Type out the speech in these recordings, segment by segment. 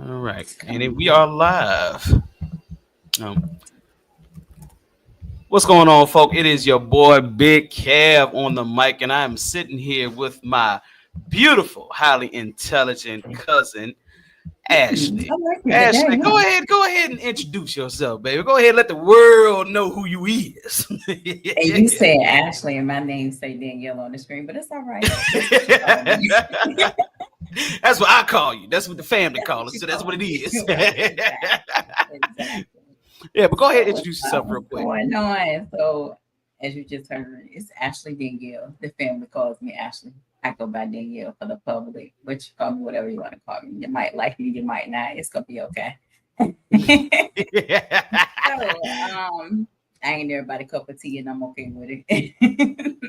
All right, and we are live. Um, what's going on, folk? It is your boy Big Cav on the mic, and I am sitting here with my beautiful, highly intelligent cousin I Ashley. like it Ashley, today, huh? go ahead and introduce yourself, baby. Go ahead, and let the world know who you is. And you said Ashley, and my name say Danielle on the screen, but it's all right. That's what you call me. That's what I call you. That's what the family That's what calls us. you So that's call what it me. is. Right. Exactly. Yeah, but go ahead and So introduce yourself real what's quick. going on? So as you just heard, it's Ashley Danielle. The family calls me Ashley. I go by Danielle for the public, but you call me whatever you want to call me. You might like me, you might not. It's gonna be okay. So I ain't everybody cup of tea and I'm okay with it.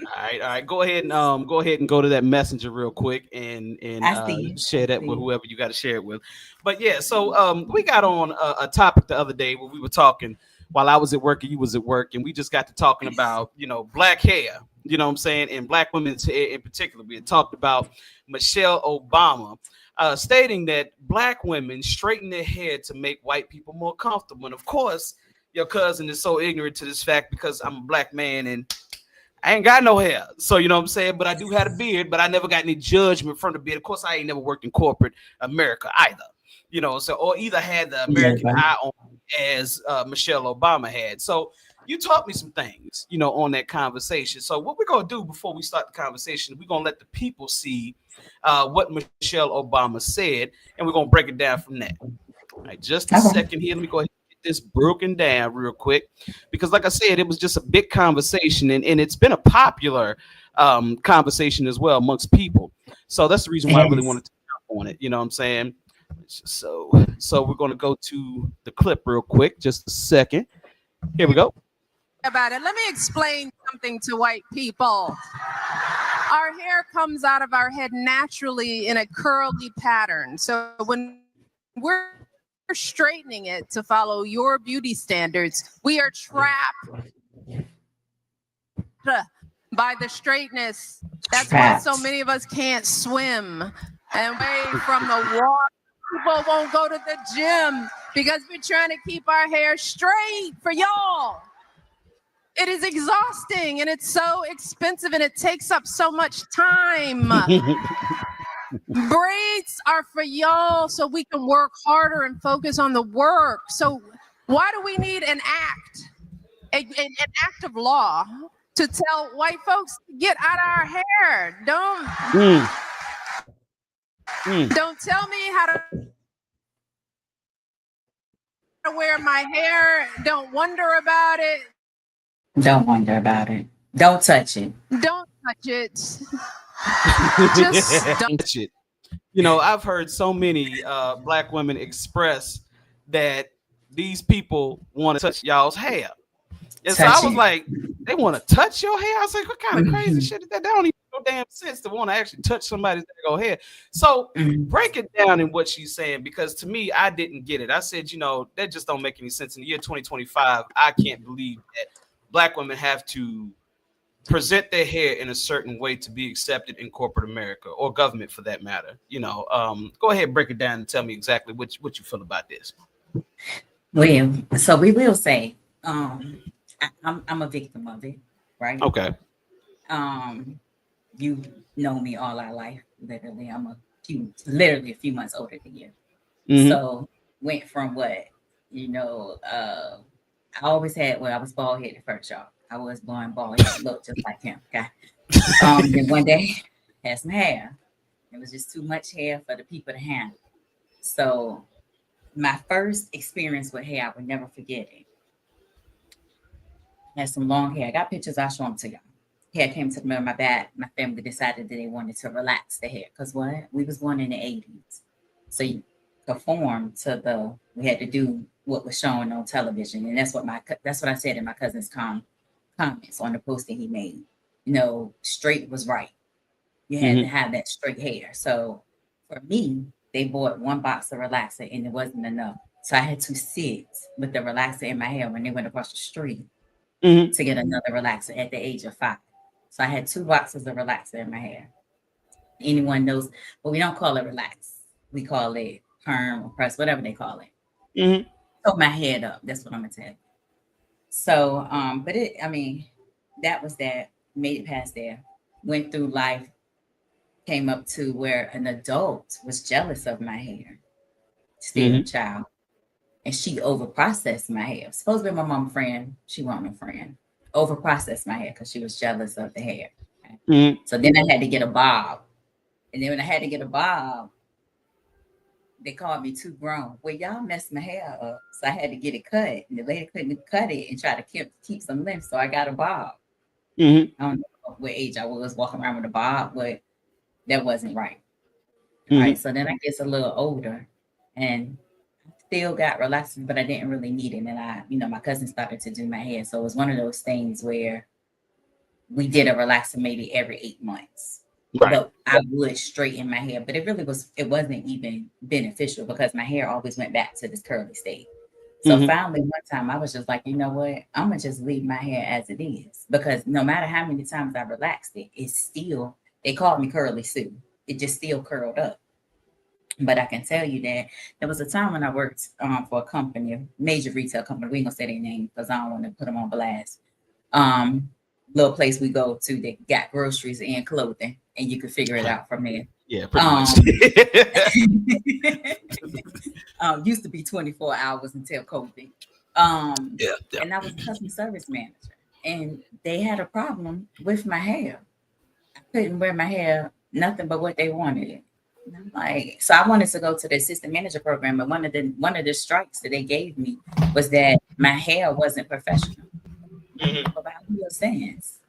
All right. Go ahead and go to that messenger real quick and I see you. I share that with see whoever you got to share it with. But yeah, so we got on a topic the other day where we were talking while I was at work and you was at work, and we just got to talking about black hair. You know what I'm saying, and black women's hair in particular. We had talked about Michelle Obama. Stating that black women straighten their hair to make white people more comfortable. And of course, your cousin is so ignorant to this fact because I'm a black man and I ain't got no hair. So you know what I'm saying? But I do have a beard, but I never got any judgment from the beard. Of course, I ain't never worked in corporate America either. So or either had the you. American eye on as Michelle Obama had. So you taught me some things, on that conversation. So what we're gonna do before we start the conversation, we're gonna let the people see what Michelle Obama said, and we're gonna break it down from that. All right, just a Okay. second here. Let me go ahead and get this broken down real quick. Because, like I said, it was just a big conversation, and it's been a popular conversation as well amongst people. So that's the reason why I really Yes. wanted to jump on it. You know what I'm saying? So we're going to go to the clip real quick. Just a second. Here we go. About it. Let me explain something to white people. Our hair comes out of our head naturally in a curly pattern. So when we're straightening it to follow your beauty standards, we are trapped by the straightness. That's why so many of us can't swim and away from the water. People won't go to the gym because we're trying to keep our hair straight for y'all. It is exhausting and it's so expensive and it takes up so much time. Braids are for y'all so we can work harder and focus on the work. So why do we need an an act of law to tell white folks to get out of our hair? Don't tell me how to wear my hair. Don't wonder about it. Don't wonder about it. Don't touch it. Don't touch it. Just don't. Touch it. I've heard so many black women express that these people want to touch y'all's hair. And so I Touch was it. like, they want to touch your hair? I was like, what kind of crazy Mhm. shit is that? That don't even make no damn sense to want to actually touch somebody's hair. So Mhm. break it down in what she's saying, because to me, I didn't get it. I said, that just don't make any sense. In the year 2025, I can't believe that black women have to present their hair in a certain way to be accepted in corporate America or government for that matter. Go ahead and break it down and tell me exactly what you feel about this. Well, so we will say, I'm a victim of it, right? Okay. Um, you know me all our life. Literally a few months older than you. Mm-hmm. So went from what, I always had, well, I was bald headed first, y'all. I was born bald headed, looked just like him. Okay. Then one day had some hair. It was just too much hair for the people to handle. So my first experience with hair, I would never forget it. Had some long hair. I got pictures, I'll show them to y'all. Hair came to the middle of my back. My family decided that they wanted to relax the hair. Because what? We was born in the 80s. So you conform to we had to do what was shown on television. And that's what I said in my cousin's comments on the post that he made. Straight was right. You had to have that straight hair. So for me, they bought one box of relaxer and it wasn't enough. So I had to sit with the relaxer in my hair when they went across the street Mm-hmm. to get another relaxer at the age of 5. So I had 2 boxes of relaxer in my hair. Anyone knows, but we don't call it relax. We call it perm or press, whatever they call it. Mhm. Put my head up. That's what I'm gonna tell you. So, but that was that. Made it past there. Went through life. Came up to where an adult was jealous of my hair. Still a child, and she overprocessed my hair. Supposed to be my mom's friend. She wasn't a friend. Overprocessed my hair because she was jealous of the hair. Okay? So then I had to get a bob, and then when I had to get a bob, they called me too grown. Well, y'all messed my hair up, so I had to get it cut. And the lady couldn't cut it and try to keep some length, so I got a bob. I don't know what age I was walking around with a bob, but that wasn't right. Right. So then I get a little older, and still got relaxers, but I didn't really need it. And my cousin started to do my hair, so it was one of those things where we did a relaxer maybe every 8 months. Right. But I would straighten my hair, but it wasn't even beneficial because my hair always went back to this curly state. So finally one time I was just like, you know what? I'm gonna just leave my hair as it is, because no matter how many times I relaxed it, it's still, they called me Curly Sue. It just still curled up. But I can tell you that there was a time when I worked for a company, a major retail company. We ain't gonna say their name because I don't want to put them on blast. Little place we go to that got groceries and clothing, and you can figure it out from there. Yeah, pretty much. Used to be 24 hours until COVID. Yeah. And I was a customer service manager, and they had a problem with my hair. I couldn't wear my hair nothing but what they wanted. And I'm like, so I wanted to go to the assistant manager program, but one of the strikes that they gave me was that my hair wasn't professional. About who stands,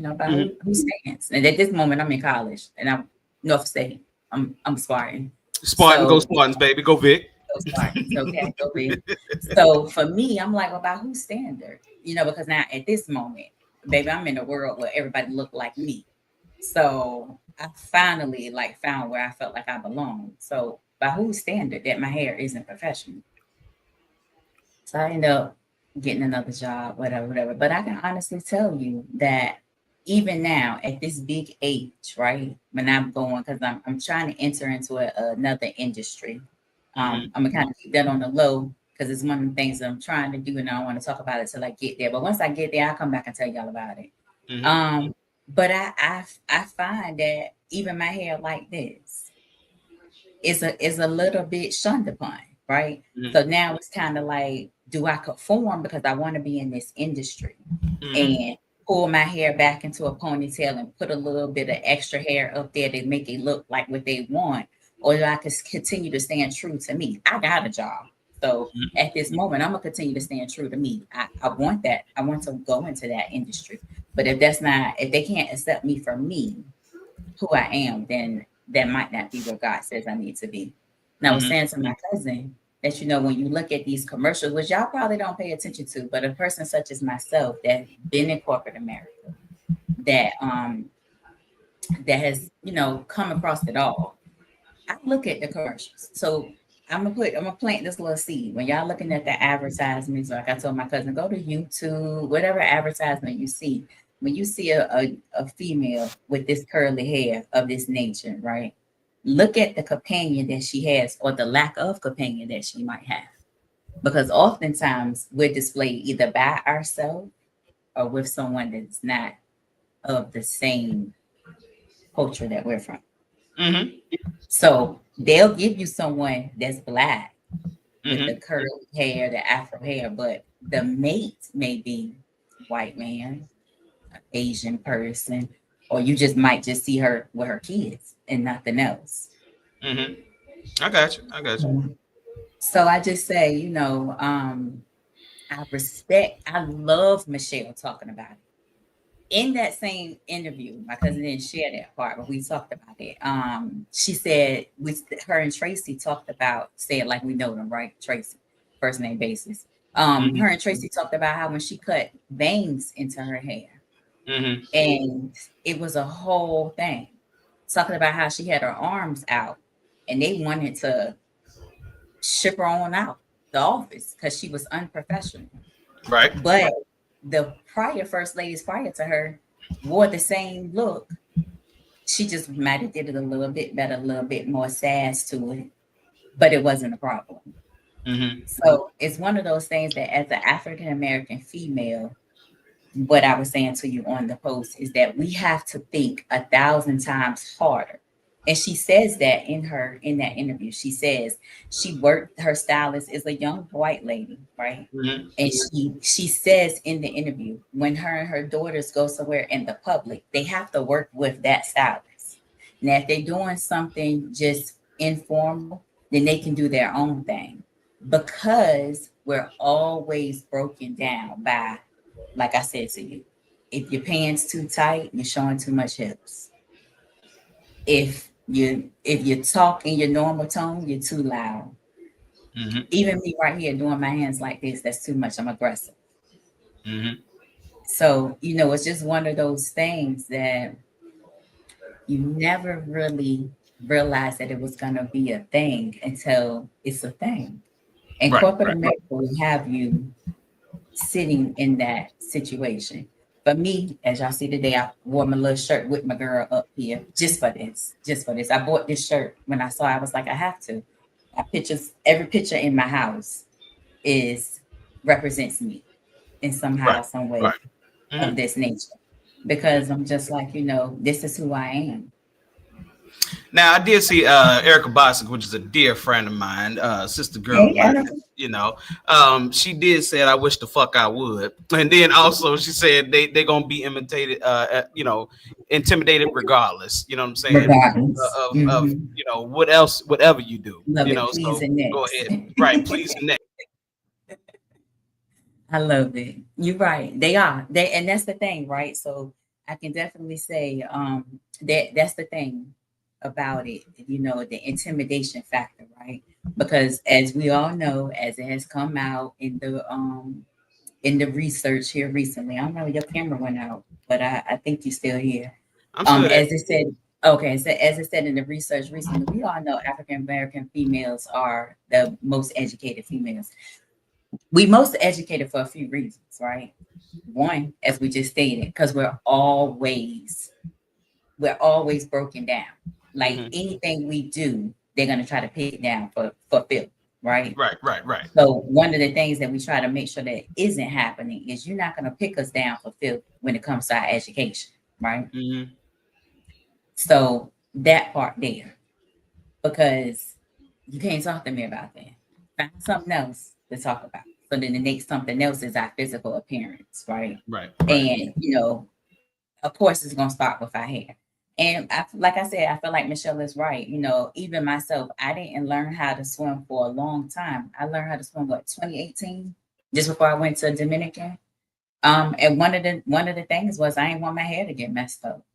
about who stands. And at this moment, I'm in college, and I'm North State. I'm Spartan. Spartan, go Spartans, baby, go Vic. Go Spartans, okay, go Vic. So for me, I'm like, about whose standard? Because now at this moment, baby, I'm in a world where everybody looked like me. So I finally found where I felt like I belonged. So by whose standard that my hair isn't professional? So I ended up getting another job, whatever. But I can honestly tell you that even now at this big age, right, when I'm going, because I'm trying to enter into another industry. I'm gonna kind of keep that on the low because it's one of the things that I'm trying to do, and I don't want to talk about it till I get there. But once I get there, I'll come back and tell y'all about it. But I find that even my hair like this is a little bit shunned upon, right? So now it's kind of like, do I conform because I want to be in this industry and pull my hair back into a ponytail and put a little bit of extra hair up there to make it look like what they want? Or do I continue to stand true to me? I got a job. So at this moment, I'm going to continue to stand true to me. I want that. I want to go into that industry. But if they can't accept me for me, who I am, then that might not be what God says I need to be. And I was saying to my cousin that, when you look at these commercials, which y'all probably don't pay attention to, but a person such as myself that been in corporate America, that has, come across it all, I look at the commercials. So I'm gonna plant this little seed. When y'all looking at the advertisements, like I told my cousin, go to YouTube, whatever advertisement you see. When you see a female with this curly hair of this nature, right? Look at the companion that she has, or the lack of companion that she might have. Because oftentimes we're displayed either by ourselves or with someone that's not of the same culture that we're from. So they'll give you someone that's black with the curly hair, the afro hair, but the mate may be white man, Asian person, or you just might just see her with her kids and nothing else. I got you. So I just say, I love Michelle talking about it. In that same interview, my cousin didn't share that part, but we talked about it. She said, her and Tracy talked about, said like we know them, right? Tracy, first name basis. Her and Tracy talked about how when she cut bangs into her hair, and it was a whole thing. Talking about how she had her arms out, and they wanted to ship her on out the office because she was unprofessional. Right. But the prior first ladies prior to her wore the same look. She just might have did it a little bit better, a little bit more sass to it. but it wasn't a problem. Mm-hmm. So it's one of those things that as an African American female, what I was saying to you on the post is that we have to think 1,000 times harder. And she says that in that interview. She says her stylist is a young white lady, right? Mm-hmm. And she says in the interview, when her and her daughters go somewhere in the public, they have to work with that stylist. Now, if they're doing something just informal, then they can do their own thing. Because we're always broken down by, like I said to you, if your pants too tight, you're showing too much hips. If you talk in your normal tone, you're too loud. Mm-hmm. Even me right here doing my hands like this, that's too much. I'm aggressive. Mm-hmm. So, it's just one of those things that you never really realize that it was going to be a thing until it's a thing. And corporate America will have you sitting in that situation. For me, as y'all see today, I wore my little shirt with my girl up here just for this. I bought this shirt when I saw it. I was like, I have to. Every picture in my house represents me in somehow, some way of this nature. Because I'm just like, this is who I am. Now, I did see Erica Bostic, which is a dear friend of mine, sister girl of mine, she did say, I wish the fuck I would. And then also she said they're going to be intimidated regardless. You know what I'm saying? Regardless. Of what else, whatever you do. Love it, so go ahead. Right, please and next. I love it. You're right. They are. And that's the thing, right? So I can definitely say that's the thing about it, the intimidation factor, right? Because as we all know, as it has come out in the research here recently, I don't know, your camera went out, but I think you're still here. As it said, okay, so as it said in the research recently, we all know African American females are the most educated females. We most educated for a few reasons, right? One, as we just stated, because we're always broken down. Like anything we do, they're going to try to pick it down for Phil, right? Right. So one of the things that we try to make sure that isn't happening is you're not going to pick us down for Phil when it comes to our education, right? Mm-hmm. So that part there, because you can't talk to me about that. Find something else to talk about. So then the next something else is our physical appearance, right? Right. And, of course, it's going to start with our hair. And like I said, I feel like Michelle is right. Even myself, I didn't learn how to swim for a long time. I learned how to swim, 2018, just before I went to Dominican. And one of the things was I didn't want my hair to get messed up,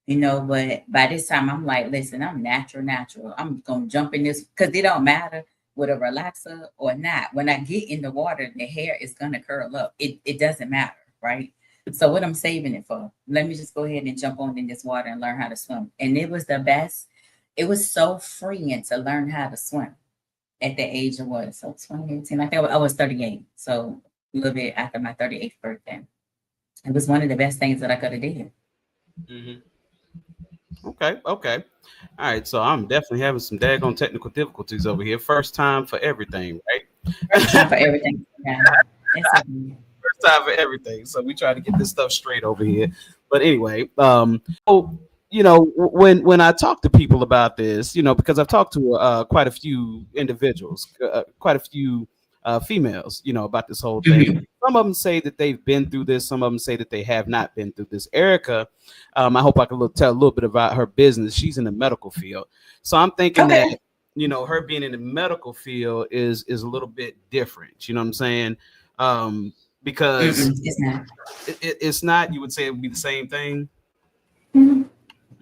but by this time I'm like, listen, I'm natural. I'm going to jump in this because it don't matter with a relaxer or not. When I get in the water, the hair is going to curl up. It doesn't matter, right? So what I'm saving it for, let me just go ahead and jump on in this water and learn how to swim. And it was the best. It was so freeing to learn how to swim at the age of 2018. I think I was 38. So a little bit after my 38th birthday. It was one of the best things that I could have did. Mm-hmm. Okay. All right. So I'm definitely having some daggone technical difficulties over here. First time for everything, right? First time for everything. Yeah. First time for everything. So we try to get this stuff straight over here. But anyway, when I talk to people about this, because I've talked to quite a few individuals, quite a few females, about this whole thing. Mm-hmm. Some of them say that they've been through this. Some of them say that they have not been through this. Erica, I hope I can tell a little bit about her business. She's in the medical field. So I'm thinking that, her being in the medical field is a little bit different. You know what I'm saying? Because it's not, you would say it would be the same thing. Mm-hmm.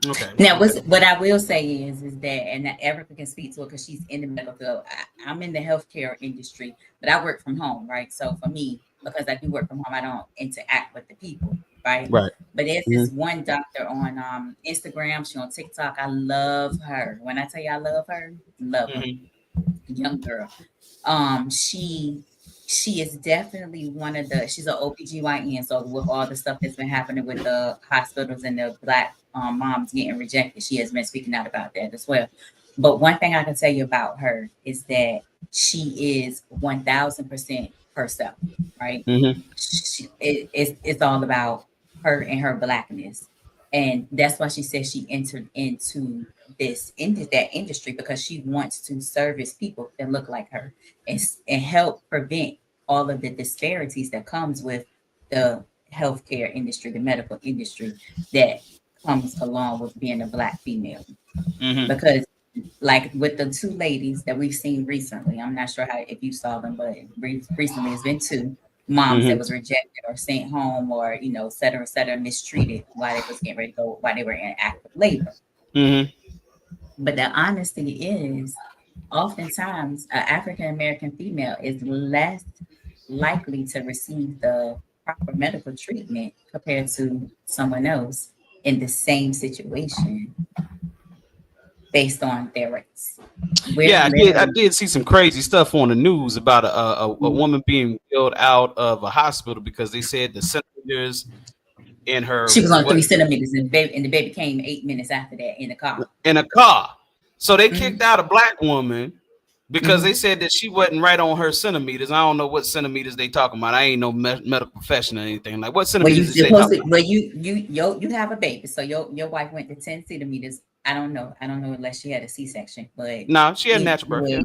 Okay. Now, what I will say is that, and that Erica can speak to it because she's in the medical field. I'm in the healthcare industry, but I work from home, right? So for me, because I do work from home, I don't interact with the people, right? Right. But there's this one doctor on Instagram. She's on TikTok. I love her. When I tell you I love her, her. Young girl. She is definitely she's an OBGYN. So with all the stuff that's been happening with the hospitals and the Black moms getting rejected, she has been speaking out about that as well. But one thing I can tell you about her is that she is 1000% herself, right? Mm-hmm. It's all about her and her blackness. And that's why she says she entered into that industry, because she wants to service people that look like her, and help prevent all of the disparities that comes with the healthcare industry, the medical industry, that comes along with being a Black female. Mm-hmm. Because like with the two ladies that we've seen recently, I'm not sure how if you saw them, but recently it's been two moms that was rejected or sent home, or et cetera, mistreated while they was getting ready to go, while they were in active labor. Mm-hmm. But the honesty is, oftentimes an African American female is less likely to receive the proper medical treatment compared to someone else in the same situation, based on their race. Yeah, I did see some crazy stuff on the news about a woman being wheeled out of a hospital because they said the centimeters in her, she was on 3 centimeters, and the baby came 8 minutes after that in the car. In a car. So they kicked out a Black woman because they said that she wasn't right on her centimeters. I don't know what centimeters they talking about. I ain't no medical professional or anything. Like, what centimeters is they talking about? Well, you have a baby, so your wife went to 10 centimeters. I don't know unless she had a C-section, but no, she had natural birth. Yeah.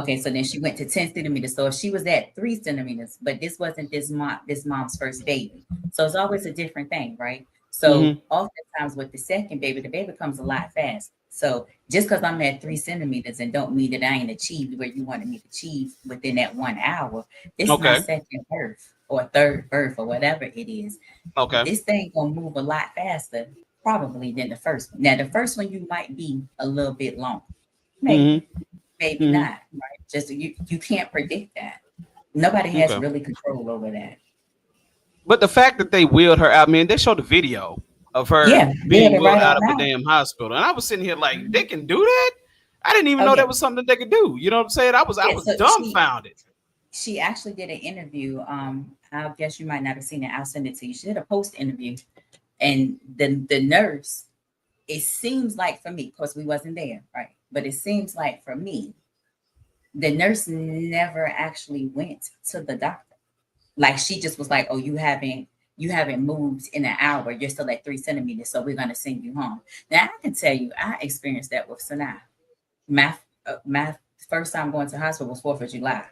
Okay, so then she went to 10 centimeters. So if she was at 3 centimeters, but this wasn't this mom's first baby, so it's always a different thing, right? So oftentimes with the second baby, the baby comes a lot faster. So just because I'm at 3 centimeters and don't mean that I ain't achieved where you wanted me to achieve within that 1 hour. This is my second birth or third birth or whatever it is. Okay. This thing gonna move a lot faster probably than the first one. Now the first one you might be a little bit long. Maybe not, right? Just you can't predict that. Nobody has really control over that. But the fact that they wheeled her out, man, they showed the video of her being wheeled out of a damn hospital. And I was sitting here like, they can do that? I didn't even know that was something that they could do. You know what I'm saying? I was dumbfounded. She actually did an interview. I guess you might not have seen it. I'll send it to you. She did a post interview. And the nurse, it seems like for me, because we wasn't there, right? But it seems like for me, the nurse never actually went to the doctor. Like, she just was like, oh, you haven't moved in an hour. You're still at 3 centimeters. So we're going to send you home. Now, I can tell you, I experienced that with Sanaa. My first time going to the hospital was 4th of July.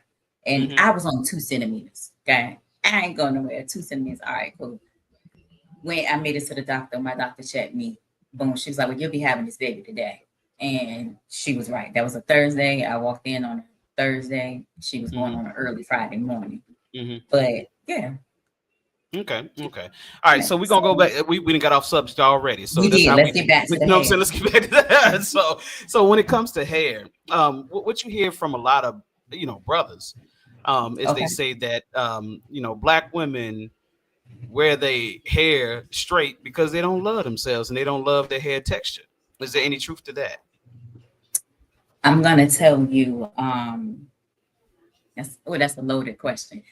And I was on 2 centimeters. Okay. I ain't going nowhere. 2 centimeters. All right, cool. When I made it to the doctor, my doctor checked me. Boom. She was like, well, you'll be having this baby today. And she was right. That was a Thursday. I walked in on a Thursday. She was going on an early Friday morning. But yeah. Okay. All right. So we're gonna go back. We didn't got off subject already. So let's get back to the hair. Let's get back to that. So when it comes to hair, what you hear from a lot of brothers, is they say that Black women wear their hair straight because they don't love themselves and they don't love their hair texture. Is there any truth to that? I'm gonna tell you. That's a loaded question.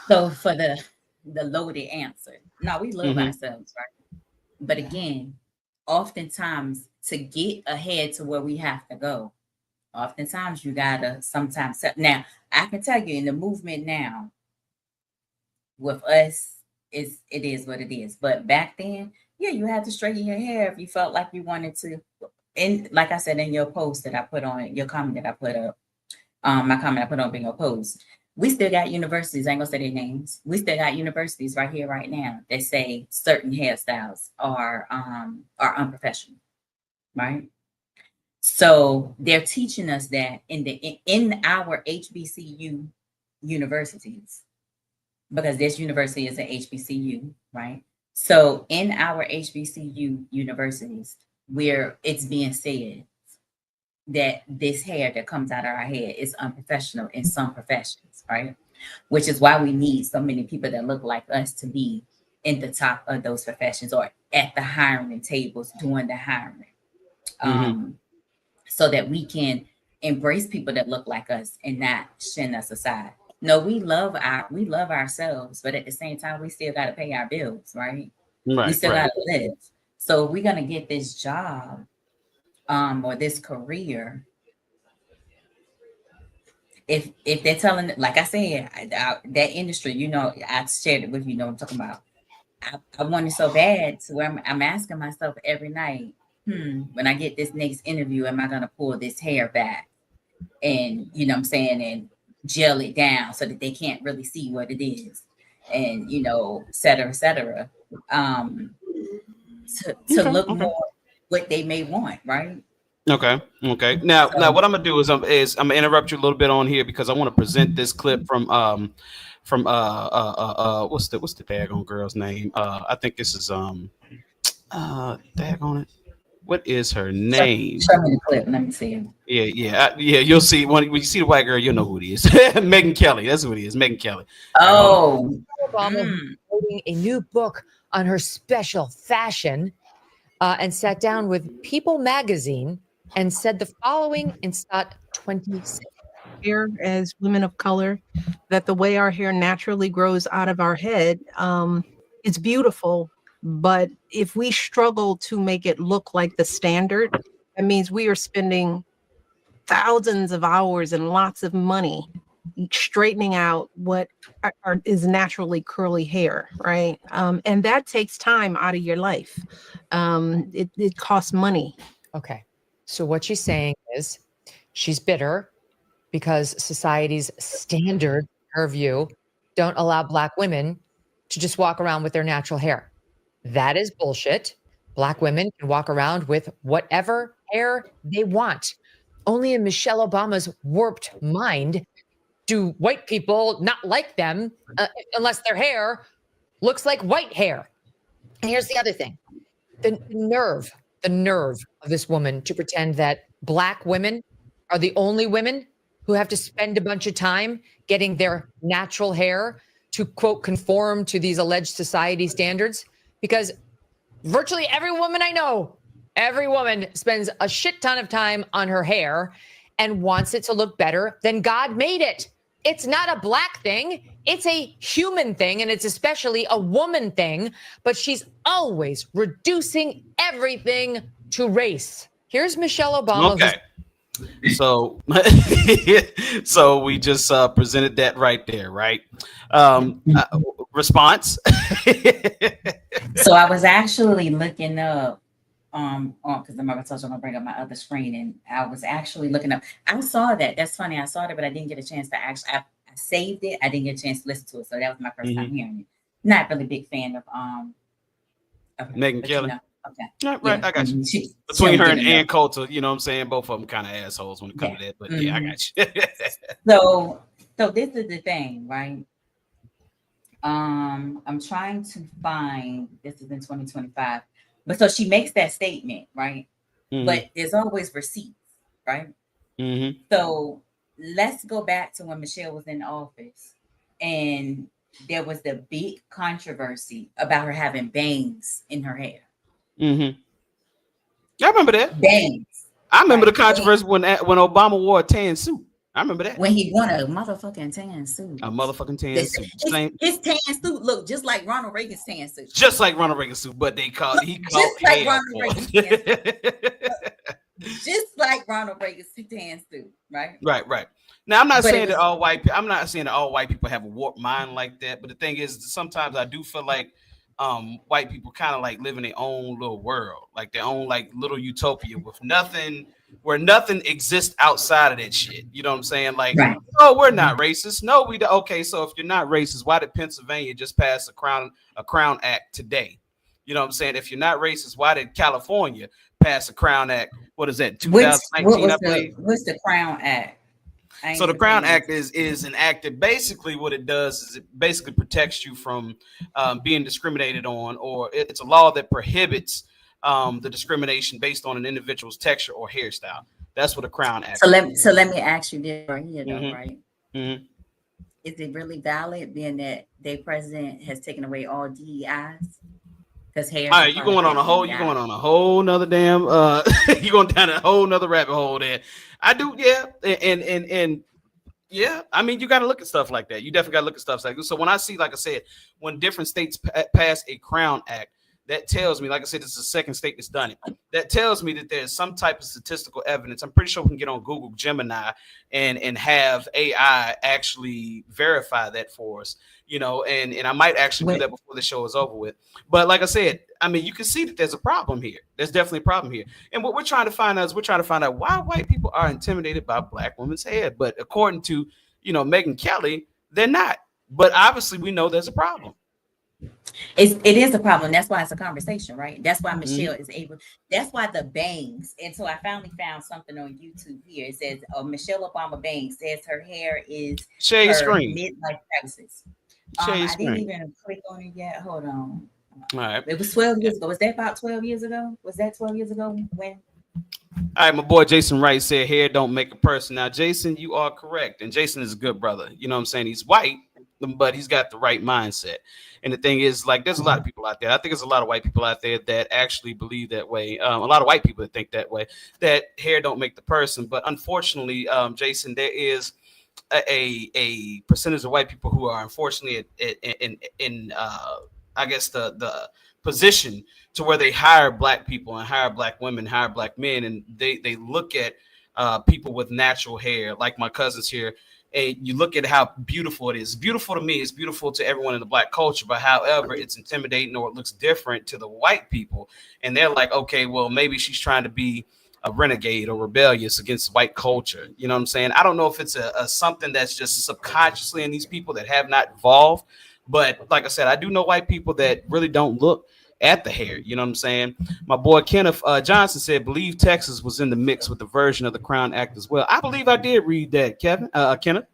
So for the loaded answer, no, we love ourselves, right? But again, oftentimes to get ahead to where we have to go, oftentimes you gotta sometimes. Now, I can tell you in the movement now, with us, it is what it is. But back then, yeah, you had to straighten your hair if you felt like you wanted to. And like I said in your post that I put on, your comment that I put up, my comment I put on in your post, we still got universities, I ain't gonna say their names. We still got universities right here, right now, that say certain hairstyles are unprofessional, right? So they're teaching us that in our HBCU universities, because this university is an HBCU, right? So in our HBCU universities, where it's being said that this hair that comes out of our head is unprofessional in some professions, right? Which is why we need so many people that look like us to be in the top of those professions or at the hiring tables doing the hiring. So that we can embrace people that look like us and not shin us aside. No, we love ourselves, but at the same time, we still got to pay our bills, right? We still got to live. So we're going to get this job or this career, if they're telling, like I said, that industry, I shared it with you, what I'm talking about. I want it so bad to where I'm asking myself every night, when I get this next interview, am I gonna pull this hair back and what I'm saying, and gel it down so that they can't really see what it is, and et cetera, et cetera, to look more what they may want, right? Okay. Now what I'm gonna do is I'm gonna interrupt you a little bit on here because I want to present this clip from what's the daggone girl's name? I think this is daggone it. What is her name? Show me the clip. Let me see it. Yeah. You'll see when you see the white girl, you'll know who it is. Megyn Kelly. That's who it is. Megyn Kelly. Oh, Obama writing a new book on her special fashion, and sat down with People magazine and said the following in SOT 26. Here as women of color, that the way our hair naturally grows out of our head, it's beautiful. But if we struggle to make it look like the standard, that means we are spending thousands of hours and lots of money straightening out what is naturally curly hair, right? And that takes time out of your life. It costs money. Okay. So what she's saying is she's bitter because society's standard, her view, don't allow Black women to just walk around with their natural hair. That is bullshit. Black women can walk around with whatever hair they want. Only in Michelle Obama's warped mind do white people not like them unless their hair looks like white hair. And here's the other thing. The nerve of this woman to pretend that Black women are the only women who have to spend a bunch of time getting their natural hair to, quote, conform to these alleged society standards. Because virtually every woman I know, every woman spends a shit ton of time on her hair and wants it to look better than God made it. It's not a Black thing. It's a human thing, and it's especially a woman thing. But she's always reducing everything to race. Here's Michelle Obama. Okay. So, so we just presented that right there, right? Response. So I was actually looking up, because I'm going to bring up my other screen, and I was actually looking up. I saw that. That's funny. I saw that, but I didn't get a chance to actually. I saved it. I didn't get a chance to listen to it, so that was my first time hearing it. Not really big fan of Megyn Kelly. Okay. Right, I got you. Between her and Ann Coulter, you know what I'm saying? Both of them kind of assholes when it comes to that. But yeah, I got you. So this is the thing, right? I'm trying to find, this is in 2025, but so she makes that statement, right? But there's always receipts, right? So let's go back to when Michelle was in office, and there was the big controversy about her having bangs in her hair. I remember that. Bangs. I remember the controversy when Obama wore a tan suit. I remember that. When he wore a motherfucking tan suit. A motherfucking tan suit. His tan suit looked just like Ronald Reagan's tan suit. Just like Ronald Reagan's suit, but he called just like Ronald Reagan's tan suit. Just like Ronald Reagan's tan suit, right? Right. Now I'm not saying that all white people have a warped mind like that, but the thing is, sometimes I do feel like white people kind of like live in their own little world, like their own like little utopia with nothing, where nothing exists outside of that shit. You know what I'm saying? Like, oh, we're not racist. No, we do. Okay, so if you're not racist, why did Pennsylvania just pass a Crown Act today? You know what I'm saying? If you're not racist, why did California pass a Crown Act? What is that? 2019, I believe. What's the Crown Act? So the Crown Act is an act that basically what it does is it basically protects you from being discriminated on, or it's a law that prohibits the discrimination based on an individual's texture or hairstyle. That's what a Crown Act. So let me ask you this right here, though, right? Is it really valid, being that their president has taken away all DEIs? Because hair. All right, you're going on a whole nother damn. You're going down a whole nother rabbit hole there. I do, yeah, and yeah. I mean, you got to look at stuff like that. You definitely got to look at stuff like this. So when I see, like I said, when different states pass a Crown Act, that tells me, like I said, it's the second state that's done it. That tells me that there's some type of statistical evidence. I'm pretty sure we can get on Google Gemini and have AI actually verify that for us, you know, and I might actually do that before the show is over with. But like I said, I mean, you can see that there's a problem here. There's definitely a problem here. And what we're trying to find out is why white people are intimidated by black women's hair. But according to, you know, Megyn Kelly, they're not. But obviously we know there's a problem. It is a problem. That's why it's a conversation, right? That's why Michelle is able. That's why the bangs. And so I finally found something on YouTube here. It says Michelle Obama Bangs says her hair is shade screen midlife crisis. I didn't even click on it yet. Hold on. All right. It was 12 years ago. Was that about 12 years ago? Was that 12 years ago when? All right, my boy Jason Wright said hair don't make a person. Now, Jason, you are correct. And Jason is a good brother. You know what I'm saying? He's white, but he's got the right mindset. And the thing is, like, there's a lot of people out there. I think there's a lot of white people out there that actually believe that way. A lot of white people that think that way, that hair don't make the person. But unfortunately, Jason, there is a percentage of white people who are unfortunately in I guess the position to where they hire black people and hire black women, hire black men, and they look at people with natural hair, like my cousins here, and you look at how beautiful it is. Beautiful to me, it's beautiful to everyone in the black culture, but however, it's intimidating or it looks different to the white people, and they're like, okay, well, maybe she's trying to be a renegade or rebellious against white culture. You know what I'm saying? I don't know if it's a something that's just subconsciously in these people that have not evolved. But like I said, I do know white people that really don't look at the hair. You know what I'm saying? My boy Kenneth Johnson said, believe Texas was in the mix with the version of the Crown Act as well. I believe I did read that, Kenneth.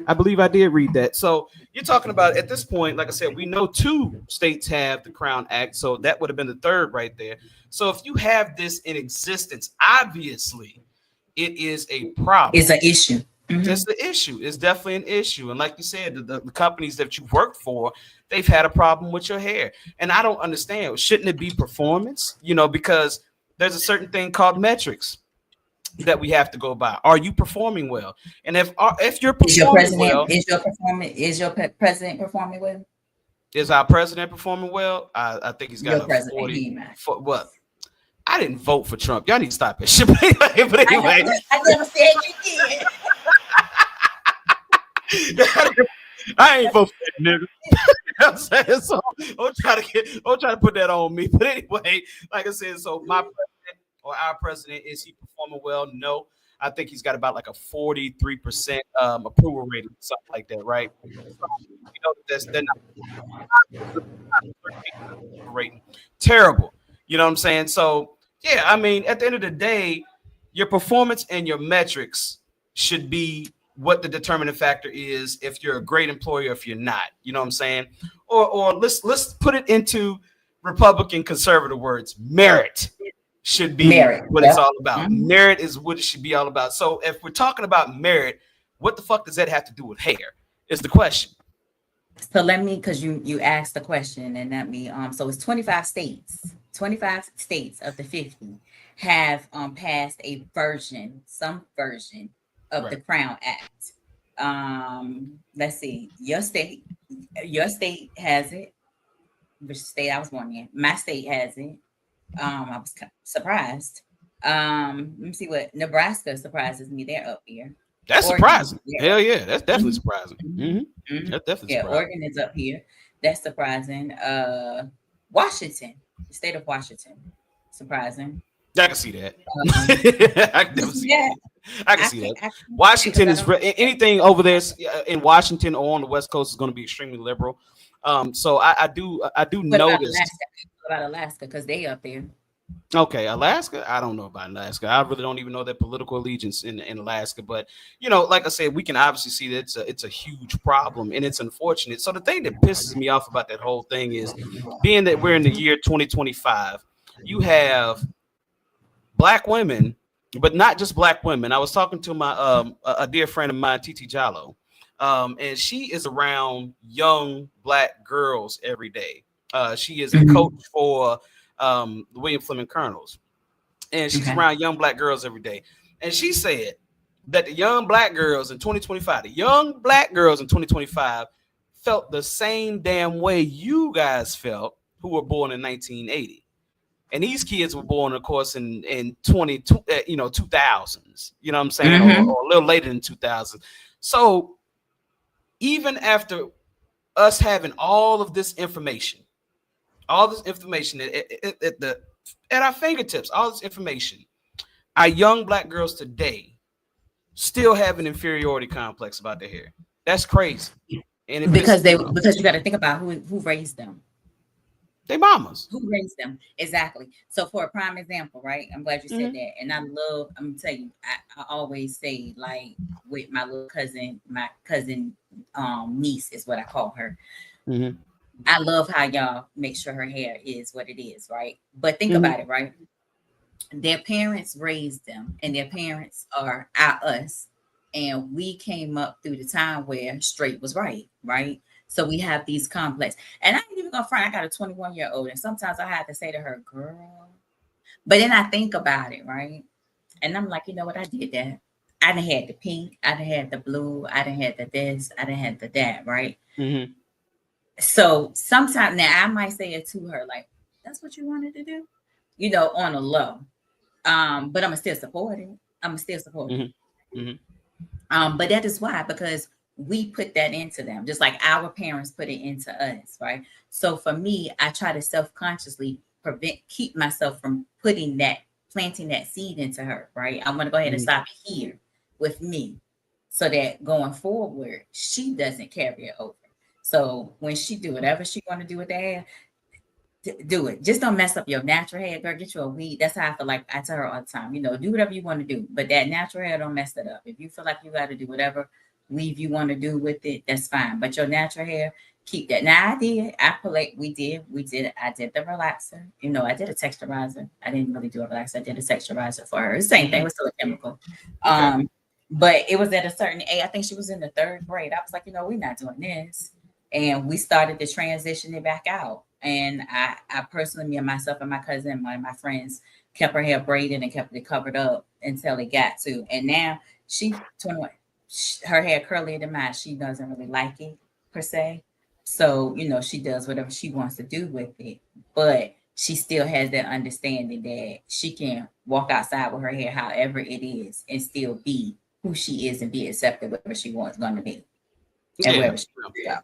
I believe I did read that. So you're talking about at this point, like I said, we know 2 states have the Crown Act. So that would have been the third right there. So if you have this in existence, obviously it is a problem. It's an issue. Just the issue. It's definitely an issue. And like you said, the companies that you work for, they've had a problem with your hair. And I don't understand. Shouldn't it be performance? You know, because there's a certain thing called metrics that we have to go by. Are you performing well? And if you're performing well, is your president performing well? Is our president performing well? I think he's got a 40. What? I didn't vote for Trump. Y'all need to stop that shit. But anyway, I never said you did. I ain't vote for that nigga. You know what I'm saying? So don't try to put that on me. But anyway, like I said, so my president or our president, is he performing well? No. I think he's got about like a 43% approval rating, something like that, right? So, you know, they're not rating. Terrible. You know what I'm saying? So yeah, I mean, at the end of the day, your performance and your metrics should be what the determining factor is if you're a great employee or if you're not. You know what I'm saying? Or let's put it into Republican conservative words. Merit should be what it's all about. Merit is what it should be all about. So if we're talking about merit, what the fuck does that have to do with hair? Is the question. So let me, because you asked the question, and let me so it's 25 states. 25 states of the 50 have passed some version of the Crown Act. Let's see, your state has it. Which state I was born in? My state has it. I was surprised. Let me see what Nebraska surprises me. They're up here. That's Oregon, surprising. Hell yeah, that's definitely surprising. That's definitely surprising. Oregon is up here. That's surprising. Washington, the state of Washington, surprising. I can see that. I can see that. I can see that. Washington is anything over there in Washington or on the West Coast is going to be extremely liberal. So I do notice about Alaska because they up there. Okay, Alaska. I don't know about Alaska. I really don't even know their political allegiance in Alaska. But you know, like I said, we can obviously see that it's a huge problem and it's unfortunate. So the thing that pisses me off about that whole thing is, being that we're in the year 2025, you have Black women, but not just Black women. I was talking to my a dear friend of mine, Titi Jallo, and she is around young Black girls every day. She is a coach for the William Fleming Colonels, and she's around young Black girls every day. And she said that the young Black girls in 2025, felt the same damn way you guys felt who were born in 1980. And these kids were born, of course, in 2000s, you know what I'm saying, or a little later than 2000. So even after us having all this information at our fingertips, all this information, our young Black girls today still have an inferiority complex about their hair. That's crazy. And because you got to think about who raised them. They mamas. Who raised them? Exactly. So for a prime example, right? I'm glad you said that. And I'm gonna tell you, I always say, like, with my little cousin, niece is what I call her. Mm-hmm. I love how y'all make sure her hair is what it is, right? But think about it, right? Their parents raised them, and their parents are us. And we came up through the time where straight was right? So we have these complex. And I ain't even gonna front, I got a 21-year-old, and sometimes I have to say to her, girl. But then I think about it, right? And I'm like, you know what? I did that. I done had the pink, I done had the blue, I done had the this, I done had the that, right? Mm-hmm. So sometimes now I might say it to her, like, that's what you wanted to do, you know, on a low. But I'm gonna still support it. Mm-hmm. But that is why, because we put that into them, just like our parents put it into us, right? So for me, I try to self-consciously keep myself from planting that seed into her, right? I'm gonna go ahead and stop here with me, so that going forward, she doesn't carry it over. So when she do whatever she want to do with that hair, do it. Just don't mess up your natural hair, girl. Get you a weed. That's how I feel like. I tell her all the time, you know, do whatever you want to do, but that natural hair, don't mess it up. If you feel like you got to do whatever weave you want to do with it, that's fine. But your natural hair, keep that. Now I did the relaxer. You know, I did a texturizer. I didn't really do a relaxer. I did a texturizer for her. Same thing, it was still a chemical. But it was at a certain age. I think she was in the 3rd grade. I was like, you know, we're not doing this. And we started to transition it back out. And I personally, me and myself and my cousin, one of my friends, kept her hair braided and kept it covered up until it got to. And now she's 21. Her hair curlier than mine. She doesn't really like it per se. So, you know, she does whatever she wants to do with it. But she still has that understanding that she can walk outside with her hair however it is and still be who she is and be accepted wherever she wants going to be. And wherever she wants to go.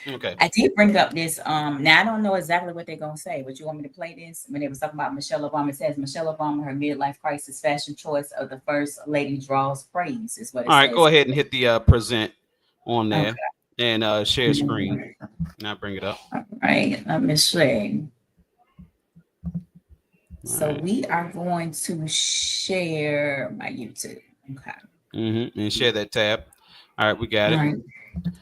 Okay. I did bring up this. Now I don't know exactly what they're gonna say, but you want me to play this? When they was talking about Michelle Obama, it says Michelle Obama, her midlife crisis fashion choice of the first lady draws praise, is what it says. All right, go ahead and hit the present on there and share screen. And I'll bring it up. All right, let me see. So we are going to share my YouTube. Okay. And share that tab. All right, we got it. All right.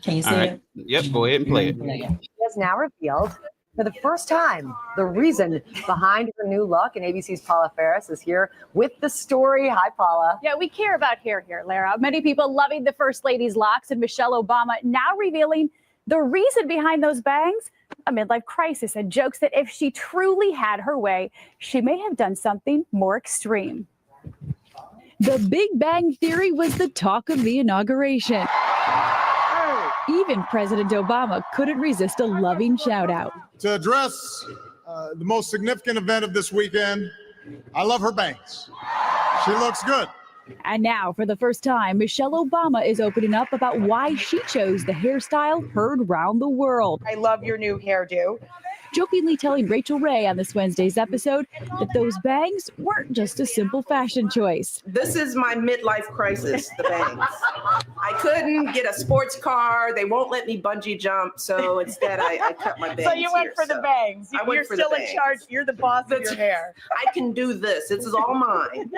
Can you see it? Yep, go ahead and play it. Yeah. She has now revealed for the first time the reason behind her new look, and ABC's Paula Ferris is here with the story. Hi, Paula. Yeah, we care about hair here, Lara. Many people loving the First Lady's locks, and Michelle Obama now revealing the reason behind those bangs, a midlife crisis, and jokes that if she truly had her way, she may have done something more extreme. The Big Bang Theory was the talk of the inauguration. Even President Obama couldn't resist a loving shout out. To address the most significant event of this weekend, I love her bangs. She looks good. And now, for the first time, Michelle Obama is opening up about why she chose the hairstyle heard round the world. I love your new hairdo. Jokingly telling Rachel Ray on this Wednesday's episode that those bangs weren't just a simple fashion choice. This is my midlife crisis, the bangs. I couldn't get a sports car. They won't let me bungee jump. So instead, I cut my bangs. So you went for the bangs. You're still in charge. You're the boss of your hair. I can do this. This is all mine.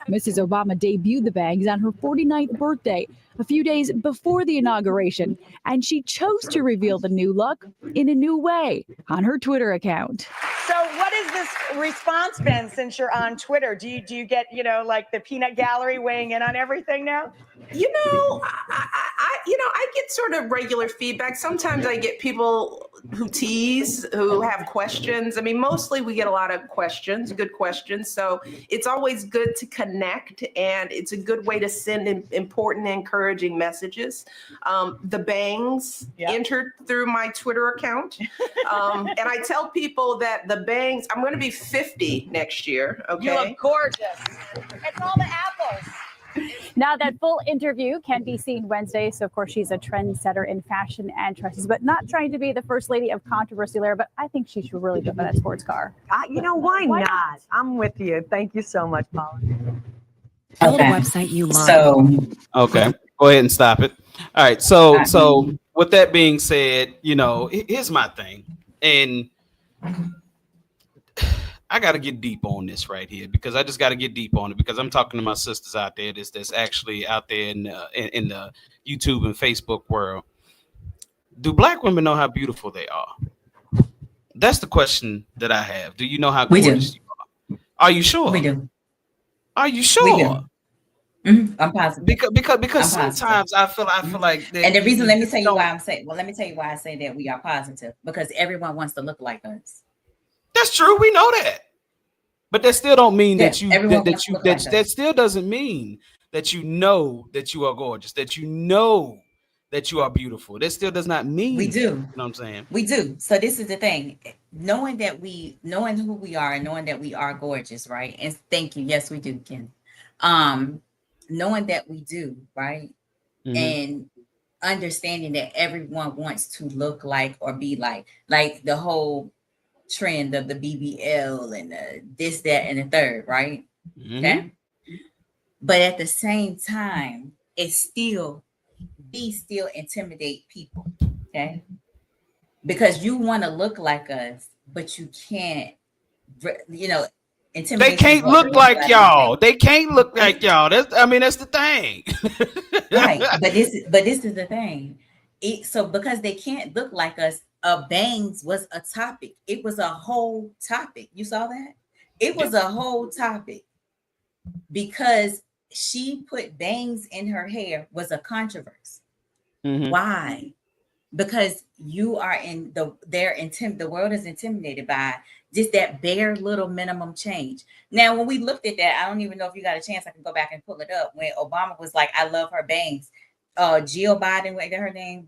Mrs. Obama debuted the bangs on her 49th birthday, a few days before the inauguration, and she chose to reveal the new look in a new way on her Twitter account. So what has this response been since you're on Twitter? Do you get, like the peanut gallery weighing in on everything now? I get sort of regular feedback. Sometimes I get people who tease, who have questions. I mean, mostly we get a lot of questions, good questions. So it's always good to connect, and it's a good way to send important, encouraging messages. The bangs entered through my Twitter account. And I tell people that the bangs, I'm going to be 50 next year. Okay. You look gorgeous. It's all the apples. Now, that full interview can be seen Wednesday. So, of course, she's a trendsetter in fashion and dresses, but not trying to be the first lady of controversy, Lara. But I think she should really go for that sports car. You know, why not? I'm with you. Thank you so much, Paula. Okay. website you love. So Okay, go ahead and stop it. All right, so with that being said, you know, here's my thing, and I got to get deep on this right here because I just got to get deep on it because I'm talking to my sisters out there that's actually out there in the YouTube and Facebook world. Do Black women know how beautiful they are? That's the question that I have. Do you know how gorgeous you are? Are you sure? we do. Are you We sure? do. I'm positive. Because I'm sometimes I feel like And the reason, let me tell you why I say that we are positive, because everyone wants to look like us. That's true. We know that, but that still don't mean Yeah, that you everyone that wants to you look like that us. still doesn't mean that you know that you are gorgeous. That you know that you are beautiful. That still does not mean We that. do. You know what I'm saying? We do. So this is the thing. Knowing who we are and knowing that we are gorgeous, right? And thank you. Yes, we do, Ken. Knowing that we do, right? Mhm. And understanding that everyone wants to look like or be like the whole trend of the BBL and this, that, and the third, right? Mhm. Okay. But at the same time, we still intimidate people, okay? Because you want to look like us, but you can't, They intimidate. can't look like y'all. They can't look like y'all. That's the thing. Right. But this is the thing. So because they can't look like us, bangs was a topic. It was a whole topic. You saw that? It was a whole topic because she put bangs in her hair was a controversy. Mhm. Why? Because you are in the world is intimidated by just that bare little minimum change. Now, when we looked at that, I don't even know if you got a chance. I can go back and pull it up. When Obama was like, "I love her bangs." Jill Biden, what her name?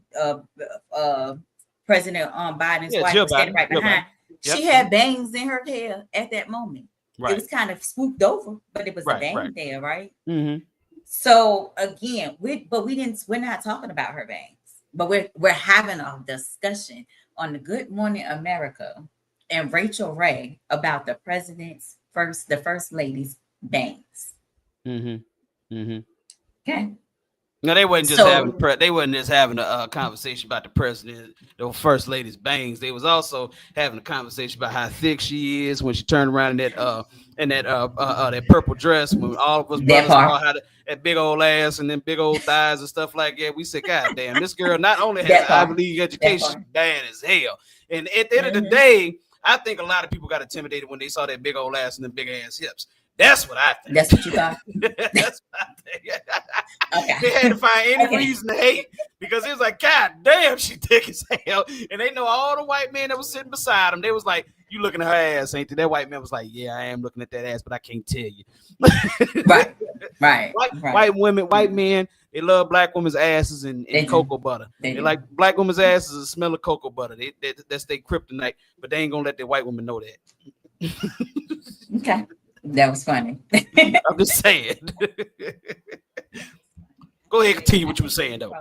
President Biden's wife Jill was standing Biden. right Jill behind. Biden. She Yep. had bangs in her hair at that moment. Right. It was kind of swooped over, but it was a Right, bang right. there, right? Mhm. So again, we're not talking about her bangs, but we're having a discussion on the Good Morning America and Rachel Ray about the first lady's bangs. Mhm. Mhm. Okay. No, they wasn't just having a conversation about the president, the first lady's bangs. They was also having a conversation about how thick she is when she turned around in that purple dress. When all of us brothers saw that big old ass and then big old thighs and stuff like that, we said, "God damn, this girl not only has an Ivy League education, she's bad as hell." And at the end of the day, I think a lot of people got intimidated when they saw that big old ass and the big ass hips. That's what I think. That's what you thought? That's what I think. Okay. They had to find any reason to hate because it was like, God damn, she thick as hell. And they know all the white men that was sitting beside them. They was like, "You looking at her ass, ain't you?" That white man was like, "Yeah, I am looking at that ass, but I can't tell you." Right. White women, white men, they love black women's asses and cocoa butter. They like black women's asses and smell of cocoa butter. That's their kryptonite, but they ain't gonna let their white women know that. Okay. That was funny. I'm just saying. Go ahead, continue what you were saying though.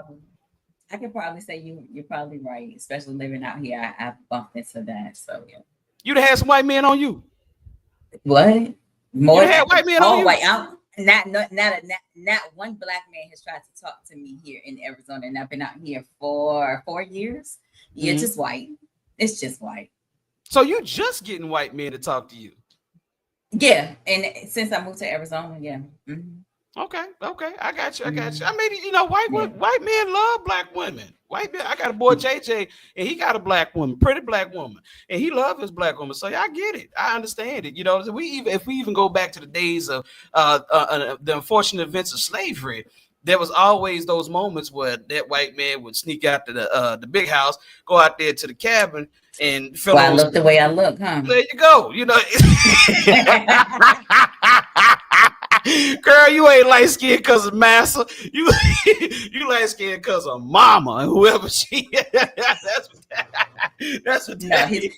I can probably say you're probably right, especially living out here. I bumped into that. So yeah. You'd have had some white men on you. What? More you had white men on you. White. Not one black man has tried to talk to me here in Arizona, and I've been out here for 4 years. Yeah, just white. It's just white. So you just getting white men to talk to you? Yeah, and since I moved to Arizona, yeah. Mm-hmm. Okay, I got you. I mean, white men love black women. White men. I got a boy JJ, and he got a black woman, pretty black woman, and he loves his black woman. So yeah, I get it. I understand it. If we even go back to the days of the unfortunate events of slavery, there was always those moments where that white man would sneak out to the big house, go out there to the cabin, and Well, I look the way I look, huh? There you go. You know, girl, you ain't light skinned because of massa. You light skinned because of mama and whoever she is. That's what that is.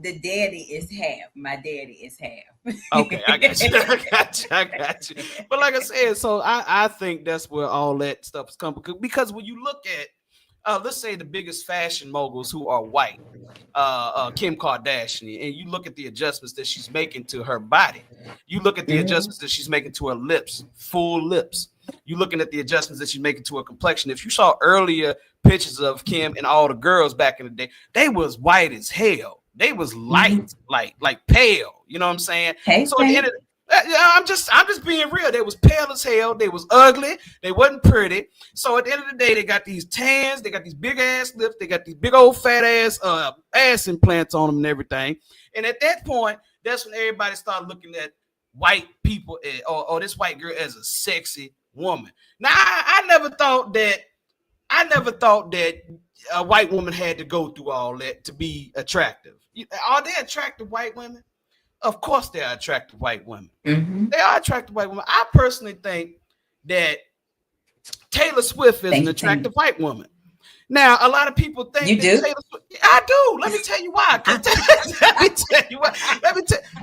The daddy is half. My daddy is half. Okay, I got you. But like I said, so I think that's where all that stuff is coming, because when you look at let's say the biggest fashion moguls who are white, Kim Kardashian, and you look at the adjustments that she's making to her body, you look at the adjustments that she's making to her lips, full lips. You're looking at the adjustments that she's making to her complexion. If you saw earlier pictures of Kim and all the girls back in the day, they was white as hell. They was light, like pale. You know what I'm saying? Hey, so at the end of I'm just being real. They was pale as hell. They was ugly. They wasn't pretty. So at the end of the day, they got these tans. They got these big ass lips. They got these big old fat ass implants on them and everything. And at that point, that's when everybody started looking at white people or this white girl as a sexy woman. Now, I never thought that a white woman had to go through all that to be attractive. Are they attractive white women? Of course they are attractive white women. Mm-hmm. They are attractive white women. I personally think that Taylor Swift is an attractive white woman. Now, a lot of people think you do. Taylor Swift, I do. Let me tell you why.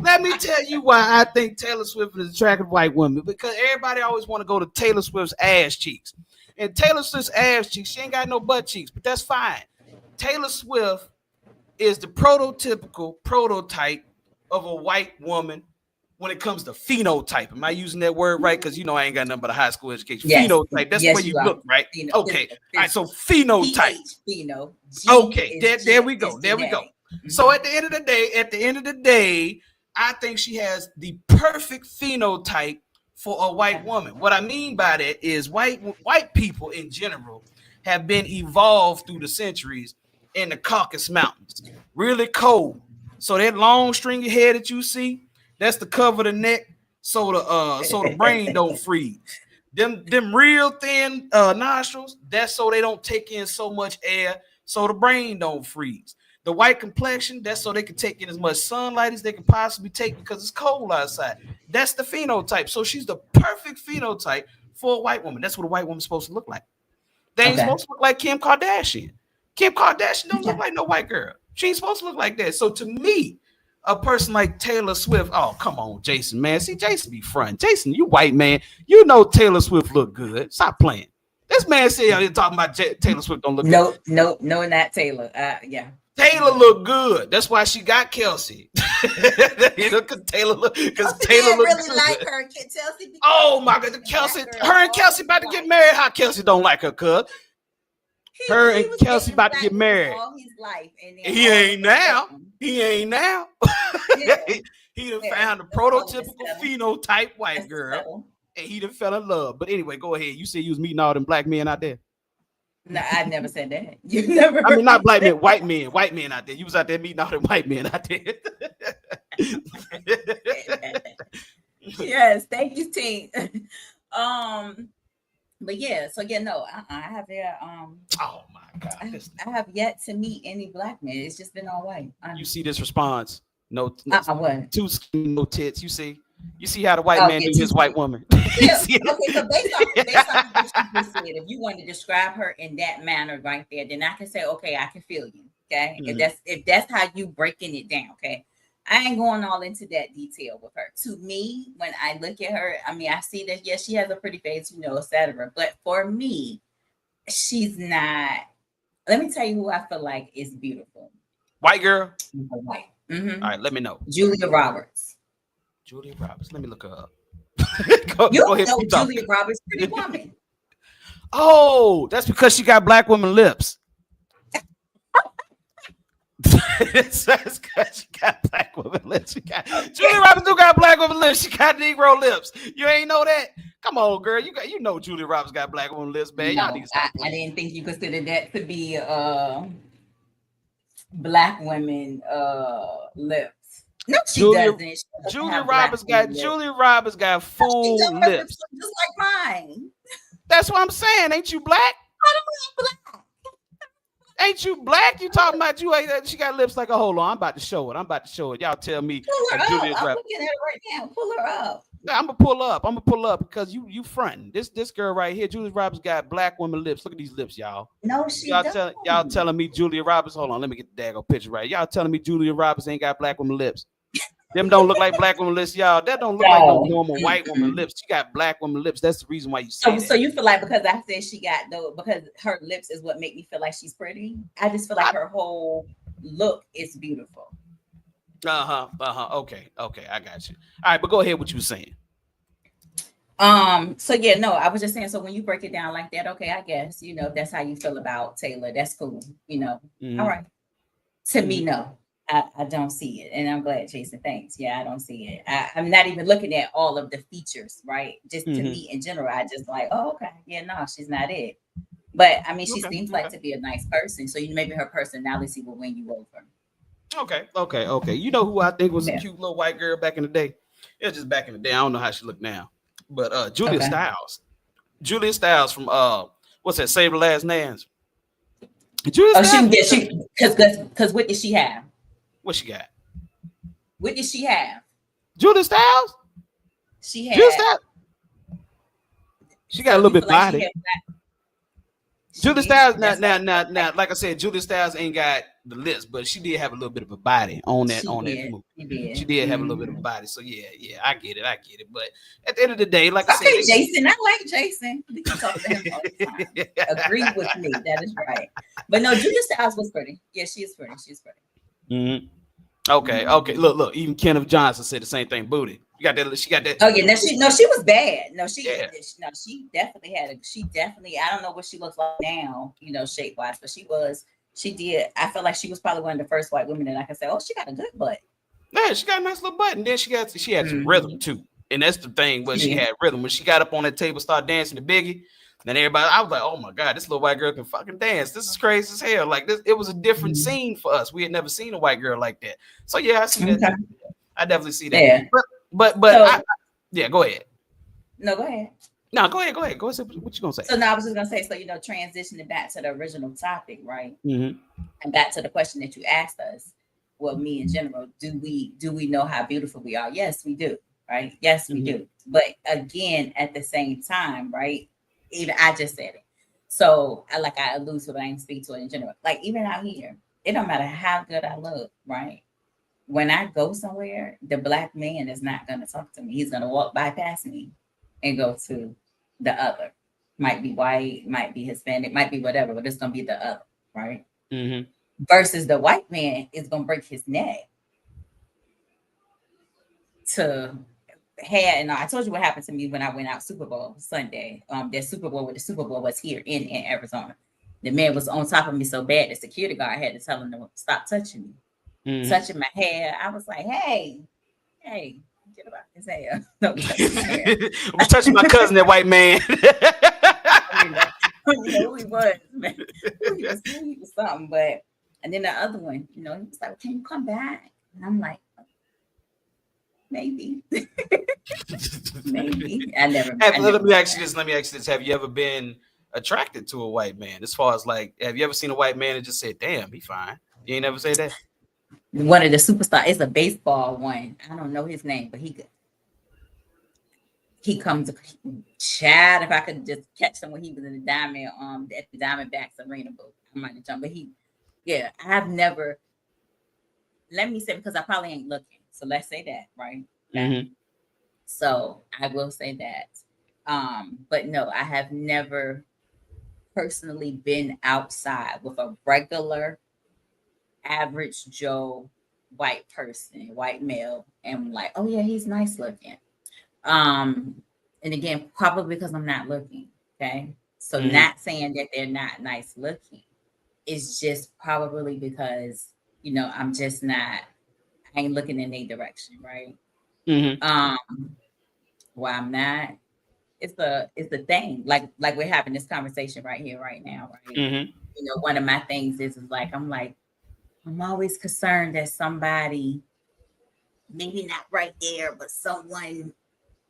Let me tell you why I think Taylor Swift is an attractive white woman. Because everybody always want to go to Taylor Swift's ass cheeks. And Taylor Swift's ass cheeks, she ain't got no butt cheeks, but that's fine. Taylor Swift is the prototype of a white woman when it comes to phenotype. Am I using that word right? Because you know I ain't got nothing but a high school education. Yes. Phenotype. That's where you look, right? Okay. All right. So phenotype. Okay. There we go. There we go. Mm-hmm. So at the end of the day, I think she has the perfect phenotype for a white woman. What I mean by that is white people in general have been evolved through the centuries in the Caucasus Mountains. Really cold. So that long stringy hair that you see, that's to cover the neck so the brain don't freeze. Them real thin nostrils, that's so they don't take in so much air so the brain don't freeze. The white complexion, that's so they can take in as much sunlight as they can possibly take because it's cold outside. That's the phenotype. So she's the perfect phenotype for a white woman. That's what a white woman's supposed to look like. They ain't supposed to look like Kim Kardashian. Kim Kardashian don't look like no white girl. She ain't supposed to look like that. So to me, a person like Taylor Swift, oh, come on, Jason, man. See, Jason be front. Jason, you white man. You know Taylor Swift look good. Stop playing. This man said you're talking about Taylor Swift don't look good. No, not Taylor. Yeah. Taylor look good. That's why she got Kelsey. Because Taylor look good. Like her. Kelsey. Oh my God, Kelsey. Her and Kelsey about to get married. How Kelsey don't like her, cuz? Her and Kelsey about to get married. All his life, and he ain't now. He ain't now. He done found a prototypical phenotype white girl, and he done fell in love. But anyway, go ahead. You said you was meeting all them black men out there. No, I never said that. You never. I mean, not black men, white men out there. You was out there meeting all them white men out there. Yes, thank you, T. But yeah, so yeah, no, I have oh my God, I have yet to meet any black men. It's just been all white. You see this response? No, what? Two skin, no tits. You see how the white man knew his white woman. Yeah. Okay, so based on what you just said, if you want to describe her in that manner right there, then I can say, okay, I can feel you. Okay, if that's how you breaking it down. Okay, I ain't going all into that detail with her. To me, when I look at her, I mean, I see that yes, she has a pretty face, etc. But for me, she's not. Let me tell you who I feel like is beautiful. White girl. White. Mm-hmm. All right, let me know. Julia Roberts. Julia Roberts. Let me look her up. Go ahead, know Julia Roberts, Pretty Woman. Oh, that's because she got black woman lips. That's because she got black woman lips. Julia Roberts do got black woman lips. She got Negro lips. You ain't know that? Come on, girl. You know Julia Roberts got black woman lips, man. No, I didn't think you considered that to be black women lips. No, she doesn't. Julia Roberts got full lips. Just like mine. That's what I'm saying. Ain't you black? I don't have black. Ain't you black? You talking about you? She got lips like a hold on. I'm about to show it. Y'all tell me. Pull her up. Julius I'm Rap- looking at it right now. Pull her up. I'm gonna pull up because you fronting. This girl right here, Julia Roberts, got black woman lips. Look at these lips, y'all. No, she Y'all don't. telling me Julia Roberts. Hold on, let me get the daggone picture right. Y'all telling me Julia Roberts ain't got black woman lips. Them don't look like black woman lips, y'all. That don't look like no normal white woman lips. She got black woman lips. That's the reason why you say So you feel like because I said she got because her lips is what make me feel like she's pretty. I just feel like her whole look is beautiful. Okay, I got you. All right, but go ahead. What you were saying? So yeah, no, I was just saying. So when you break it down like that, okay, I guess if that's how you feel about Taylor. That's cool. All right. To me, no. I don't see it. And I'm glad, Jason, thanks. Yeah, I don't see it. I'm not even looking at all of the features, right? Just to me in general, I just like, oh, okay. Yeah, no, she's not it. But I mean, she seems like to be a nice person. So maybe her personality will win you over. Okay. You know who I think was a cute little white girl back in the day? It was just back in the day. I don't know how she looked now. But Julia Stiles. Julia Stiles from what's that? Save the Last Dance. Because what did she have? What she got? What did she have? Julia Stiles? She had. Julia Stiles? She got a little bit body. Julia Stiles, now, like I said, Julia Stiles ain't got the lips, but she did have a little bit of a body on that movie. She did have a little bit of a body. So yeah, I get it. But at the end of the day, like I said, Jason, I like Jason. We can talk to him all the time. Agree with me. That is right. But no, Julia Stiles was pretty. Yeah, she is pretty. She's pretty. Mm-hmm. Okay. Look. Even Kenneth Johnson said the same thing. Booty. You got that? She got that. Oh yeah. She was bad. She definitely had I don't know what she looks like now, shape wise, but she did. I feel like she was probably one of the first white women that I can say, oh, she got a good butt. Yeah, she got a nice little butt, and then she had some rhythm too. And that's the thing, she had rhythm. When she got up on that table, started dancing to Biggie, then everybody, I was like, oh my God, this little white girl can fucking dance. This is crazy as hell. Like this, it was a different scene for us. We had never seen a white girl like that. So yeah, I see that. I definitely see that. Yeah. But go ahead. No, go ahead. No, go ahead. Go ahead. What you gonna say? So now I was just gonna say, transitioning back to the original topic, right? Mm-hmm. And back to the question that you asked us. Well, me in general, do we know how beautiful we are? Yes, we do, right? Yes, we do. But again, at the same time, right? Even I just said it. So I allude to it, but I didn't speak to it in general. Like even out here, it don't matter how good I look, right? When I go somewhere, the black man is not gonna talk to me. He's gonna walk by past me and go to the other. Might be white, might be Hispanic, might be whatever, but it's gonna be the other, right? Mm-hmm. Versus the white man is gonna break his neck to and I told you what happened to me when I went out Super Bowl Sunday. That Super Bowl with the Super Bowl was here in Arizona. The man was on top of me so bad the security guard had to tell him to stop touching me, touching my hair. I was like, hey, get about his hair. Don't touch my hair. I'm touching my cousin, that white man. Who he was, man. He was something. But and then the other one, he was like, can you come back? And I'm like, maybe. Maybe. Let me ask you this. Have you ever been attracted to a white man? As far as have you ever seen a white man and just said, damn, he fine? You ain't never said that? One of the superstars, it's a baseball one. I don't know his name, but he comes, Chad, if I could just catch him when he was in the Diamond, at the Diamondbacks Arena boat, I might have jumped, but I've never, let me say, because I probably ain't looking. So let's say that, right? Mm-hmm. So I will say that. But no, I have never personally been outside with a regular average Joe white person, white male, and like, oh yeah, he's nice looking. And again, probably because I'm not looking. Okay. So not saying that they're not nice looking. It's just probably because, I'm just not, I ain't looking in any direction, right? Mm-hmm. Well, I'm not. It's the thing. Like we're having this conversation right here, right now, right? Mm-hmm. One of my things is I'm always concerned that somebody, maybe not right there, but someone,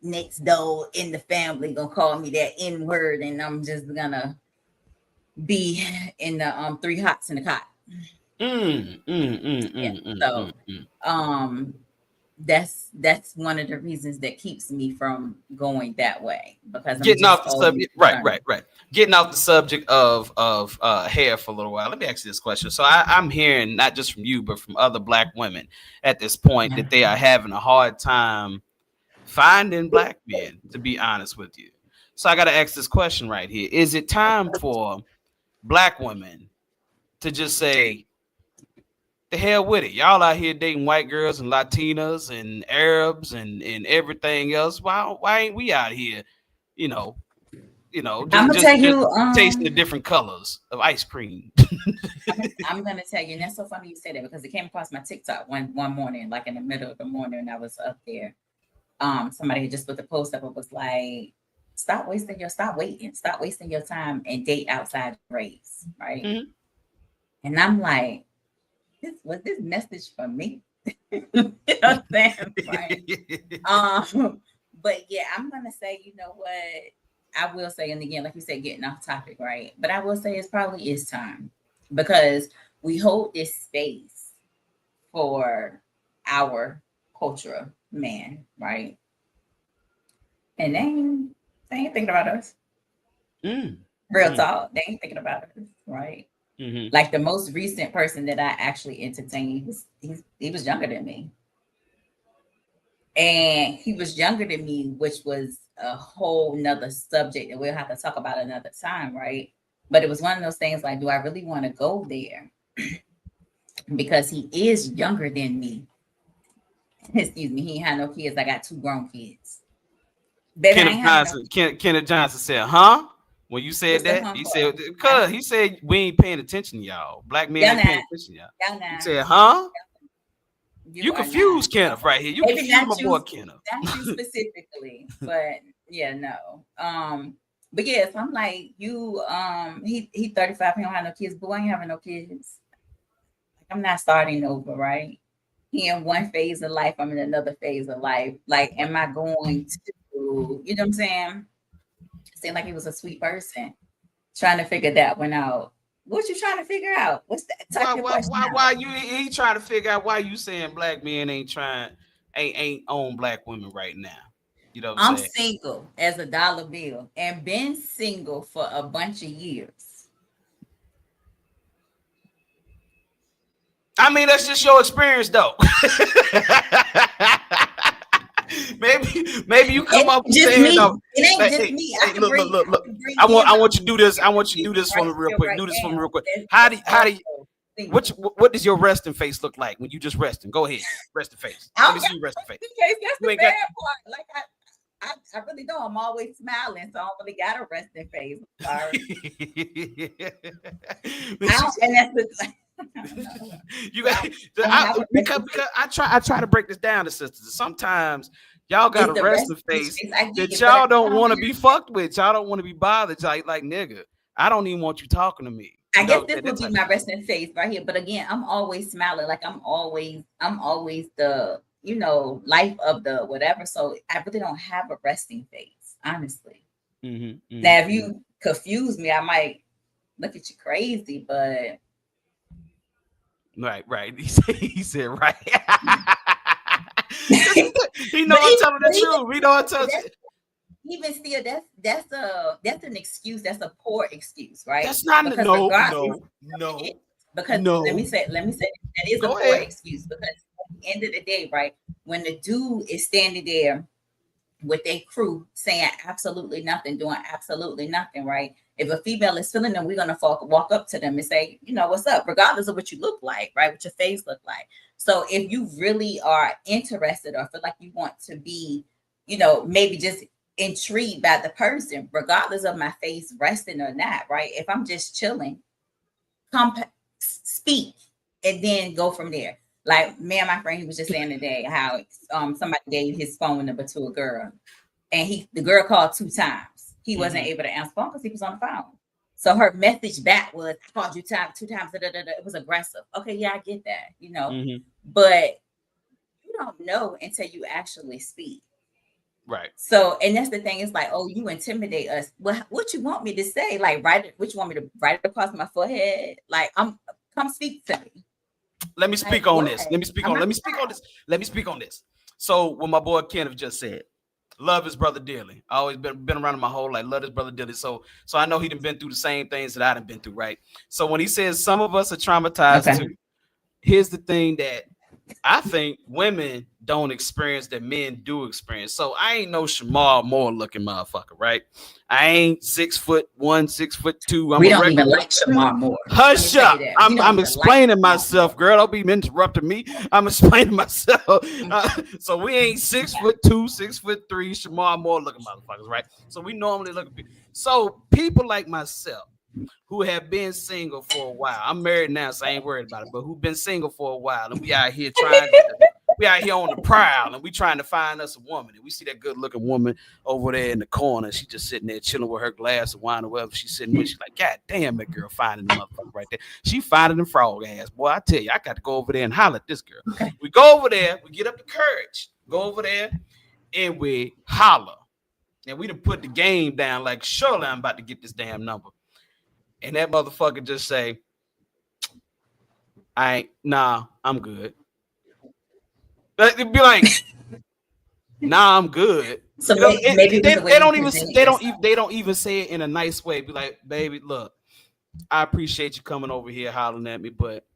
next door in the family gonna call me that N word, and I'm just gonna be in the 3 hots in the cot. That's one of the reasons that keeps me from going that way, because I'm getting off the always subject. Right. Getting off the subject of hair for a little while. Let me ask you this question. So I'm hearing not just from you, but from other Black women at this point that they are having a hard time finding Black men, to be honest with you. So I got to ask this question right here. Is it time for Black women to just say, the hell with it? Y'all out here dating white girls and Latinas and Arabs and everything else. Why ain't we out here, I'm gonna tell you, tasting the different colors of ice cream? I'm gonna tell you, and that's so funny you say that, because it came across my TikTok one morning, like in the middle of the morning, and I was up there. Somebody had just put the post up. It was like, stop wasting your time and date outside race, right? Mm-hmm. And I'm like, was this message for me? You know what I'm saying? Right? But yeah, I'm gonna say, you know what? I will say, and again, like you said, getting off topic, right? But I will say it's probably is time, because we hold this space for our cultural man, right? And they ain't thinking about us. Real talk, they ain't thinking about us, right? Mm-hmm. Like the most recent person that I actually entertained, he was younger than me. And he was younger than me, which was a whole nother subject that we'll have to talk about another time, right? But it was one of those things like, do I really want to go there? Because he is younger than me. Excuse me, he ain't had no kids. I got 2 grown kids. Kenneth Johnson said, huh? When you said that, he said, we ain't paying attention to y'all. Black men ain't paying attention to y'all. He said, huh? You confused Kenneth right here. You confused my boy Kenneth. Not you specifically, but yeah, no. But yes, I'm like, he 35, he don't have no kids, but I ain't having no kids. Like, I'm not starting over, right? He in one phase of life, I'm in another phase of life. Like, am I going to, you know what I'm saying? Seemed like he was a sweet person, trying to figure that one out. What you trying to figure out? What's that? Why you ain't trying to figure out why you saying Black men ain't on Black women right now? You know what I'm saying? Single as a dollar bill and been single for a bunch of years. I mean, that's just your experience, though. Maybe you come up with saying, no. It ain't just me. Look. I want you to do this. I want you to do this for me real quick. Do this for me real quick. How do you what does your resting face look like when you just resting? Go ahead, resting face. Let me see you resting face. That's the bad part. Like I really don't. I'm always smiling, so I don't really got a resting face. Sorry. And that's the. You got because I try to break this down to sisters. Sometimes y'all got a resting face that y'all don't want to be fucked with. Y'all don't want to be bothered. Like nigga, I don't even want you talking to me. I guess this would be my resting face right here. But again, I'm always smiling. Like I'm always the life of the whatever. So I really don't have a resting face, honestly. Mm-hmm. Now, if you confuse me, I might look at you crazy, but. Right. He said right. He know I'm telling the truth. We know I'm telling you. Even still, that's an excuse. That's a poor excuse, right? That's not no. Because let me say that is a poor excuse, because at the end of the day, right, when the dude is standing there with their crew saying absolutely nothing, doing absolutely nothing, right? If a female is feeling them, we're gonna walk up to them and say, what's up, regardless of what you look like, right? What your face look like. So if you really are interested or feel like you want to be, maybe just intrigued by the person, regardless of my face resting or not, right? If I'm just chilling, speak and then go from there. Like me and my friend, he was just saying today how somebody gave his phone number to a girl, and the girl called 2 times. He wasn't able to answer phone because he was on the phone. So her message back was, I called you 2 times. It was aggressive. Okay, yeah, I get that, but you don't know until you actually speak. Right. So, and that's the thing. It's like, oh, you intimidate us. Well, what you want me to say? Like, what you want me to write it across my forehead? Like, come speak to me. Let me speak on this. Let me speak on this. So what my boy Kenneth just said, love his brother dearly. I always been around him my whole life. Love his brother dearly. So I know he done been through the same things that I done been through, right? So when he says some of us are traumatized too, here's the thing that I think women don't experience that men do experience. So I ain't no Shamar Moore looking motherfucker, right? I ain't 6'1", 6'2". We don't even like Shamar Moore. Hush up. I'm explaining myself, girl. Don't be interrupting me. I'm explaining myself. So we ain't 6'2", 6'3", Shamar Moore looking motherfuckers, right? So we normally look at people. So people like myself who have been single for a while. I'm married now, so I ain't worried about it, but who've been single for a while, and we out here we out here on the prowl, and we trying to find us a woman. And we see that good looking woman over there in the corner. She just sitting there chilling with her glass of wine or whatever she's sitting with. She's like, God damn, that girl finding the motherfucker right there. She finding the frog ass. Boy, I tell you, I got to go over there and holler at this girl. Okay. We go over there, we get up the courage, go over there, and we holler. And we done put the game down like, surely I'm about to get this damn number. And that motherfucker just say, I'm good. But it'd be like, nah, I'm good. So maybe they don't even say it in a nice way. Be like, baby, look, I appreciate you coming over here hollering at me, but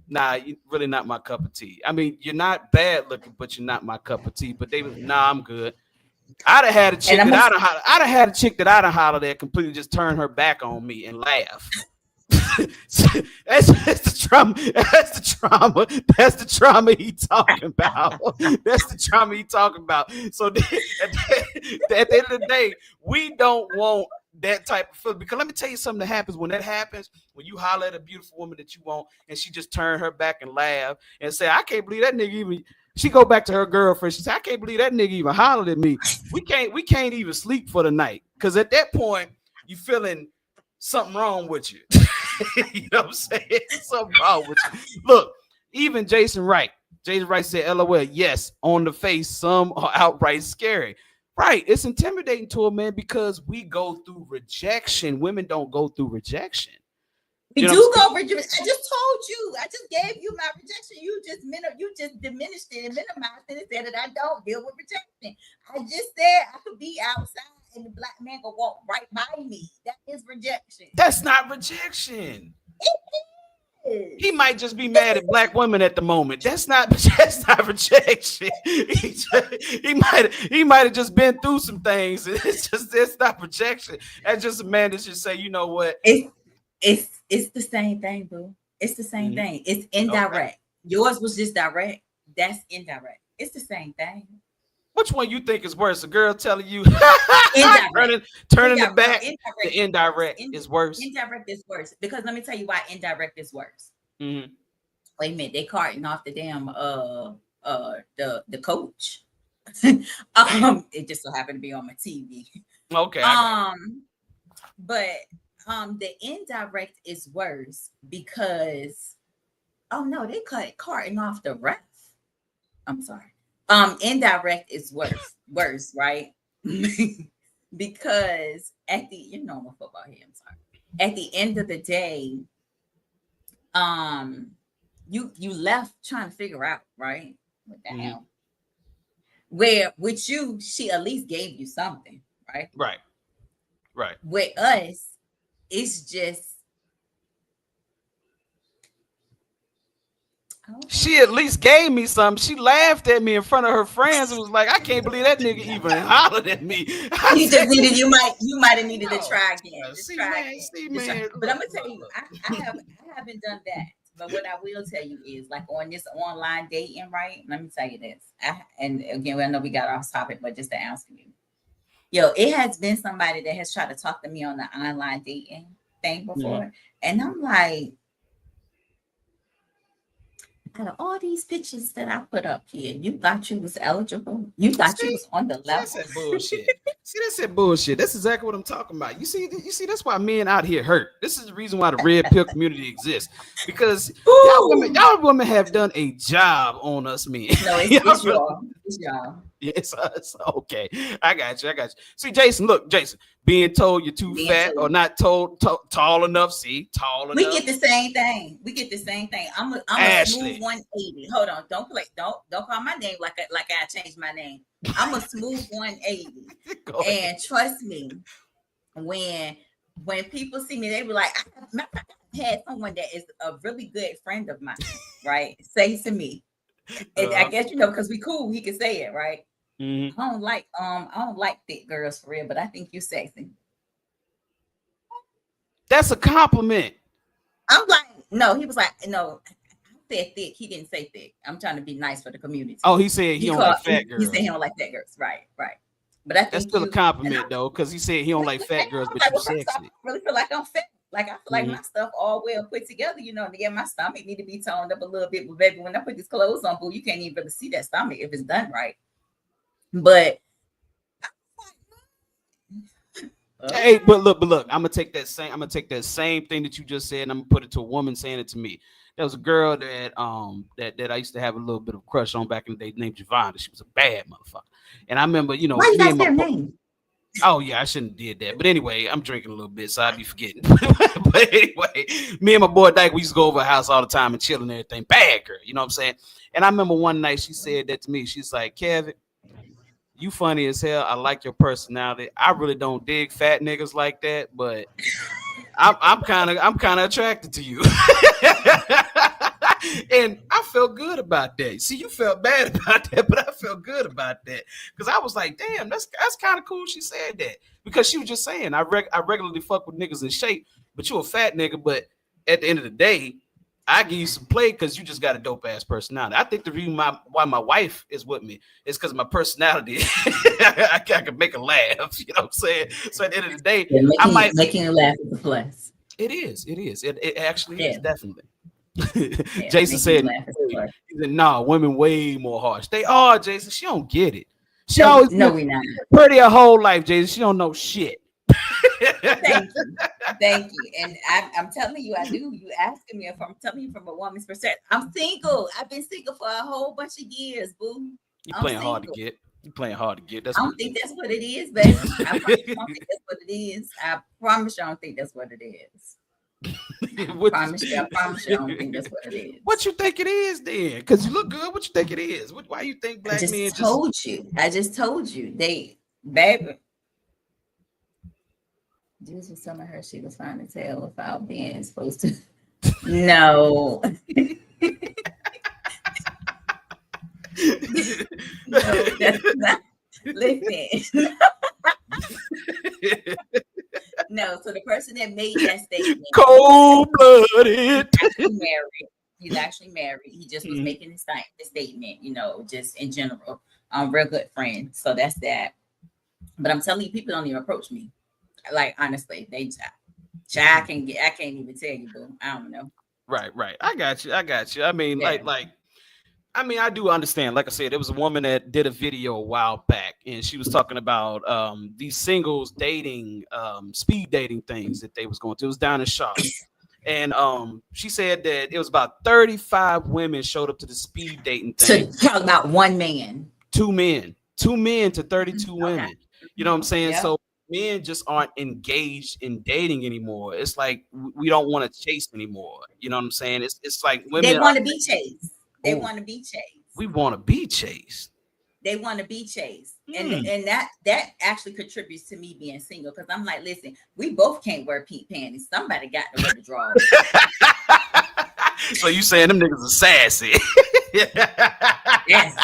nah, you really not my cup of tea. I mean, you're not bad looking, but you're not my cup of tea. But they was, nah, I'm good. I'd have had a chick that I'd have hollered at completely just turn her back on me and laugh. that's the trauma. That's the trauma he talking about. That's the trauma he talking about. So at the end of the day, we don't want that type of feeling. Because let me tell you something that happens when that happens, when you holler at a beautiful woman that you want and she just turn her back and laugh and say, I can't believe that nigga even. She go back to her girlfriend. She said, I can't believe that nigga even hollered at me. We can't even sleep for the night. Because at that point, you feeling something wrong with you. You know what I'm saying? Something wrong with you. Look, even Jason Wright said, LOL, yes, on the face, some are outright scary. Right. It's intimidating to a man because we go through rejection. Women don't go through rejection. We do go rejection. I just told you. I just gave you my rejection. You just diminished it and minimized it and said that I don't deal with rejection. I just said I could be outside and the black man could walk right by me. That is rejection. That's not rejection. It is. He might just be mad at black women at the moment. That's not rejection. He might have just been through some things. It's not rejection. That's just a man that should say, you know what? It's the same thing, boo. It's the same thing. It's indirect. Okay. Yours was just direct. That's indirect. It's the same thing. Which one you think is worse? A girl telling you turning the back. The indirect is worse. Indirect is worse because let me tell you why indirect is worse. Mm-hmm. Wait a minute, they carting off the damn the coach. It just so happened to be on my TV. Okay. But the indirect is worse because they carting off the ref. I'm sorry. Indirect is worse, right? Because at the I'm a football here. I'm sorry. At the end of the day, you left trying to figure out, right? What the hell? Where with you, she at least gave you something, right? Right. With us, it's just she at least gave me some. She laughed at me in front of her friends and was like, I can't believe that nigga even hollered at me. You might have needed to try again. Man. But I'm gonna tell you, I haven't done that. But what I will tell you is like on this online dating, right? Let me tell you this. And again, I know we got off topic, but just to answer you. It has been somebody that has tried to talk to me on the online dating thing before. And I'm like, out of all these pictures that I put up here, you thought you was eligible? You thought you was on the level? That's that bullshit. See, that's that bullshit. That's exactly what I'm talking about. You see, that's why men out here hurt. This is the reason why the red pill community exists, because y'all women have done a job on us men. No, it's y'all. It's y'all. Yeah, it's okay. I got you. See, Jason, look, Jason, being told you're too fat or not told tall enough. See, tall enough. We get the same thing. I'm a smooth 180. Hold on, don't call my name like I changed my name. I'm a smooth 180. And trust me, when people see me, they be like, I had someone that is a really good friend of mine, right? Say to me, and I guess because we cool, he can say it, right? Mm-hmm. I don't like thick girls for real, but I think you sexy. That's a compliment. I'm like, no, he was like, no, I said thick. He didn't say thick. I'm trying to be nice for the community. Oh, he said he don't like fat girls. He said he don't like fat girls. Right. But I think that's still a compliment though, because he said he don't like fat girls, but you sexy. I really feel like I'm fat. Like I feel like my stuff all well put together, to get my stomach need to be toned up a little bit. But baby, when I put these clothes on, boo, you can't even really see that stomach if it's done right. But hey, but look, I'm gonna take that same thing that you just said, and I'm gonna put it to a woman saying it to me. There was a girl that I used to have a little bit of crush on back in the day named Javonda. She was a bad motherfucker. And I remember, why you guys their name? Oh yeah, I shouldn't have did that. But anyway, I'm drinking a little bit, so I'd be forgetting. But anyway, me and my boy Dyke, we used to go over her house all the time and chill and everything. Bad girl, you know what I'm saying? And I remember one night she said that to me. She's like, Kevin, you funny as hell. I like your personality. I really don't dig fat niggas like that, but I'm kind of attracted to you. And I felt good about that. See, you felt bad about that, but I felt good about that because I was like, damn, that's kind of cool. She said that because she was just saying, I regularly fuck with niggas in shape, but you a fat nigga. But at the end of the day, I give you some play because you just got a dope ass personality. I think the reason why my wife is with me is because of my personality. I can make her laugh. You know what I'm saying? So at the end of the day, making her laugh is a plus. It is. It actually is, definitely. Yeah, Jason said, "Nah, women way more harsh. They are, Jason. She don't get it. She always no, we not pretty her whole life, Jason. She don't know shit." Thank you. And I'm telling you, I do. You asking me if I'm telling you from a woman's perspective. I'm single. I've been single for a whole bunch of years, boo. You playing hard to get. That's I don't think that's what it is, baby. I promise you, I don't think that's what it is. I promise you, I don't think that's what it is. I promise you, I don't think that's what it is. What you think it is then? Because you look good. What you think it is? Why you think black men I just told you. Baby. Juice was telling her she was fine to tell without being supposed to. No. No, that's not. Listen. No, so the person that made that statement, cold-blooded, he's actually married. He just was making the statement, just in general. Real good friend. So that's that. But I'm telling you, people don't even approach me. Like, honestly, I can't even tell you, boo. I don't know. Right. I got you. I mean, I do understand. Like I said, there was a woman that did a video a while back, and she was talking about these singles dating, speed dating things that they was going to. It was down in Charlotte. And she said that it was about 35 women showed up to the speed dating thing. To talk about one man. Two men to 32 women. Okay. You know what I'm saying? Yep. So men just aren't engaged in dating anymore. It's like we don't want to chase anymore. You know what I'm saying? It's like women. They want to be chased. They want to be chased. We want to be chased. They want to be chased. And that actually contributes to me being single because I'm like, listen, we both can't wear pink panties. Somebody got to wear the drawers. So you saying them niggas are sassy? Yes.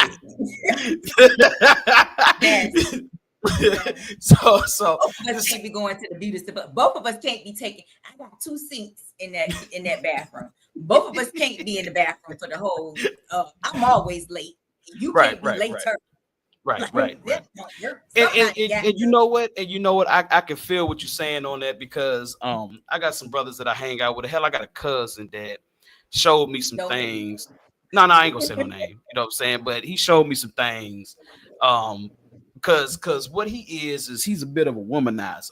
So both of us can't be going to the beauty supply. Both of us can't be taking. I got 2 seats in that bathroom. Both of us can't be in the bathroom for the whole. I'm always late. You can't be later. Right. And you know what? I can feel what you're saying on that because I got some brothers that I hang out with. Hell, I got a cousin that showed me some things No, I ain't gonna say no name. You know what I'm saying? But he showed me some things. Because what he is he's a bit of a womanizer.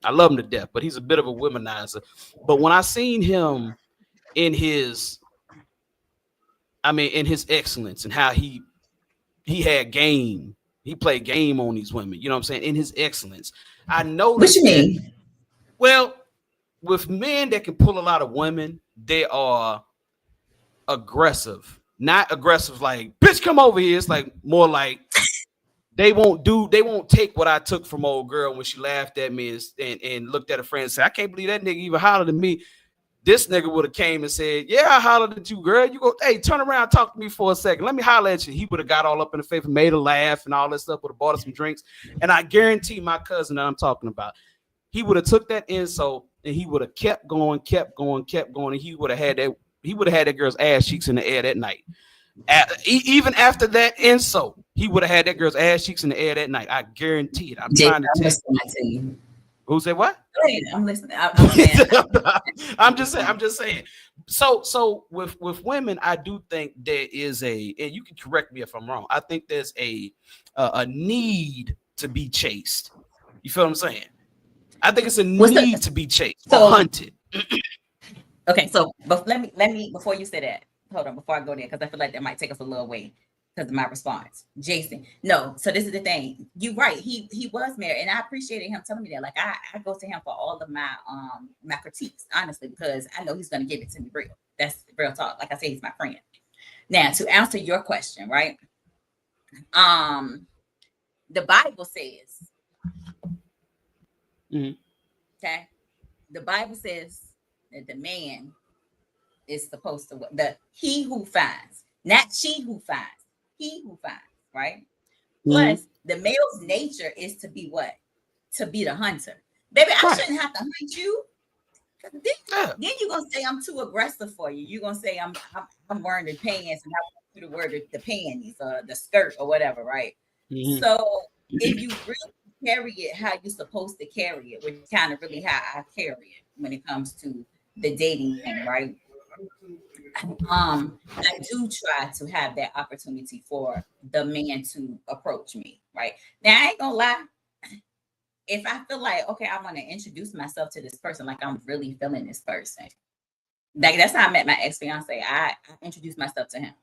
I love him to death, but he's a bit of a womanizer. But when I seen him in his excellence and how he had game, he played game on these women. You know what I'm saying? In his excellence, I noticed. What you mean? Well, with men that can pull a lot of women, they are aggressive. Not aggressive like, bitch, come over here. It's like more like they won't take what I took from old girl when she laughed at me and looked at a friend and said, I can't believe that nigga even hollered at me. This nigga would have came and said, yeah, I hollered at you, girl. You go, hey, turn around, talk to me for a second. Let me holler at you. He would have got all up in the face and made her laugh and all that stuff, would have bought her some drinks. And I guarantee my cousin that I'm talking about, he would have took that insult and he would have kept going. And he would have had that girl's ass cheeks in the air that night. Even after that insult, he would have had that girl's ass cheeks in the air that night. I guarantee it. I'm trying to tell you. Who said what? I'm listening. I'm just saying. So with women, I do think there is and you can correct me if I'm wrong. I think there's a need to be chased. You feel what I'm saying? I think it's a need to be chased or hunted. Okay, so but let me before you say that, hold on, before I go there, because I feel like that might take us a little way because of my response. Jason, no, so this is the thing. You're right. He was married, and I appreciated him telling me that. Like I go to him for all of my my critiques, honestly, because I know he's gonna give it to me real. That's real talk. Like I said, he's my friend. Now, to answer your question, right? The Bible says, okay, the Bible says that the man is supposed to he who finds, not she who finds, he who finds, right? Plus, the male's nature is to be what? To be the hunter. Baby, I shouldn't have to hunt you. Then you're gonna say I'm too aggressive for you. You're gonna say I'm wearing the pants and I want you to wear the panties or the skirt or whatever, right? So if you really carry it how you're supposed to carry it, which is kind of really how I carry it when it comes to the dating thing, right? I do try to have that opportunity for the man to approach me, right? Now, I ain't gonna lie. If I feel like, okay, I want to introduce myself to this person, like I'm really feeling this person. Like that's how I met my ex-fiance. I introduced myself to him,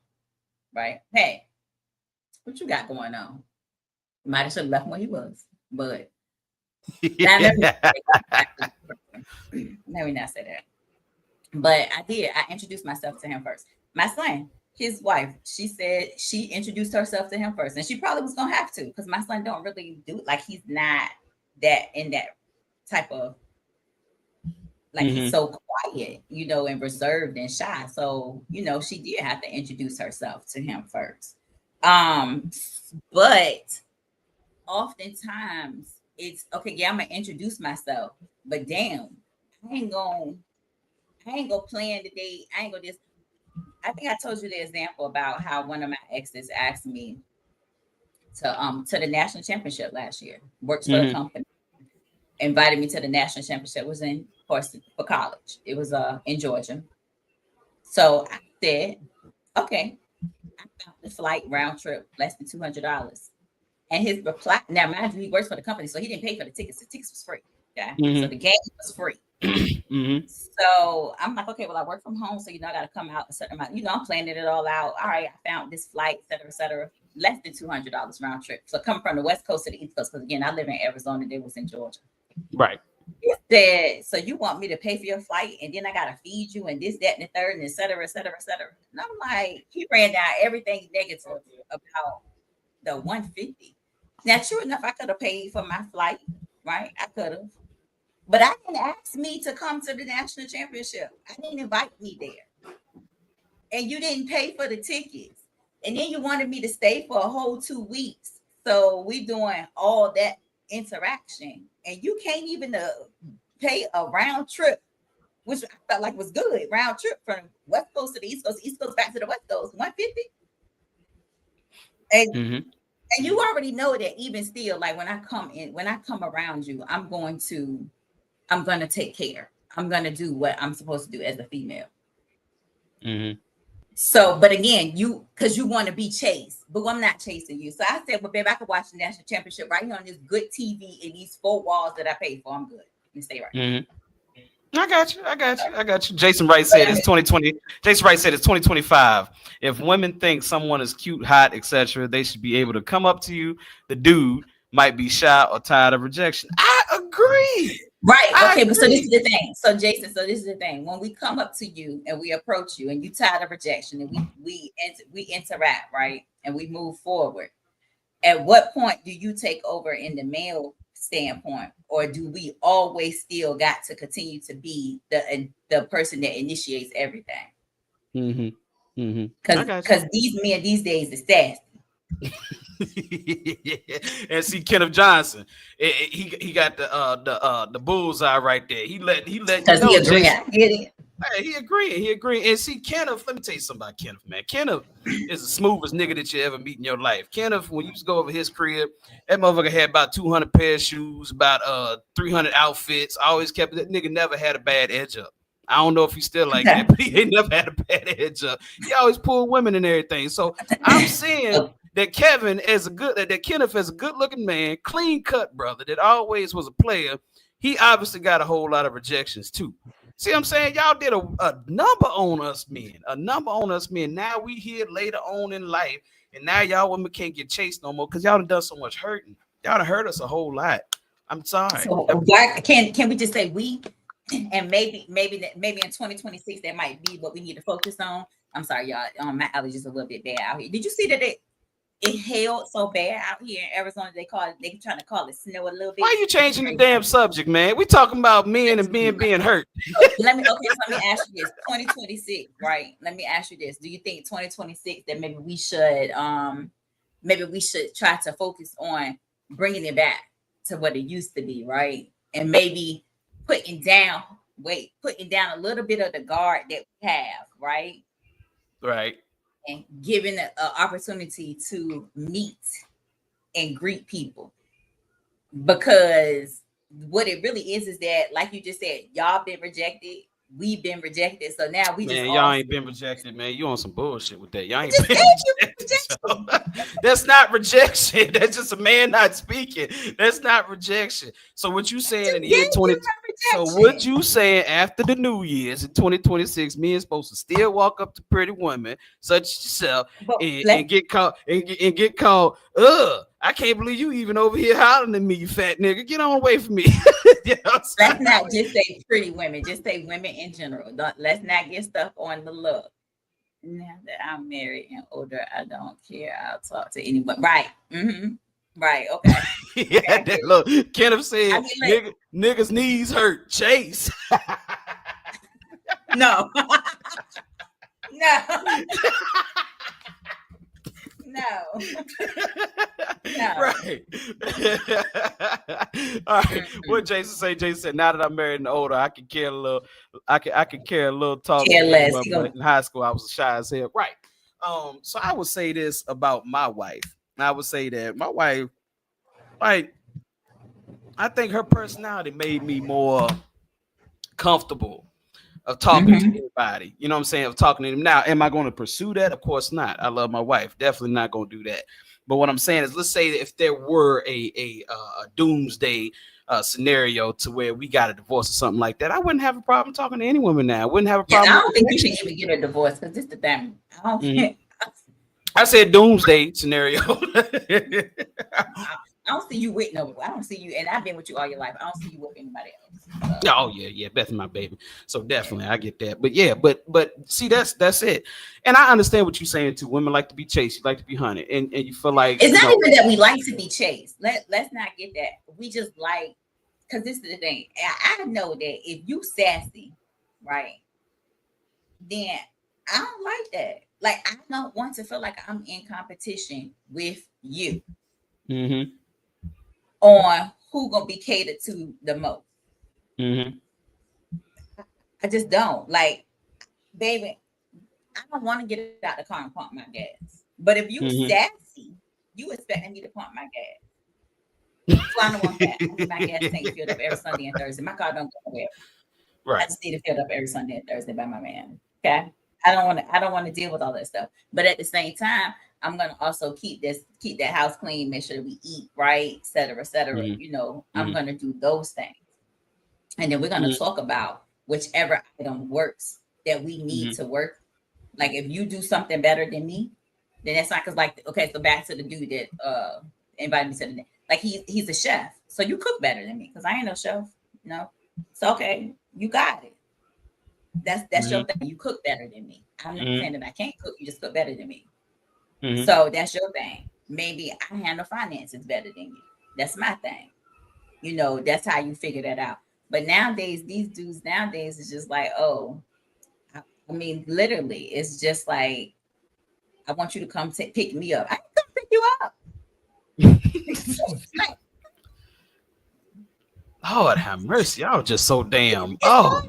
right? Hey, what you got going on? Might have should have left him where he was, but let me not say that. But I did. I introduced myself to him first. My son, his wife, she said she introduced herself to him first. And she probably was going to have to because my son don't really do it. Like he's not that in that type of, like he's so quiet, you know, and reserved and shy. So, you know, she did have to introduce herself to him first. But oftentimes it's, okay, yeah, I'm going to introduce myself. But damn, I ain't gonna plan the date. I ain't gonna just. I think I told you the example about how one of my exes asked me to the national championship last year. Works for the company. Invited me to the national championship. It was in, of course, for college. It was in Georgia. So I said, okay. I found the flight round trip less than $200. And his reply. Now, mind you, he works for the company, so he didn't pay for the tickets. The tickets was free. Okay, so the game was free. So I'm like, okay, well, I work from home, so you know I got to come out a certain amount. You know, I'm planning it all out. All right, I found this flight, et cetera, less than $200 round trip. So come from the West Coast to the East Coast, because again, I live in Arizona. They was in Georgia. Right. He said, so you want me to pay for your flight, and then I got to feed you, and this, that, and the third, and et cetera, et cetera, et cetera. And I'm like, he ran down everything negative about the 150. Now, true enough, I could have paid for my flight, right? I could have. But I didn't ask me to come to the national championship. I didn't invite me there. And you didn't pay for the tickets. And then you wanted me to stay for a whole 2 weeks. So we doing all that interaction. And you can't even pay a round trip, which I felt like was good. Round trip from West Coast to the East Coast back to the West Coast, 150. And and you already know that even still, like when I come around you, I'm going to take care. I'm going to do what I'm supposed to do as a female. So, but again, because you want to be chased, but I'm not chasing you. So I said, well, babe, I could watch the national championship right here on this good TV in these 4 walls that I paid for. I'm good. Let me stay right here. Mm-hmm. I got you. Jason Wright said it's 2020. Jason Wright said it's 2025. If women think someone is cute, hot, etc., they should be able to come up to you. The dude might be shy or tired of rejection. I agree. Right. Okay. But so this is the thing. So Jason, so this is the thing. When we come up to you and we approach you and you tired of rejection and we interact, right? And we move forward. At what point do you take over in the male standpoint, or do we always still got to continue to be the person that initiates everything? Because these men these days is sassy. And see Kenneth Johnson, he got the bullseye right there. He let because he agree. I get it. Hey, he agreed. And see, Kenneth, let me tell you something about Kenneth, man. Kenneth is the smoothest nigga that you ever meet in your life. Kenneth, when you used to go over his crib, that motherfucker had about 200 pair of shoes, about 300 outfits. Always kept that nigga never had a bad edge up. I don't know if he's still like that, but he ain't never had a bad edge up. He always pulled women and everything. So I'm saying that Kenneth as a good looking man, clean cut brother that always was a player. He obviously got a whole lot of rejections too. See what I'm saying? Y'all did a number on us men. Now we here later on in life, and now y'all women can't get chased no more because y'all done so much hurting. Y'all done hurt us a whole lot. I'm sorry. So can we just say we? And maybe in 2026 that might be what we need to focus on. I'm sorry, y'all. My allergies a little bit bad out here. Did you see that it hailed so bad out here in Arizona? They trying to call it snow a little bit. Why are you changing the damn subject, man? We talking about men and men being hurt. Let me ask you this. 2026, right? Let me ask you this. Do you think 2026 that maybe we should try to focus on bringing it back to what it used to be, right? And maybe putting down a little bit of the guard that we have, right? Right. And giving an opportunity to meet and greet people. Because what it really is that, like you just said, y'all been rejected, we've been rejected. So now we y'all ain't been rejected, man. You on some bullshit with that. Y'all ain't been rejected. So, that's not rejection. That's just a man not speaking. That's not rejection. So what you saying in the year 20? So what you saying after the New Year's in 2026? Men supposed to still walk up to pretty women such as yourself and get called I can't believe you even over here hollering at me, you fat nigga. Get on away from me. You know let's not just say pretty women. Just say women in general. Let's not get stuck on the look. Now that I'm married and older, I don't care. I'll talk to anyone. Right. Mm-hmm. Right. Okay. Yeah. Okay. Look, Kenneth said, niggas' knees hurt. Chase. No. No. Right. All right. What Jason say? Jason said, now that I'm married and older, I can care a little. I can care a little talk. In high school, I was shy as hell. Right. So I would say this about my wife. I would say that my wife, like, I think her personality made me more comfortable of talking to anybody. You know what I'm saying? Of talking to them. Now, am I going to pursue that? Of course not. I love my wife. Definitely not going to do that. But what I'm saying is, let's say that if there were a doomsday scenario to where we got a divorce or something like that, I wouldn't have a problem talking to any woman now. I wouldn't have a problem. I don't think you should even get a divorce because this is the thing. I said doomsday scenario. I don't see you with no. I don't see you, and I've been with you all your life. I don't see you with anybody else. So. Oh yeah, Beth is my baby. So definitely, I get that. But yeah, but see, that's it. And I understand what you're saying too. Women like to be chased, you like to be hunted, and you feel like it's not even that we like to be chased. Let's not get that. We just like, because this is the thing. I know that if you sassy, right, then I don't like that. Like, I don't want to feel like I'm in competition with you. Mm-hmm. On who gonna be catered to the most. Mm-hmm. I just don't. Like, baby, I don't want to get out the car and pump my gas. But if you sassy, you expecting me to pump my gas. So I don't want that. I need my gas tank filled up every Sunday and Thursday. My car don't go nowhere. Right. I just need it filled up every Sunday and Thursday by my man. Okay. I don't want to deal with all that stuff. But at the same time, I'm gonna also keep that house clean, make sure that we eat right, et cetera, et cetera. Mhm. You know, I'm gonna do those things. And then we're gonna talk about whichever item works that we need to work. Like if you do something better than me, then that's not because like, okay, so back to the dude that invited me to the, like he's a chef. So you cook better than me because I ain't no chef, you know. So okay, you got it. That's your thing. You cook better than me. I'm not saying that I can't cook, you just cook better than me. So that's your thing. Maybe I handle finances better than you. That's my thing. You know, that's how you figure that out. But nowadays, these dudes nowadays is just like, oh, I mean, literally, it's just like, I want you to come pick me up. I can come pick you up. Lord have mercy. Y'all just so damn. Oh,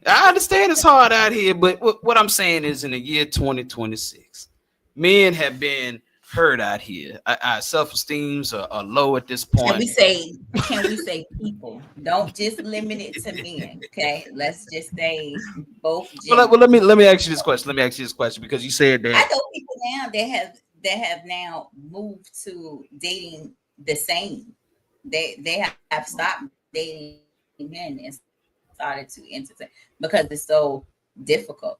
I understand it's hard out here, but what I'm saying is in the year 2026, men have been hurt out here. Our self-esteems are low at this point. Can we say people? Don't just limit it to men. Okay, let's just say both. Well, let me ask you this question. Let me ask you this question because you said that I know people now that have now moved to dating the same. They have stopped dating men and started to entertain because it's so difficult.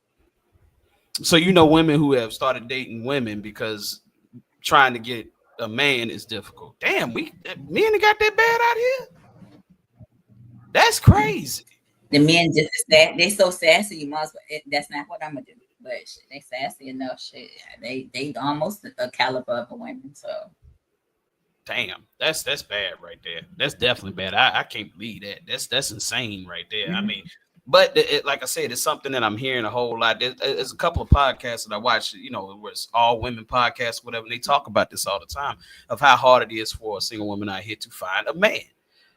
So you know women who have started dating women because trying to get a man is difficult. Damn, men got that bad out here. That's crazy. The men just they so sassy. You must. That's not what I'm gonna do. But shit, they sassy enough. Shit, they almost a caliber of a woman. So. Damn, that's bad right there. That's definitely bad. I can't believe that. That's insane right there. I mean, but like I said, it's something that I'm hearing a whole lot. There's a couple of podcasts that I watch, you know, where it's all women podcasts, whatever. And they talk about this all the time of how hard it is for a single woman out here to find a man.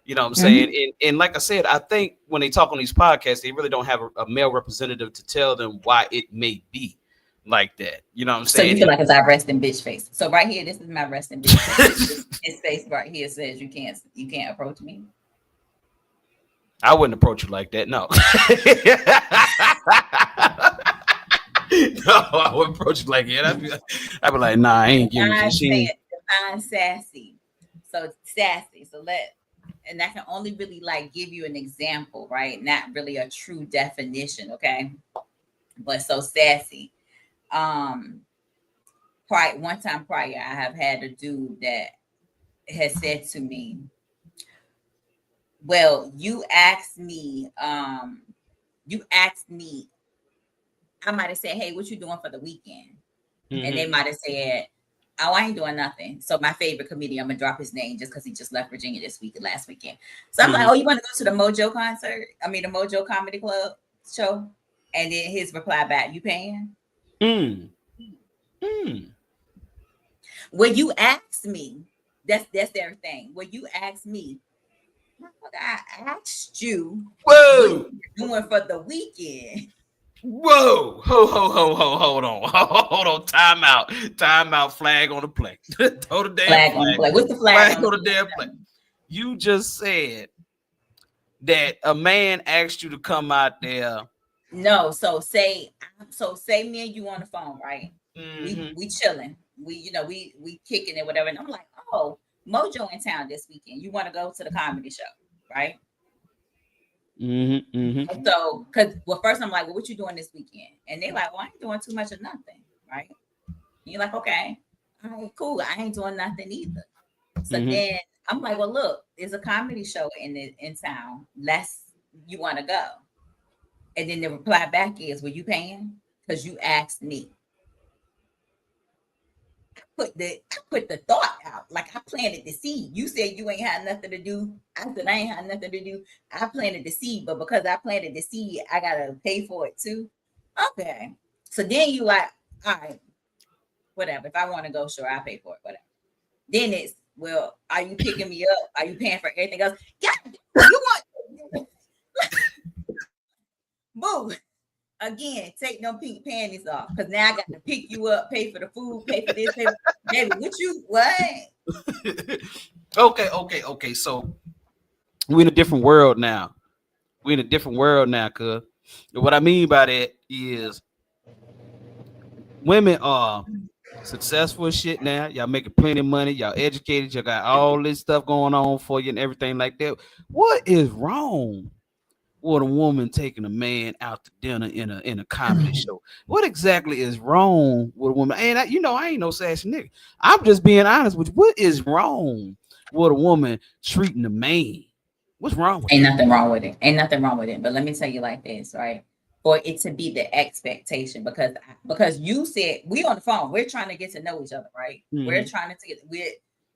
You know what I'm saying? And like I said, I think when they talk on these podcasts, they really don't have a male representative to tell them why it may be like that. You know what I'm saying? So you feel like it's our resting bitch face. So right here, this is my resting bitch face. His face right here says you can't approach me. I wouldn't approach you like that. No. No, I wouldn't approach you like that. I'd be like, nah, I ain't giving you shit. Define sassy. So sassy. So and I can only really like give you an example, right? Not really a true definition, okay? But so sassy. One time prior, I have had a dude that has said to me, well, you asked me, I might have said, hey, what you doing for the weekend? And they might have said, oh, I ain't doing nothing. So my favorite comedian, I'm gonna drop his name just because he just left Virginia last weekend. So I'm like, oh, you want to go to the Mojo concert? I mean, the Mojo Comedy Club show? And then his reply back, you paying? When you ask me, that's their thing. When you ask me, I asked you what you're doing for the weekend. Whoa, hold on. Time out. Flag on the play. Throw the damn flag. What's the flag? On the damn play. You just said that a man asked you to come out there. No, so say me and you on the phone, right? We chilling. We kicking it, whatever. And I'm like, oh, Mojo in town this weekend. You want to go to the comedy show, right? So, first I'm like, well, what you doing this weekend? And they're like, well, I ain't doing too much of nothing, right? And you're like, okay, all right, cool. I ain't doing nothing either. So then I'm like, well, look, there's a comedy show in town. You want to go? And then the reply back is, were you paying? Because you asked me. I put the thought out. Like I planted the seed. You said you ain't had nothing to do. I said I ain't had nothing to do. I planted the seed, but because I planted the seed, I gotta pay for it too. Okay. So then you like, all right, whatever. If I want to go, sure, I'll pay for it, whatever. Then it's, well, are you picking me up? Are you paying for everything else? Yeah, you want boo. Again, take them pink panties off because now I got to pick you up, pay for the food, pay for this, baby. What? Okay. So we're in a different world now. Cuz what I mean by that is women are successful as shit now. Y'all making plenty of money. Y'all educated. Y'all got all this stuff going on for you and everything like that. What is wrong with a woman taking a man out to dinner in a comedy show? What exactly is wrong with a woman? And I ain't no sassy nigga. I'm just being honest with you. What is wrong with a woman treating a man? What's wrong with Ain't that? nothing wrong with it. Ain't nothing wrong with it. But let me tell you like this, right? For it to be the expectation, because you said we on the phone, we're trying to get to know each other, right? We're trying to get,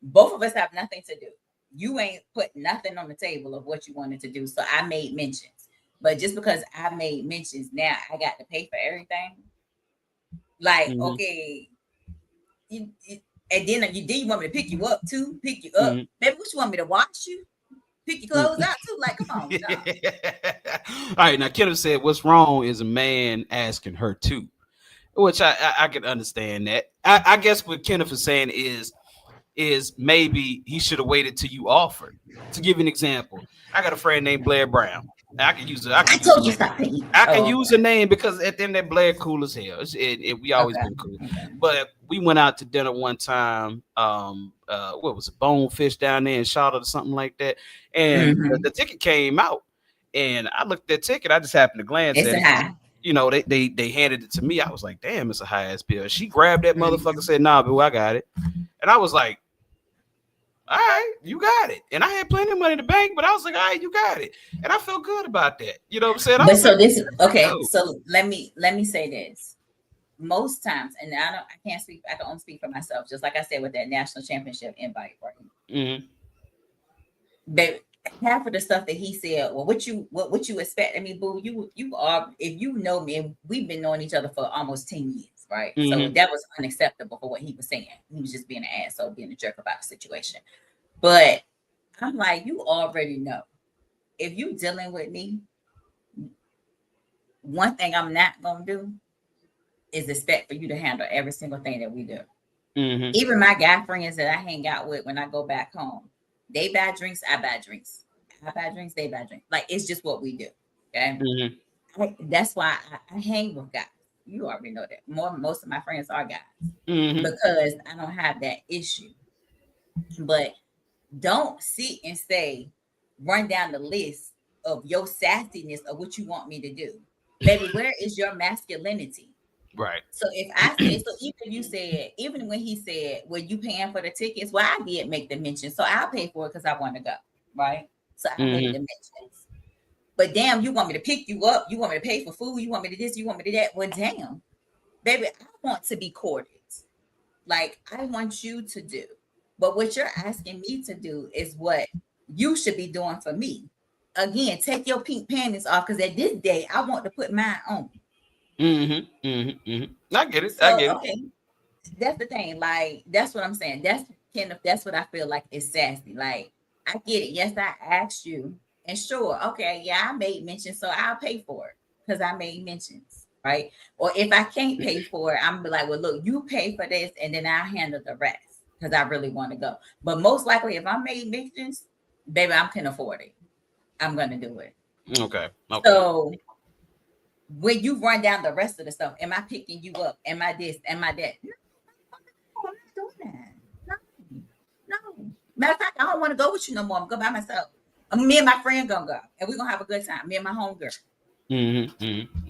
both of us have nothing to do. You ain't put nothing on the table of what you wanted to do. So I made mentions. But just because I made mentions, now I got to pay for everything. Like, okay, and then you want me to pick you up too? Pick you up? Maybe what you want me to watch you? Pick your clothes out too? Like, come on. No. All right, now Kenneth said, what's wrong is a man asking her too, which I can understand that. I guess what Kenneth is saying is maybe he should have waited till you offered. To give you an example, I got a friend named Blair Brown. I can use it. I can use a name because at the end that Blair cool as hell. We always been cool. But we went out to dinner one time. What was it, Bonefish down there in Charlotte or something like that. And the ticket came out, and I looked at the ticket. I just happened to glance at it. You know, they handed it to me. I was like, damn, it's a high ass bill. She grabbed that motherfucker and said, nah, boo, I got it. And I was like, all right, you got it. And I had plenty of money in the bank, but I was like, all right, you got it. And I felt good about that. You know what I'm saying? So let me say this. Most times, and I can only speak for myself, just like I said with that national championship invite, right? But half of the stuff that he said, well, what you expect? I mean, boo, you are, if you know me, and we've been knowing each other for almost 10 years. Right. So that was unacceptable for what he was saying. He was just being an asshole, being a jerk about the situation. But I'm like, you already know. If you dealing with me, one thing I'm not gonna do is expect for you to handle every single thing that we do. Even my guy friends that I hang out with when I go back home, they buy drinks, I buy drinks. I buy drinks, they buy drinks. Like, it's just what we do. Okay. That's why I hang with guys. You already know that. Most of my friends are guys because I don't have that issue. But don't sit and say, run down the list of your sassiness of what you want me to do. Baby, where is your masculinity? Right. So if I say, so even when he said, well, you paying for the tickets? Well, I did make the mention. So I'll pay for it because I want to go. Right. So I made the mentions. But damn, you want me to pick you up? You want me to pay for food? You want me to this? You want me to that? Well, damn, baby, I want to be courted. Like, I want you to do. But what you're asking me to do is what you should be doing for me. Again, take your pink panties off because at this day, I want to put mine on. I get it. I get it. That's the thing. Like, that's what I'm saying. That's what I feel like is sassy. Like, I get it. Yes, I asked you. And sure, okay, yeah, I made mentions, so I'll pay for it because I made mentions, right? Or if I can't pay for it, I'm gonna be like, well, look, you pay for this, and then I'll handle the rest because I really want to go. But most likely, if I made mentions, baby, I can afford it. I'm gonna do it. Okay. So when you run down the rest of the stuff, am I picking you up? Am I this? Am I that? No, I'm not doing that. No. Matter of fact, I don't want to go with you no more. I'm going by myself. Me and my friend gonna go, and we're gonna have a good time. Me and my homegirl.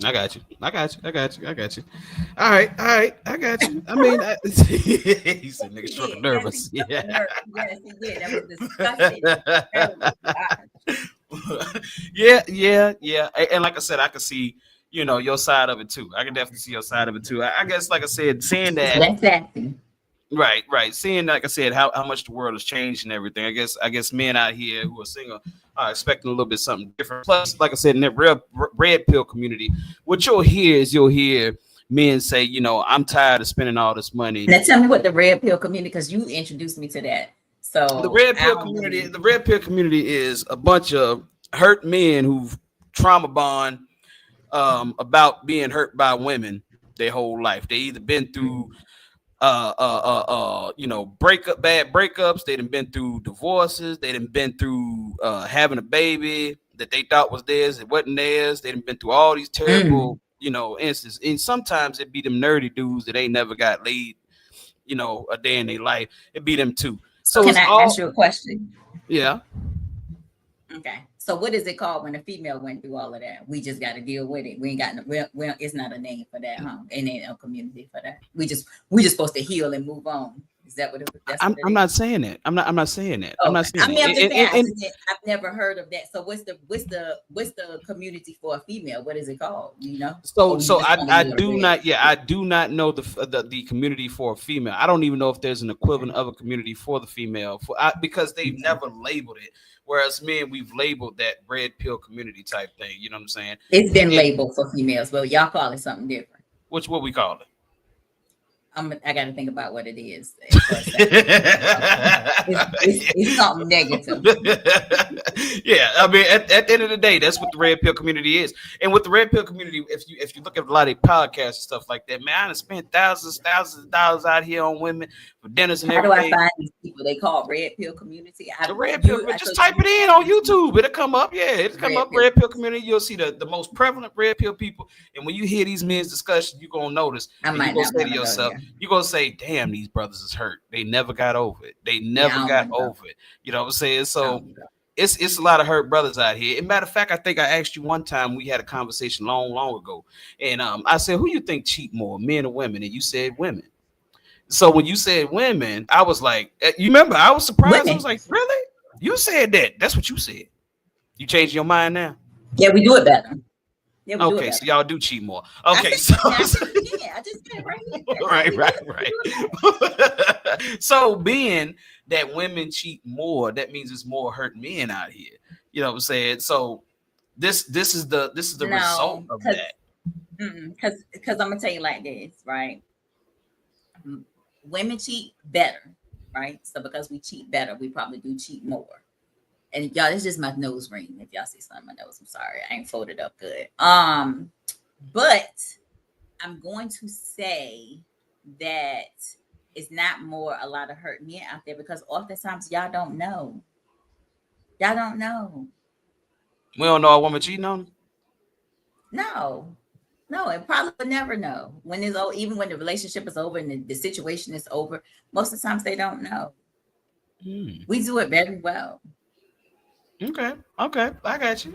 I got you. All right. I got you. I mean, he said, "Nigga, struck nervous." Yeah. Yes, he did. That was disgusting. Yeah. And like I said, I can see, your side of it too. I can definitely see your side of it too. I guess, like I said, seeing that. That's that. Right. Seeing, like I said, how much the world has changed and everything. I guess men out here who are single are expecting a little bit something different. Plus, like I said, in that red pill community, what you'll hear men say, I'm tired of spending all this money. Now tell me what the red pill community, because you introduced me to that. So the red pill community is a bunch of hurt men who've trauma bond about being hurt by women their whole life. They either been through bad breakups. They done been through divorces. They done been through having a baby that they thought was theirs. It wasn't theirs. They done been through all these terrible instance. And sometimes it be them nerdy dudes that ain't never got laid, a day in their life. It be them too. So Can it's I all, ask you a question? yeah. Okay. So what is it called when a female went through all of that? We just got to deal with it. We ain't got no, well, it's not a name for that, huh? And ain't no community for that. We just supposed to heal and move on. Is that what I'm not saying that. I'm not saying that. I'm not saying I mean, I'm just saying, and I've never heard of that. So what's the community for a female? What is it called? So I do not know the community for a female. I don't even know if there's an equivalent of a community for the female because they've never labeled it. Whereas men, we've labeled that red pill community type thing. You know what I'm saying? It's been labeled for females, but y'all call it something different. What we call it? I got to think about what it is. It's something negative. Yeah, I mean, at the end of the day, that's what the red pill community is. And with the red pill community, if you look at a lot of podcasts and stuff like that, man, I done spent thousands of dollars out here on women for dinners and everything. How do I find these people? They call red pill community. The red pill. Just type it in on YouTube. It'll come up. Yeah, it'll come up. Red pill community. You'll see the most prevalent red pill people. And when you hear these men's discussion, you're gonna notice. You're gonna say to yourself, you're gonna say, damn, these brothers is hurt. They never got over it. They never got over it. You know what I'm saying? So it's a lot of hurt brothers out here. And matter of fact, I think I asked you one time, we had a conversation long ago. And I said, who you think cheat more, men or women? And you said women. So when you said women, I was like, you remember, I was surprised. I was like, really? You said that. That's what you said. You changed your mind now? Yeah, we do it better. Yeah, okay, so y'all do cheat more. Okay, so I just said it right here. Right. So being that women cheat more, that means it's more hurt men out here. You know what I'm saying? So this is the result of that. Because I'm gonna tell you like this, right? Women cheat better, right? So because we cheat better, we probably do cheat more. And y'all, it's just my nose ring. If y'all see something in my nose, I'm sorry. I ain't folded up good. But I'm going to say that it's not a lot of hurt men out there because oftentimes y'all don't know. Y'all don't know. We don't know a woman cheating on them? No, and probably would never know. When it's over, even when the relationship is over and the situation is over, most of the times they don't know. We do it very well. Okay. I got you.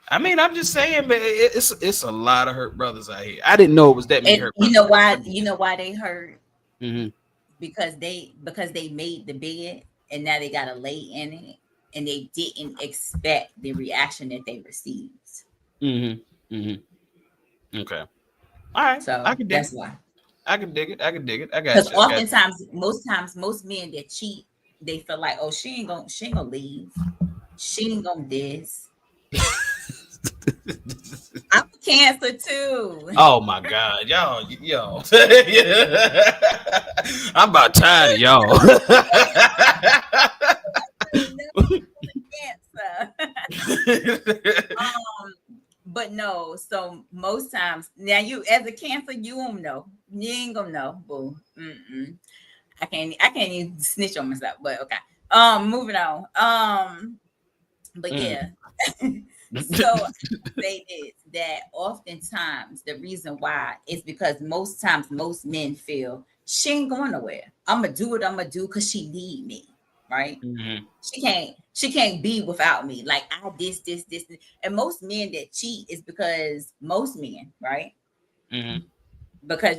I mean, I'm just saying, but it's a lot of hurt brothers out here. I didn't know it was that many hurt brothers. You know why they hurt? Mm-hmm. Because they made the bed and now they gotta lay in it and they didn't expect the reaction that they received. Okay. All right. So I can dig that's it. why. I can dig it. I got you. Because oftentimes, most men that cheat, they feel like, oh, she ain't gonna leave. She ain't gonna this. I'm Cancer too. Oh my God, yo. I'm about tired of y'all. But no, so most times now you as a Cancer, you won't know. You ain't gonna know. Boo. I can't even snitch on myself, but okay. Moving on. But yeah. So say this, that oftentimes the reason why is because most times most men feel she ain't going nowhere. I'm gonna do what I'm gonna do because she need me, right? Mm-hmm. She can't be without me. Like I this. And most men that cheat is because most men, right? Mm-hmm. Because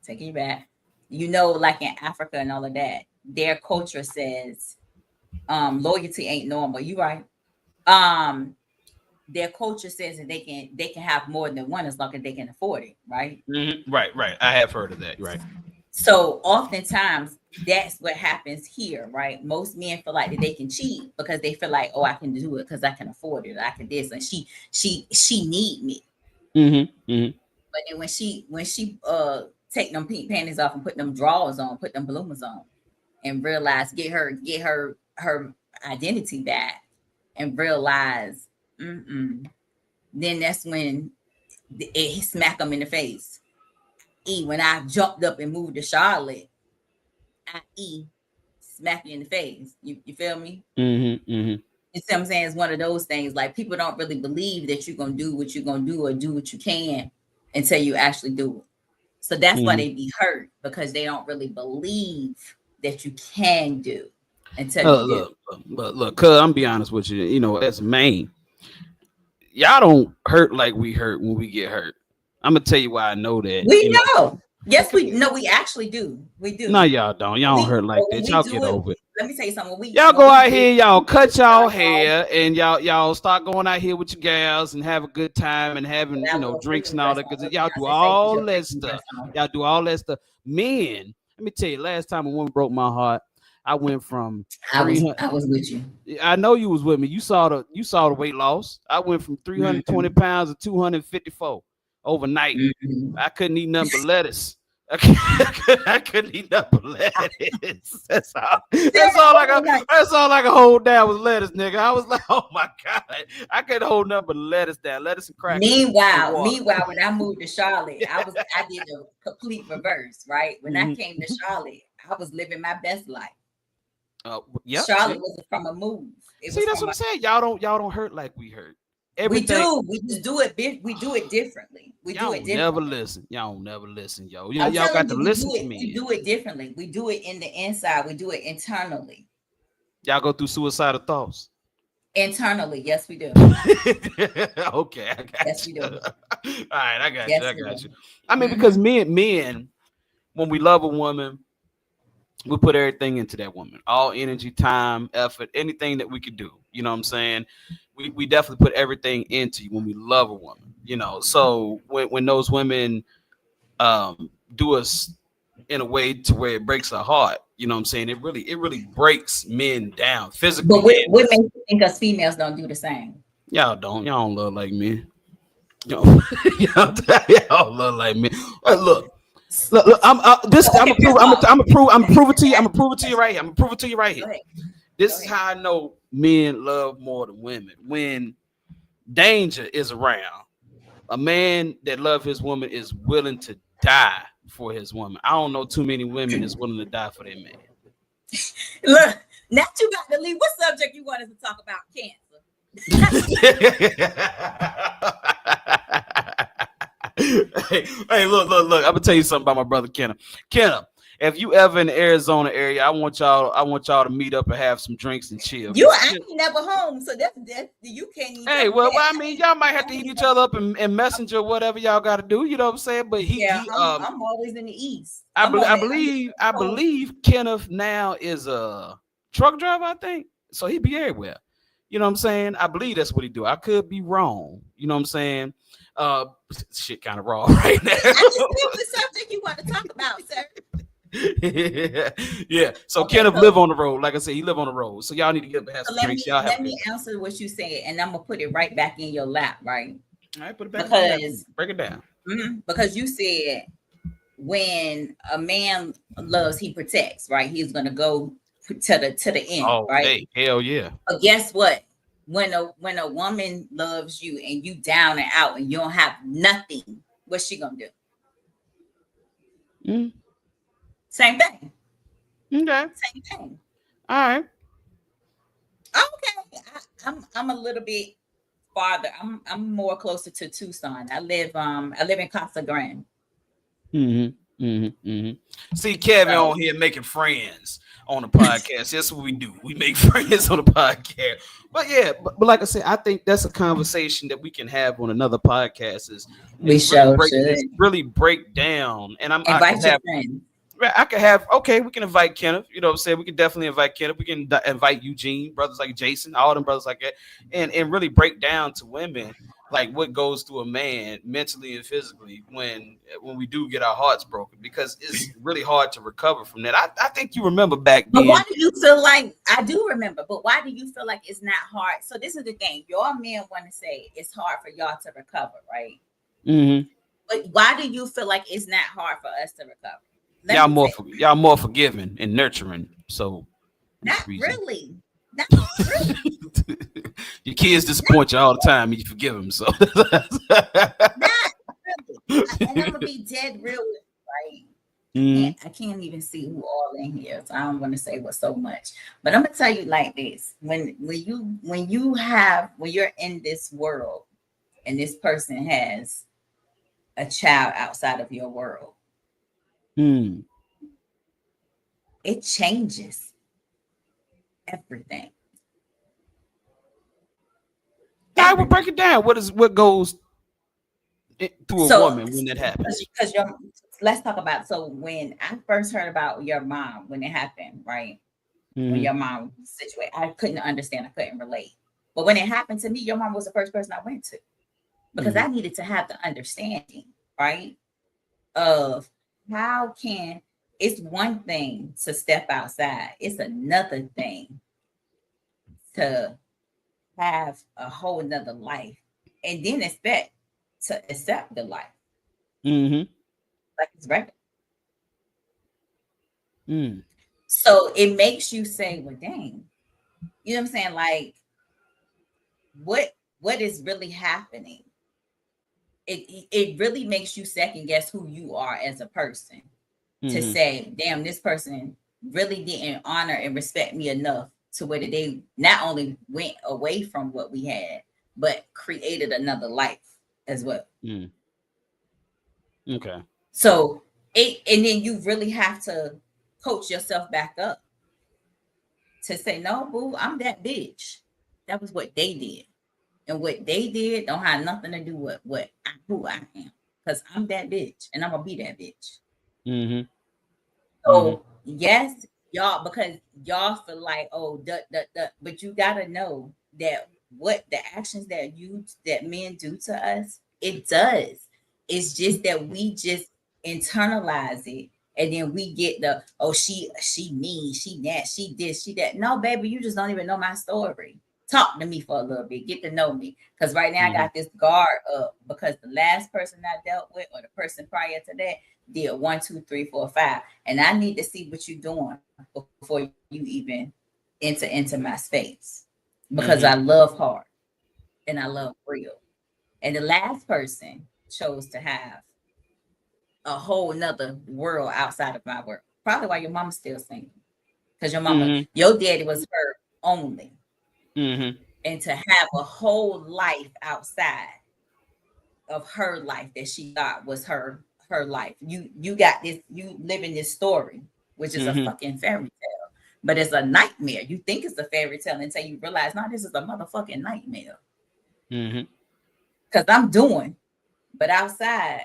taking you back, like in Africa and all of that, their culture says loyalty ain't normal. You right. Their culture says that they can have more than one as long as they can afford it, right? Mm-hmm. Right. I have heard of that, right? So oftentimes that's what happens here, right? Most men feel like that they can cheat because they feel like, oh, I can do it because I can afford it, I can this, and she need me. Mm-hmm. But then when she take them pink panties off and put them drawers on, put them bloomers on, and realize get her identity back. And realize, then that's when it smack them in the face. When I jumped up and moved to Charlotte, smack you in the face. You feel me? Mm-hmm. You see what I'm saying? It's one of those things. Like people don't really believe that you're gonna do what you're gonna do or do what you can until you actually do it. So that's why they be hurt, because they don't really believe that you can do until you do. Look, cuz I'm be honest with you, you know, as a man, y'all don't hurt like we hurt when we get hurt. I'm gonna tell you why I know that. We know. Yes, we actually do. We do. No, y'all don't. Y'all don't hurt like that. Y'all get over it. Let me tell you something. Y'all go out here, y'all cut y'all hair, and y'all start going out here with your gals and have a good time and having, you know, drinks and all that. Because y'all do all that stuff. Y'all do all that stuff. Men, let me tell you, last time a woman broke my heart, I went from I was with you. I know you was with me. You saw the weight loss. I went from 320 pounds to 254 overnight. I couldn't eat nothing but lettuce. I couldn't eat nothing but lettuce. That's all I could hold down was lettuce, nigga. I was like, oh my God, I couldn't hold nothing but lettuce down, lettuce and crackers. Meanwhile, when I moved to Charlotte, I did a complete reverse, right? When I came to Charlotte, I was living my best life. Charlotte wasn't from a move. That's what I'm saying. Y'all don't hurt like we hurt. Everything. We do. We just do it. We do it differently. Y'all never listen. Y'all don't never listen, yo. Y'all got to listen to me. We do it differently. We do it in the inside. We do it internally. Y'all go through suicidal thoughts. Internally, yes, we do. Okay, I got yes, you. we do. All right, I got you. I got you. I mean, because men, when we love a woman, we put everything into that woman, all energy, time, effort, anything that we could do. You know what I'm saying? We definitely put everything into you when we love a woman, you know. So when those women do us in a way to where it breaks our heart, you know what I'm saying? It really breaks men down physically. But what makes you think us females don't do the same? Y'all don't love like men. Y'all love like men. Look, I'm gonna prove it to you. I'm gonna prove it to you right here. I'm gonna prove it to you right here. This is how I know men love more than women. When danger is around, a man that loves his woman is willing to die for his woman. I don't know too many women that's willing to die for their man. Look, now you got to leave. What subject you want us to talk about? Cancer. Hey, look. I'm gonna tell you something about my brother Kenneth. Kenneth, if you ever in the Arizona area, I want y'all to meet up and have some drinks and chill. I ain't never home, so that's you can't even. Hey, well, I mean, y'all might have to hit each other up and messenger, whatever y'all got to do. You know what I'm saying? But I'm always in the east. I believe Kenneth now is a truck driver, I think. So he be everywhere. You know what I'm saying? I believe that's what he do. I could be wrong. You know what I'm saying? Shit kind of wrong right now. I just knew the subject you want to talk about, sir. Yeah. So okay, Kenneth live on the road. Like I said, he live on the road. So y'all need to get up and have some drinks. Let me answer what you said, and I'm gonna put it right back in your lap, right? All right, put it back. Because break it down. Because you said when a man loves, he protects, right? He's gonna go to the end, right? Hey, hell yeah. But guess what? When a woman loves you and you down and out and you don't have nothing, what's she gonna do? Same thing. Okay. Same thing. All right. Okay. I'm a little bit farther. I'm more closer to Tucson. I live in Casa Grande. See Kevin on here making friends on the podcast. That's what we do. We make friends on the podcast. But yeah, but like I said, I think that's a conversation that we can have on another podcast. Really break down. And invite your friends. We can invite Kenneth. You know what I'm saying? We can definitely invite Kenneth. We can invite Eugene, brothers like Jason, all them brothers like that, and really break down to women like what goes through a man mentally and physically when we do get our hearts broken, because it's really hard to recover from that. I think you remember back then. But why do you feel like, I do remember, but why do you feel like it's not hard? So this is the thing. Your men want to say it's hard for y'all to recover, right? But why do you feel like it's not hard for us to recover? Y'all more forgiving and nurturing. So not really. Your kids disappoint you all the time and you forgive them. So not really. And I'm gonna be dead real, right? I can't even see who all in here, so I don't want to say what's so much. But I'm gonna tell you like this: when you're in this world, and this person has a child outside of your world, it changes everything. I will break it down. What goes through a woman when that happens? Because let's talk about. So when I first heard about your mom, when it happened, right? When your mom was situated, I couldn't understand. I couldn't relate. But when it happened to me, your mom was the first person I went to because I needed to have the understanding, right? Of how can it's one thing to step outside. It's another thing to have a whole nother life and then expect to accept the life. Like it's regular. So it makes you say, well, dang, you know what I'm saying? Like, what is really happening? It really makes you second guess who you are as a person to say, damn, this person really didn't honor and respect me enough to where they not only went away from what we had, but created another life as well. Okay. So and then you really have to coach yourself back up to say, no, boo, I'm that bitch. That was what they did. And what they did don't have nothing to do with who I am. Because I'm that bitch and I'm gonna be that bitch. So yes, y'all, because y'all feel like, oh, but you gotta know that what the actions that men do to us, it does. It's just that we just internalize it, and then we get the, oh, she mean, she that, she this, she that. No, baby, you just don't even know my story. Talk to me for a little bit, get to know me, because right now I got this guard up because the last person I dealt with, or the person prior to that, did 1, 2, 3, 4, 5, and I need to see what you're doing before you even enter into my space, because I love hard and I love real. And the last person chose to have a whole nother world outside of my world. Probably why your mama's still single, because your mama, your daddy was her only, and to have a whole life outside of her life that she thought was her life. You got this, you live in this story, which is a fucking fairy tale, but it's a nightmare. You think it's a fairy tale until you realize, no, this is a motherfucking nightmare. Because I'm doing, but outside,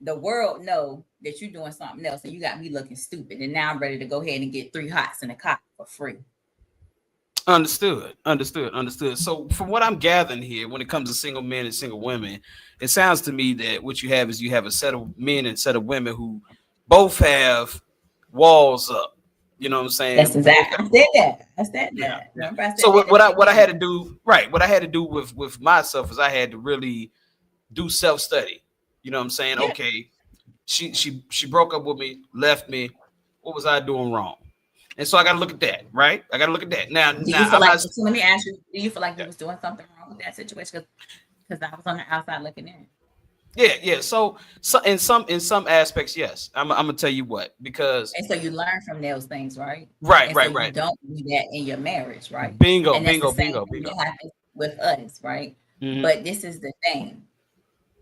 the world know that you're doing something else, and you got me looking stupid. And now I'm ready to go ahead and get 3 hots in a cot for free. Understood. So from what I'm gathering here, when it comes to single men and single women, it sounds to me that what you have is you have a set of men and a set of women who both have walls up. You know what I'm saying? That's exactly. I said that. Yeah. So what I had to do, right? What I had to do with myself is I had to really do self-study. You know what I'm saying? Yeah. Okay, she broke up with me, left me. What was I doing wrong? And so I got to look at that, right? I got to look at that. Now, so let me ask you: do you feel like you was doing something wrong with that situation? Because I was on the outside looking in. Yeah. So in some aspects, yes. I'm gonna tell you what, because and so you learn from those things, right? Right. You don't do that in your marriage, right? Bingo. That happens with us, right? But this is the thing: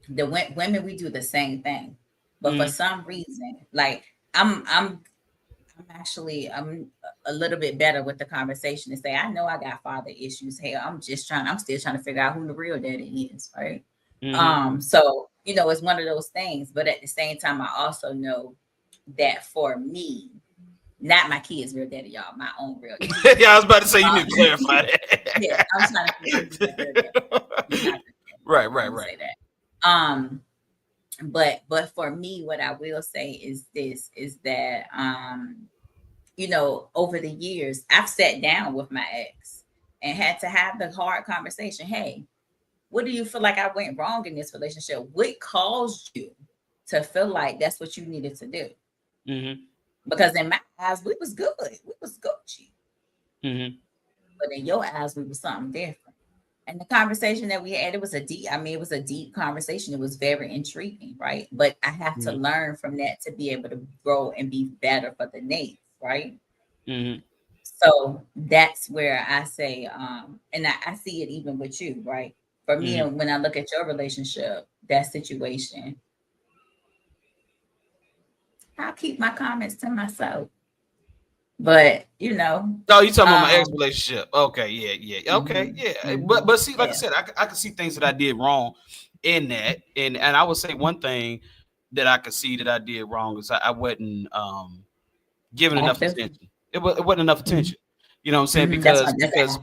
the women, we do the same thing, but for some reason, like I'm a little bit better with the conversation to say, I know I got father issues. Hey, I'm still trying to figure out who the real daddy is, right? So, it's one of those things, but at the same time, I also know that for me, not my kids' real daddy, y'all, my own real daddy. Yeah, I was about to say, you need to clarify that. Yeah, I'm trying to figure out who's my real daddy. Right. Say that. But for me, what I will say is that, over the years, I've sat down with my ex and had to have the hard conversation. Hey, what do you feel like I went wrong in this relationship? What caused you to feel like that's what you needed to do? Because in my eyes, we was good. We was Gucci. But in your eyes, we was something different. And the conversation that we had, it was a deep conversation. It was very intriguing, right? But I have to learn from that to be able to grow and be better for the next, right? Mm-hmm. So that's where I say, and I see it even with you, right? For me, when I look at your relationship, that situation, I'll keep my comments to myself. But you know, no, you talking about my ex relationship? Okay, yeah, okay, yeah. But see, like I said, I can see things that I did wrong in that, and I would say one thing that I could see that I did wrong is I wasn't giving enough attention. It wasn't enough attention. You know what I'm saying? Because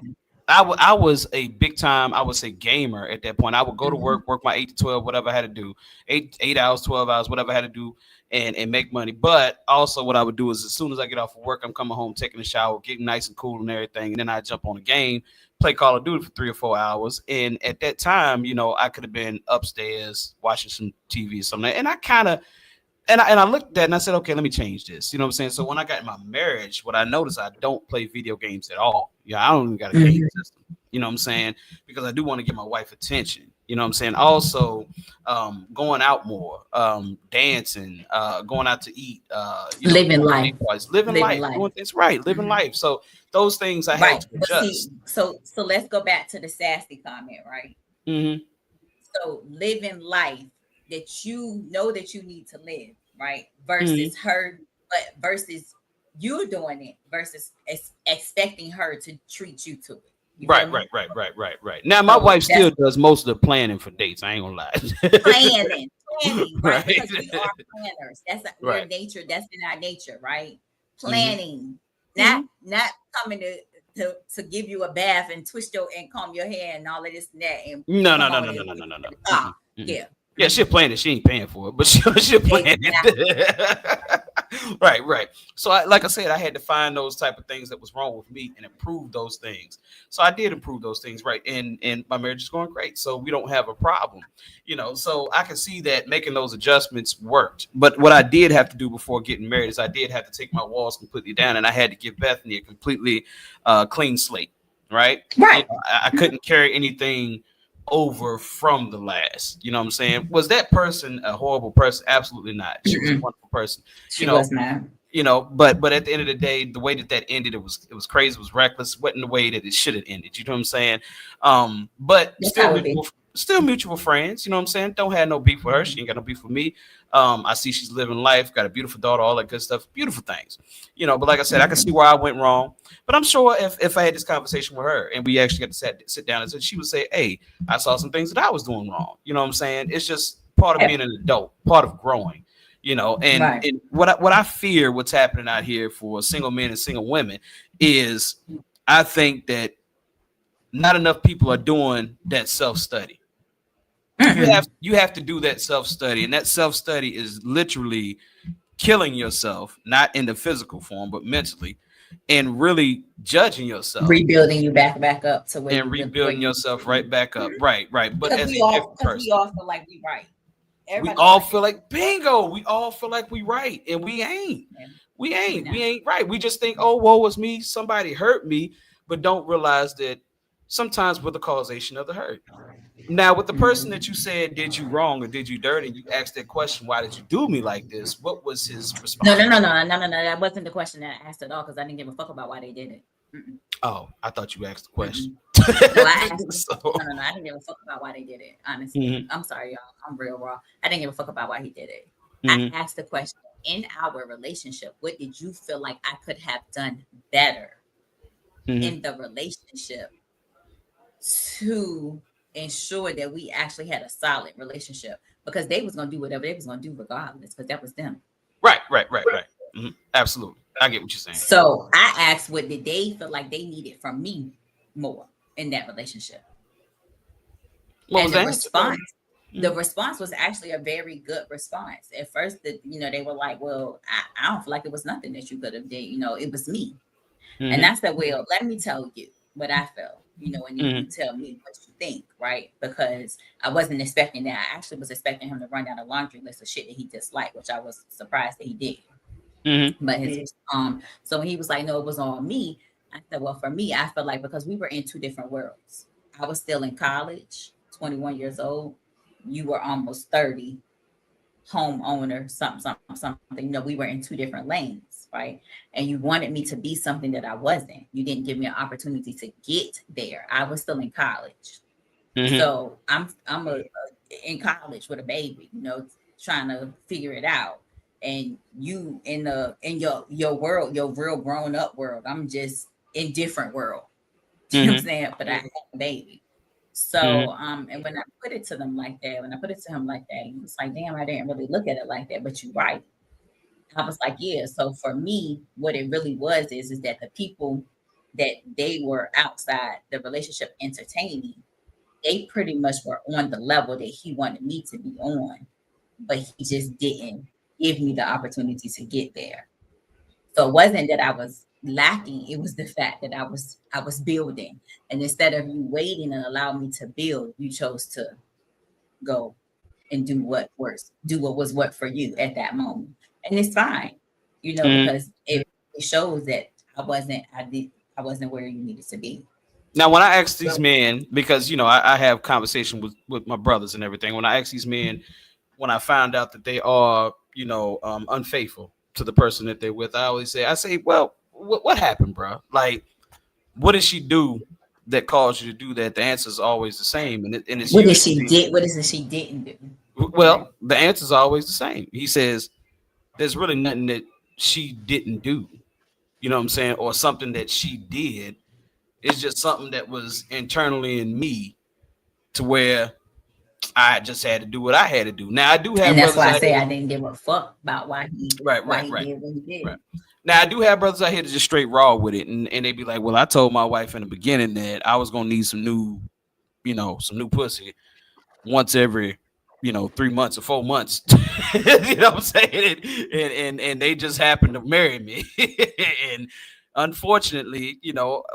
I was a big time, I would say, gamer at that point. I would go to work my 8 to 12, whatever I had to do, 8 hours, 12 hours, whatever I had to do, and make money. But also what I would do is as soon as I get off of work, I'm coming home, taking a shower, getting nice and cool and everything. And then I jump on a game, play Call of Duty for 3 or 4 hours. And at that time, you know, I could have been upstairs watching some TV or something. And I kind of, and I looked at that and I said, okay, let me change this. You know what I'm saying? So when I got in my marriage, what I noticed, I don't play video games at all. Yeah, I don't even got a game system. You know what I'm saying? Because I do want to give my wife attention. You know what I'm saying? Also, going out more, dancing, going out to eat, living life, living life. Doing things right, living life. So those things I had to adjust. See, so let's go back to the sassy comment, right? Mm-hmm. So living life that you know that you need to live, right? Versus her, but versus you doing it versus expecting her to treat you to it. Right. Now my wife still does most of the planning for dates. I ain't gonna lie. planning, right? Right. Because we are planners. That's your nature. That's in our nature, right? Planning, not coming to give you a bath and twist your and comb your hair and all of this and that. And no. Yeah. Yeah, she'll plan it. She ain't paying for it, but she'll plan it. Right. So, like I said, I had to find those type of things that was wrong with me and improve those things. So I did improve those things, right? And my marriage is going great. So we don't have a problem, you know. So I can see that making those adjustments worked. But what I did have to do before getting married is I did have to take my walls completely down, and I had to give Bethany a completely clean slate, right? Right. You know, I couldn't carry anything over from the last. You know what I'm saying? Was that person a horrible person? Absolutely not. She was a wonderful person. She was not. You know, but at the end of the day, the way that ended, it was crazy, it was reckless, it wasn't the way that it should have ended. You know what I'm saying? But still mutual friends, you know what I'm saying? Don't have no beef with her. She ain't got no beef with me. I see she's living life, got a beautiful daughter, all that good stuff, beautiful things, you know. But like I said, I can see where I went wrong. But I'm sure if I had this conversation with her and we actually got to sit down and she would say, hey, I saw some things that I was doing wrong. You know what I'm saying? It's just part of being an adult, part of growing, you know. And what I fear what's happening out here for single men and single women is I think that not enough people are doing that self-study. You have to do that self-study, and that self-study is literally killing yourself, not in the physical form, but mentally, and really judging yourself, rebuilding you back up to where and rebuilding yourself right back up. Right. But as we all feel like we right. We all feel like bingo. We all feel like we right, and we ain't. We ain't right. We just think, oh, woe is me. Somebody hurt me, but don't realize that sometimes we're the causation of the hurt. Now, with the person that you said did you wrong or did you dirty, and you asked that question, why did you do me like this? What was his response? No. That wasn't the question that I asked at all because I didn't give a fuck about why they did it. Oh, I thought you asked the question. No, I asked no, I didn't give a fuck about why they did it. Honestly, I'm sorry, y'all. I'm real raw. I didn't give a fuck about why he did it. I asked the question, in our relationship, what did you feel like I could have done better in the relationship to ensure that we actually had a solid relationship? Because they was going to do whatever they was going to do regardless, because that was them. Right. Absolutely. I get what you're saying. So I asked, what did they feel like they needed from me more in that relationship? What and was the response was actually a very good response. At first, they were like, well, I don't feel like it was nothing that you could have did. You know, it was me. And I said, well, let me tell you what I felt, you know, and you tell me what you think, right? Because I wasn't expecting that. I actually was expecting him to run down a laundry list of shit that he disliked, which I was surprised that he did. But so when he was like, no, it was on me, I said, well, for me, I felt like because we were in two different worlds. I was still in college, 21 years old. You were almost 30, homeowner, something. We were in two different lanes, right? And you wanted me to be something that I wasn't. You didn't give me an opportunity to get there. I was still in college. Mhm. So I'm in college with a baby, trying to figure it out. And you in your world, your real grown up world. I'm just in different world. You know what I'm saying? But I have a baby. So and when I put it to them like that, when I put it to him like that, he was like, damn, I didn't really look at it like that, but you're right. I was like, yeah. So for me, what it really was is that the people that they were outside the relationship entertaining, they pretty much were on the level that he wanted me to be on, but he just didn't give me the opportunity to get there. So it wasn't that I was lacking, it was the fact that I was building. And instead of you waiting and allow me to build, you chose to go and do what was what for you at that moment. And it's fine, because it shows that I wasn't where you needed to be. Now, when I ask these men, because I have conversation with my brothers and everything. When I ask these men, when I found out that they are, unfaithful to the person that they're with, I say, well, what happened, bro? Like, what did she do that caused you to do that? The answer is always the same, and it's what is it she didn't do? Well, the answer is always the same. He says, "There's really nothing that she didn't do." You know what I'm saying? Or something that she did. It's just something that was internally in me, to where I just had to do what I had to do. Now I do have, and that's why I say I didn't give a fuck about why he did what he did. Right. Now I do have brothers out here that just straight raw with it, and they be like, "Well, I told my wife in the beginning that I was gonna need some new pussy once every 3 months or 4 months." You know what I'm saying? And they just happened to marry me, and unfortunately,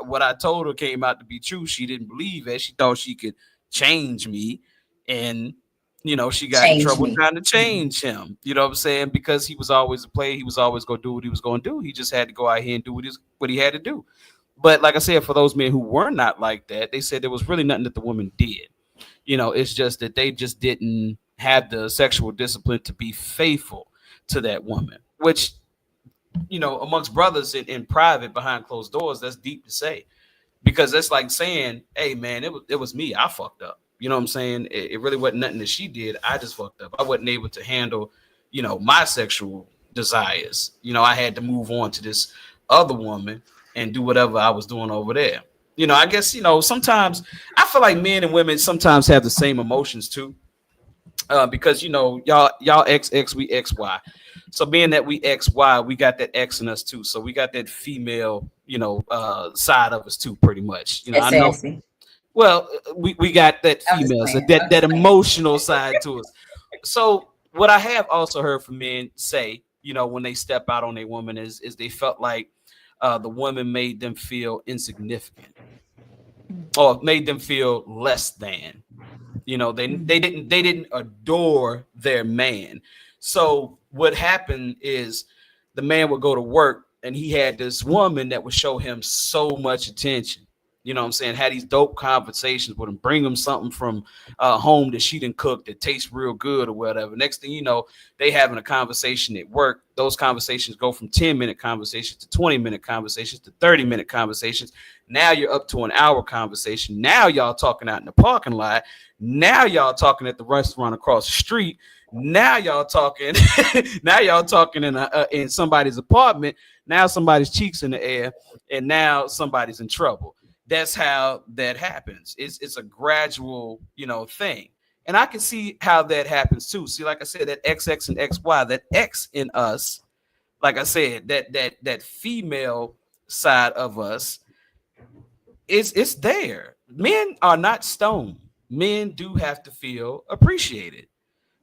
what I told her came out to be true. She didn't believe it. She thought she could change me, and she got in trouble trying to change him. You know what I'm saying? Because he was always a player. He was always going to do what he was going to do. He just had to go out here and do what he had to do. But like I said, for those men who were not like that, they said there was really nothing that the woman did. It's just that they just didn't have the sexual discipline to be faithful to that woman, which, amongst brothers in private behind closed doors, that's deep to say, because that's like saying, hey man, it was me. I fucked up. You know what I'm saying? It really wasn't nothing that she did. I just fucked up. I wasn't able to handle, my sexual desires. I had to move on to this other woman and do whatever I was doing over there. I guess, sometimes I feel like men and women sometimes have the same emotions too. Because, y'all XX, we XY. So being that we XY, we got that X in us too. So we got that female, side of us too, pretty much. I know. Well, we got that female, so that emotional side to us. So what I have also heard from men say, when they step out on a woman is they felt like the woman made them feel insignificant or made them feel less than. They didn't adore their man. So what happened is the man would go to work and he had this woman that would show him so much attention. You know what I'm saying? Had these dope conversations with him, bring him something from home that she didn't cook that tastes real good or whatever. Next thing you know, they having a conversation at work. Those conversations go from 10-minute conversations to 20-minute conversations to 30-minute conversations. Now you're up to an hour conversation. Now y'all talking out in the parking lot. Now y'all talking at the restaurant across the street. Now y'all talking. Now y'all talking in somebody's apartment. Now somebody's cheeks in the air, and now somebody's in trouble. That's how that happens. It's a gradual, thing. And I can see how that happens too. See, like I said, that XX and XY, that X in us, like I said, that female side of us, it's there. Men are not stone. Men do have to feel appreciated.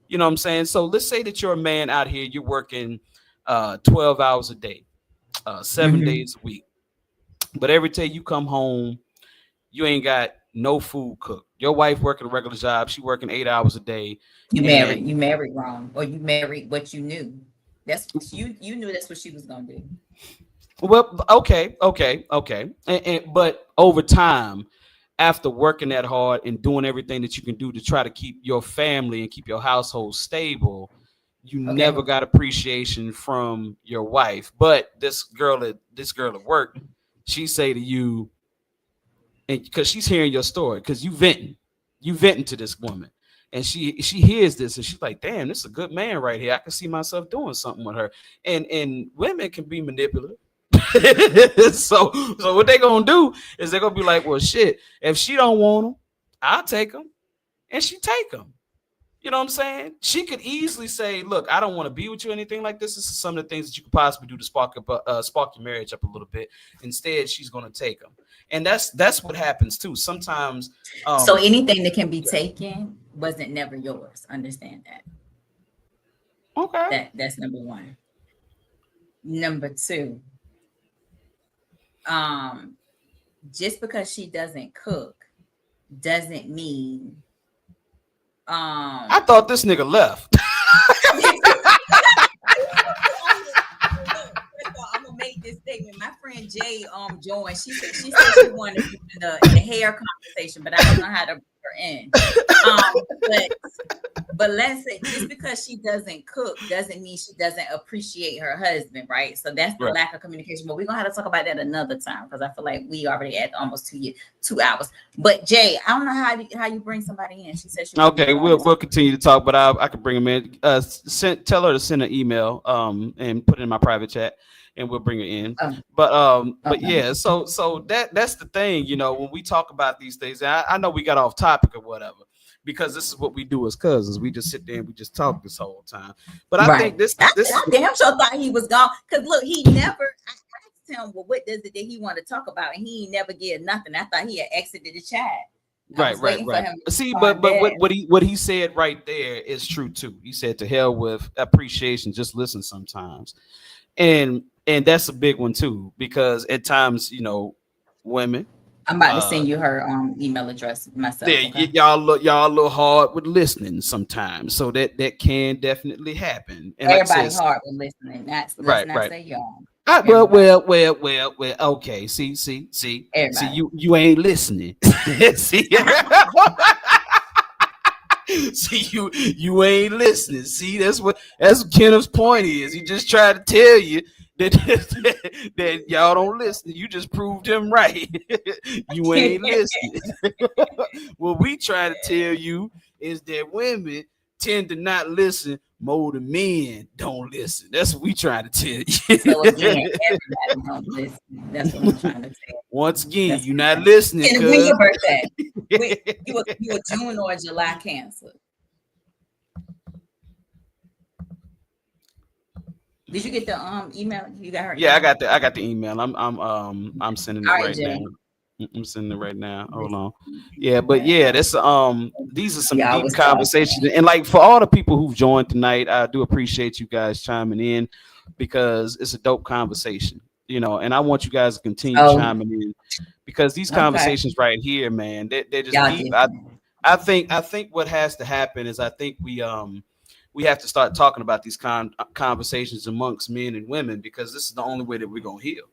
You know what I'm saying? So let's say that you're a man out here, you're working 12 hours a day, 7 days a week. But every day you come home, you ain't got no food cooked. Your wife working a regular job. She working 8 hours a day. You married wrong, or you married what you knew. That's you knew that's what she was gonna do. Well, okay. But over time, after working that hard and doing everything that you can do to try to keep your family and keep your household stable, you never got appreciation from your wife. But this girl at work, she say to you, and because she's hearing your story, because you venting to this woman, and she hears this and she's like, damn, this is a good man right here. I can see myself doing something with her. And women can be manipulative. so what they gonna do is they're gonna be like, well, shit, if she don't want him, I'll take him. And she take him. You know what I'm saying? She could easily say, look, I don't want to be with you or anything like this. This is some of the things that you could possibly do to spark your marriage up a little bit. Instead, she's going to take them. And that's what happens too. Sometimes. So anything that can be taken wasn't never yours. Understand that. Okay. That's number one. Number two, just because she doesn't cook doesn't mean I thought this nigga left. I'm gonna make this statement. My friend Jay joined. She said she wanted to do the hair conversation, but I don't know how to bring her in. But let's say just because she doesn't cook doesn't mean she doesn't appreciate her husband, right? So that's the lack of communication. But we're gonna have to talk about that another time because I feel like we already at almost 2 hours. But Jay, I don't know how you bring somebody in. She said she okay. We'll continue to talk, but I can bring him in. Tell her to send an email and put it in my private chat, and we'll bring her in. But yeah, so that's the thing, you know, when we talk about these things. I know we got off topic or whatever, because this is what we do as cousins. We just sit there and we just talk this whole time. But I think this I damn sure thought he was gone. Because look, he never. I asked him, well, what does it that he want to talk about, and he never get nothing. I thought he had exited the chat. Right. See, but what he said right there is true too. He said, "To hell with appreciation. Just listen sometimes," and that's a big one too, because at times, you know, women. I'm about to send you her email address myself. Yeah, okay? y'all a little hard with listening sometimes, so that can definitely happen. And everybody hard with listening. Let's not say y'all. Well. Okay. See. Everybody. See, you ain't listening. See, you ain't listening. See, that's what Kenneth's point is. He just tried to tell you that y'all don't listen. You just proved him right. You ain't listening. What we try to tell you is that women tend to not listen more than men don't listen. That's what we trying to tell you. So again, everybody don't listen. That's what I'm trying to tell you. Once again, you're not listening. And when your birthday? you a June or a July Cancer? Did you get the email? You got her? Yeah, I got the email. I'm sending it right now. I'm sending it right now. Hold on. Yeah, but yeah, that's these are some deep conversations. And like for all the people who've joined tonight, I do appreciate you guys chiming in, because it's a dope conversation, you know, and I want you guys to continue chiming in, because these conversations right here, man, they're just deep. I think what has to happen is I think we have to start talking about these conversations amongst men and women, because this is the only way that we're gonna heal.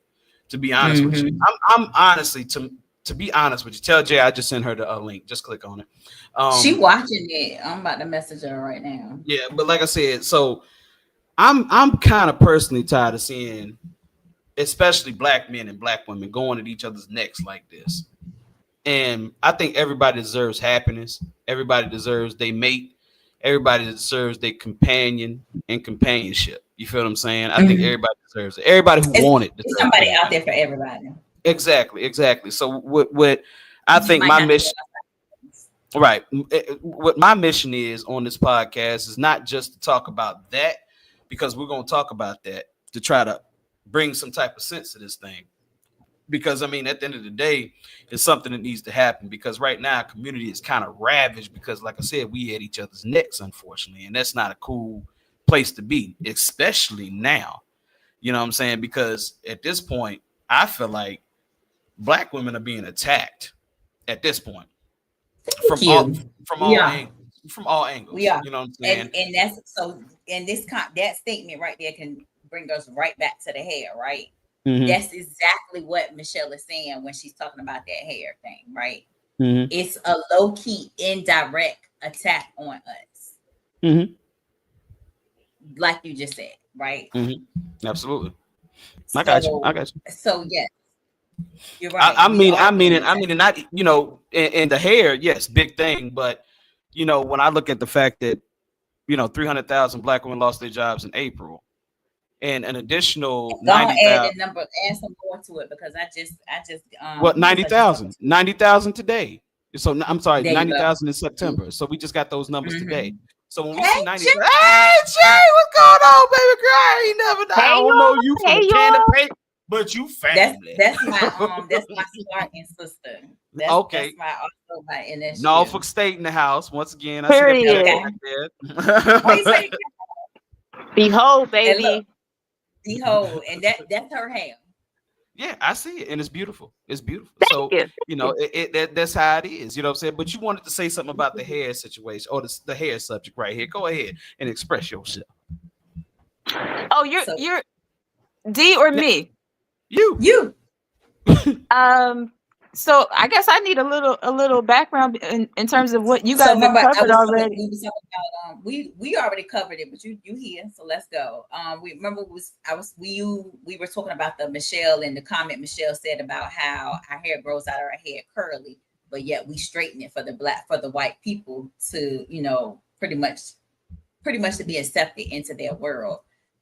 To be honest with you, I'm honestly to be honest with you. Tell Jay I just sent her the link. Just click on it. She watching it. I'm about to message her right now. Yeah, but like I said, so I'm kind of personally tired of seeing, especially black men and black women, going at each other's necks like this. And I think everybody deserves happiness. Everybody deserves their mate. Everybody deserves their companion and companionship. You feel what I'm saying? I think everybody deserves it. Everybody who wanted it. There's somebody out there for everybody. Exactly. So what I think my mission, right? What my mission is on this podcast is not just to talk about that, because we're going to talk about that to try to bring some type of sense to this thing. Because I mean, at the end of the day, it's something that needs to happen, because right now community is kind of ravaged, because like I said, we at each other's necks, unfortunately, and that's not a cool place to be, especially now. You know what I'm saying? Because at this point, I feel like black women are being attacked at this point from all angles. Yeah. You know what I'm saying? And that's so. And that statement right there can bring us right back to the hair, right? Mm-hmm. That's exactly what Michelle is saying when she's talking about that hair thing, right? Mhm. It's a low key, indirect attack on us, Mhm. like you just said, right? Mhm. Absolutely. I got you. I got you. So yes, you're right. I We mean, are being I mean, and not, you know, in the hair, yes, big thing. But, you know, when I look at the fact that, you know, 300,000 black women lost their jobs in April, and an additional Go ahead 90,000. and number, add some more to it, because I just What, 90,000? 90,000 today. So I'm sorry, There you go. 90,000 in September. So we just got those numbers today. So when we Hey, see 90, Jerry. hey Jerry, what's going on, baby girl? I ain't never, I don't know you from Hey, a can of y'all. paper, but you That's family. that's my Spartan sister. That's, Okay. that's my NSU. Norfolk State in the house. Once again, I see Period. that right Why you there. say Behold, and baby. look, behold, and that's her hair. Yeah, I see it, and it's beautiful. It's beautiful. Thank So you. you know, that's how it is. You know what I'm saying? But you wanted to say something about the hair situation or the hair subject right here. Go ahead and express yourself. Oh, you're D or me? You. So I guess I need a little background in terms of what you So guys remember, have covered already. we was talking about we already covered it, but you here, so let's go. We remember we were talking about the Michelle, and the comment Michelle said about how our hair grows out of our head curly, but yet we straighten it for the white people to, you know, pretty much to be accepted into their world.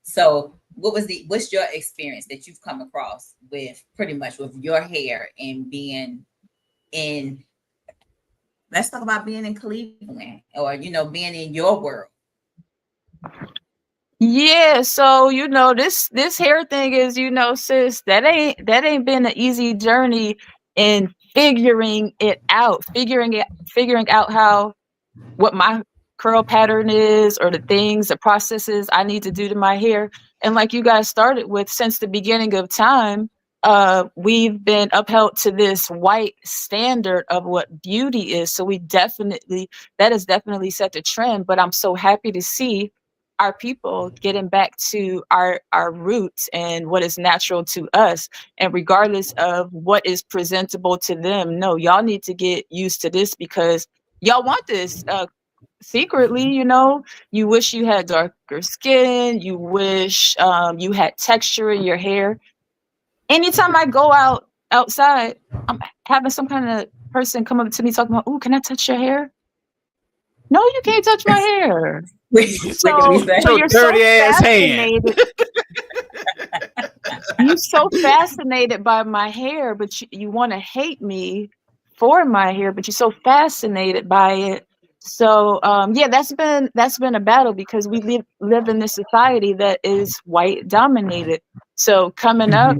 So what's your experience that you've come across with pretty much with your hair and being in, let's talk about being in Cleveland, or, you know, being in your world? Yeah, so you know, this hair thing is, you know, sis, that ain't been an easy journey in figuring out how, what my curl pattern is, or the processes I need to do to my hair. And like you guys started with, since the beginning of time, we've been upheld to this white standard of what beauty is. So that has definitely set the trend. But I'm so happy to see our people getting back to our roots and what is natural to us, and regardless of what is presentable to them. No, y'all need to get used to this, because y'all want this. Secretly, you know, you wish you had darker skin, you wish you had texture in your hair. Anytime I go outside, I'm having some kind of person come up to me talking about, "Oh, can I touch your hair?" No, you can't touch my hair. So you're so dirty ass hand. fascinated. You're so fascinated by my hair, but you want to hate me for my hair, but you're so fascinated by it. So yeah, that's been a battle, because we live in this society that is white dominated. So coming up,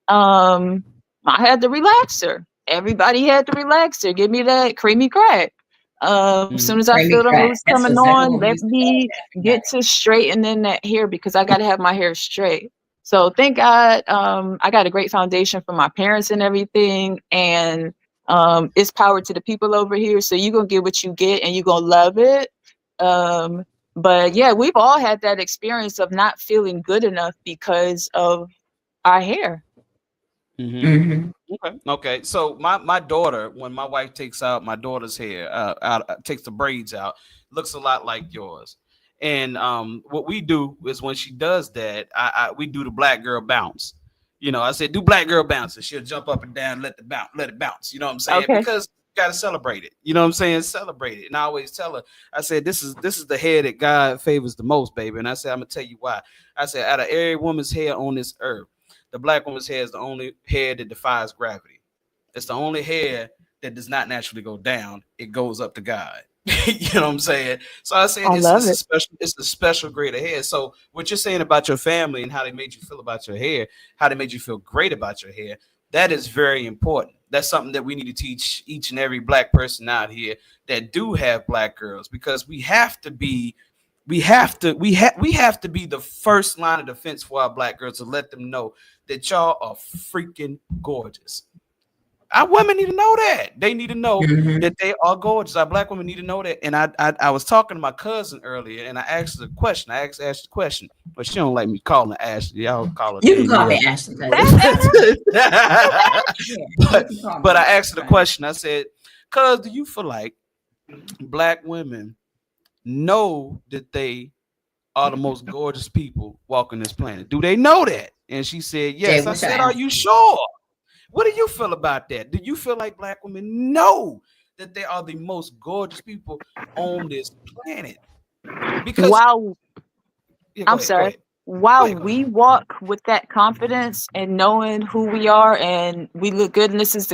I had the relaxer. Everybody had the relaxer. Give me that creamy crack. As soon as I feel them roots coming on, let me get to straightening that hair, because I got to have my hair straight. So thank God, I got a great foundation from my parents and everything, and it's power to the people over here. So you're gonna get what you get, and you're gonna love it. But yeah, we've all had that experience of not feeling good enough because of our hair. Okay. So my daughter, when my wife takes out my daughter's hair, takes the braids out, looks a lot like yours. And what we do is, when she does that, we do the black girl bounce. You know, I said, do black girl bounce, and she'll jump up and down, let it bounce. You know what I'm saying? Okay. Because you got to celebrate it. You know what I'm saying? Celebrate it. And I always tell her, I said, this is the hair that God favors the most, baby. And I said, I'm gonna tell you why. I said, out of every woman's hair on this earth, the black woman's hair is the only hair that defies gravity. It's the only hair that does not naturally go down. It goes up to God. You know what I'm saying? So I said, it's a special grade of hair. So what you're saying about your family and how they made you feel about your hair, how they made you feel great about your hair, that is very important. That's something that we need to teach each and every black person out here that do have black girls, because we have to be the first line of defense for our black girls, to let them know that y'all are freaking gorgeous. Our women need to know that. They need to know that they are gorgeous. Our black women need to know that. And I was talking to my cousin earlier, and I asked her a question. I asked Ashley a question, but she don't like me calling her Ashley. Y'all call her. You can call me Ashley. But I asked her the question. I said, Cuz, do you feel like black women know that they are the most gorgeous people walking this planet? Do they know that? And she said, yes. Jay, I said, are you sure? What do you feel about that? Do you feel like black women know that they are the most gorgeous people on this planet? Because Wow. yeah, I'm go sorry. ahead. While ahead, go we walk with that confidence and knowing who we are and we look good and this is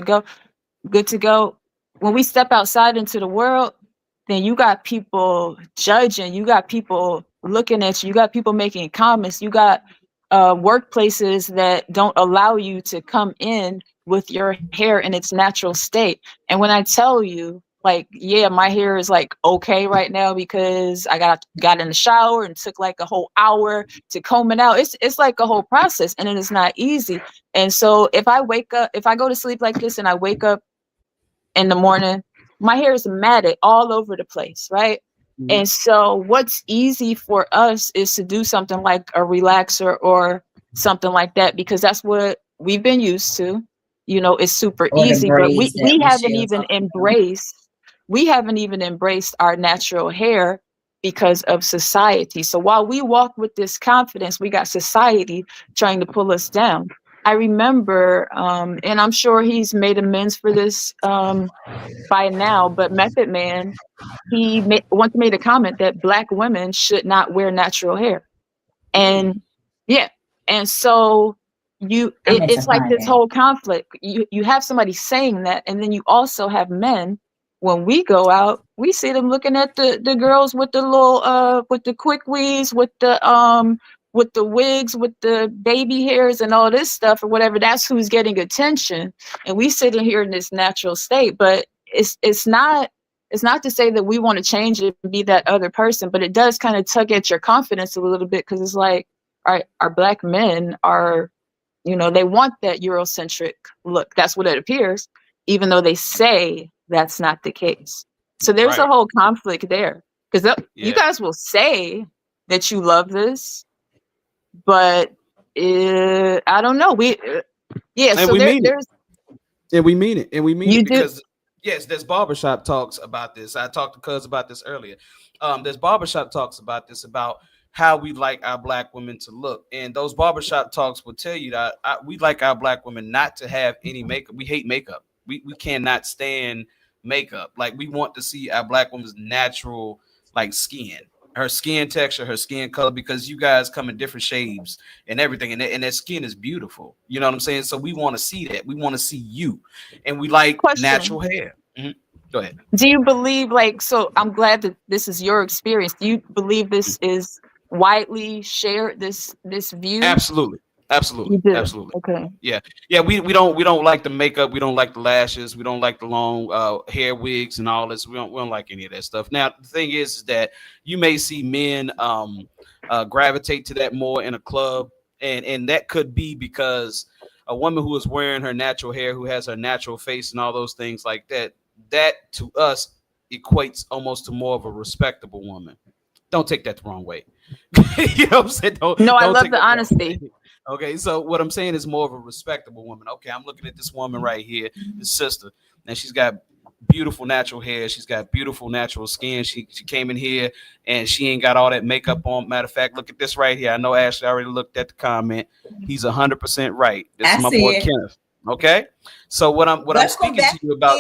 good to go, when we step outside into the world, then you got people judging, you got people looking at you got people making comments, you got workplaces that don't allow you to come in with your hair in its natural state. And when I tell you, like, yeah, my hair is like okay right now because I got in the shower and took like a whole hour to comb it out. It's like a whole process, and it is not easy. And so if I go to sleep like this and I wake up in the morning, my hair is matted all over the place, right? Mhm. And so what's easy for us is to do something like a relaxer or something like that, because that's what we've been used to. You know, it's super Or the easy, but braids that we haven't Michelle even talked about. embraced our natural hair because of society. So while we walk with this confidence, we got society trying to pull us down. I remember, and I'm sure he's made amends for this by now, but Method Man, he once made a comment that black women should not wear natural hair. And yeah, and so it's like this whole conflict. You have somebody saying that, and then you also have men. When we go out, we see them looking at the girls with the little with the quick weaves, with the wigs, with the baby hairs and all this stuff or whatever. That's who's getting attention. And we sitting here in this natural state, but it's not to say that we want to change it and be that other person, but it does kind of tug at your confidence a little bit, because it's like, all right, our black men are, they want that Eurocentric look. That's what it appears, even though they say that's not the case. So there's a whole conflict there, because you guys will say that you love this, but I don't know. And we mean it because yes, there's barbershop talks about this. I talked to Cuz about this earlier. There's barbershop talks about this, about how we like our black women to look, and those barbershop talks will tell you that we like our black women not to have any makeup. We hate makeup. We cannot stand makeup. Like, we want to see our black woman's natural, like, skin, her skin texture, her skin color, because you guys come in different shades and everything, and that skin is beautiful. You know what I'm saying? So we want to see that. We want to see you, and we like natural hair. Mm-hmm. Go ahead. Do you believe, so I'm glad that this is your experience. Do you believe this is widely shared, this view? Absolutely. Okay. Yeah. We don't like the makeup. We don't like the lashes. We don't like the long hair wigs and all this. We don't like any of that stuff. Now, the thing is that you may see men gravitate to that more in a club, and that could be because a woman who is wearing her natural hair, who has her natural face and all those things like that, that to us equates almost to more of a respectable woman. Don't take that the wrong way. You know what I'm saying? I love the honesty. Okay, so what I'm saying is more of a respectable woman. Okay, I'm looking at this woman right here, this sister, and she's got beautiful natural hair. She's got beautiful natural skin. She came in here and she ain't got all that makeup on. Matter of fact, look at this right here. I know Ashley already looked at the comment. He's 100% right. This is my boy Kenneth. Okay, so what I'm speaking to you about,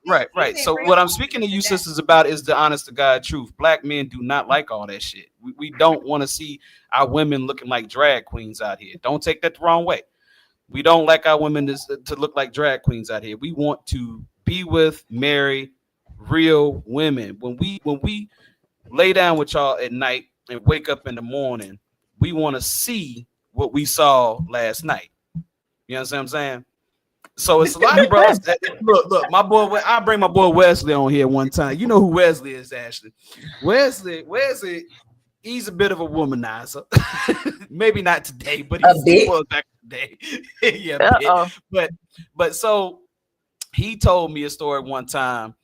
right. So what I'm speaking to you sisters about is the honest to God truth. Black men do not like all that shit. We don't want to see our women looking like drag queens out here. Don't take that the wrong way. We don't like our women to look like drag queens out here. We want to be with, marry real women. When we lay down with y'all at night and wake up in the morning, we want to see what we saw last night. You know what I'm saying? So it's a lot of brothers that look, my boy, I bring my boy Wesley on here one time. You know who Wesley is, Ashley. Wesley, he's a bit of a womanizer. Maybe not today, but he was back in the day. Yeah, but so he told me a story one time.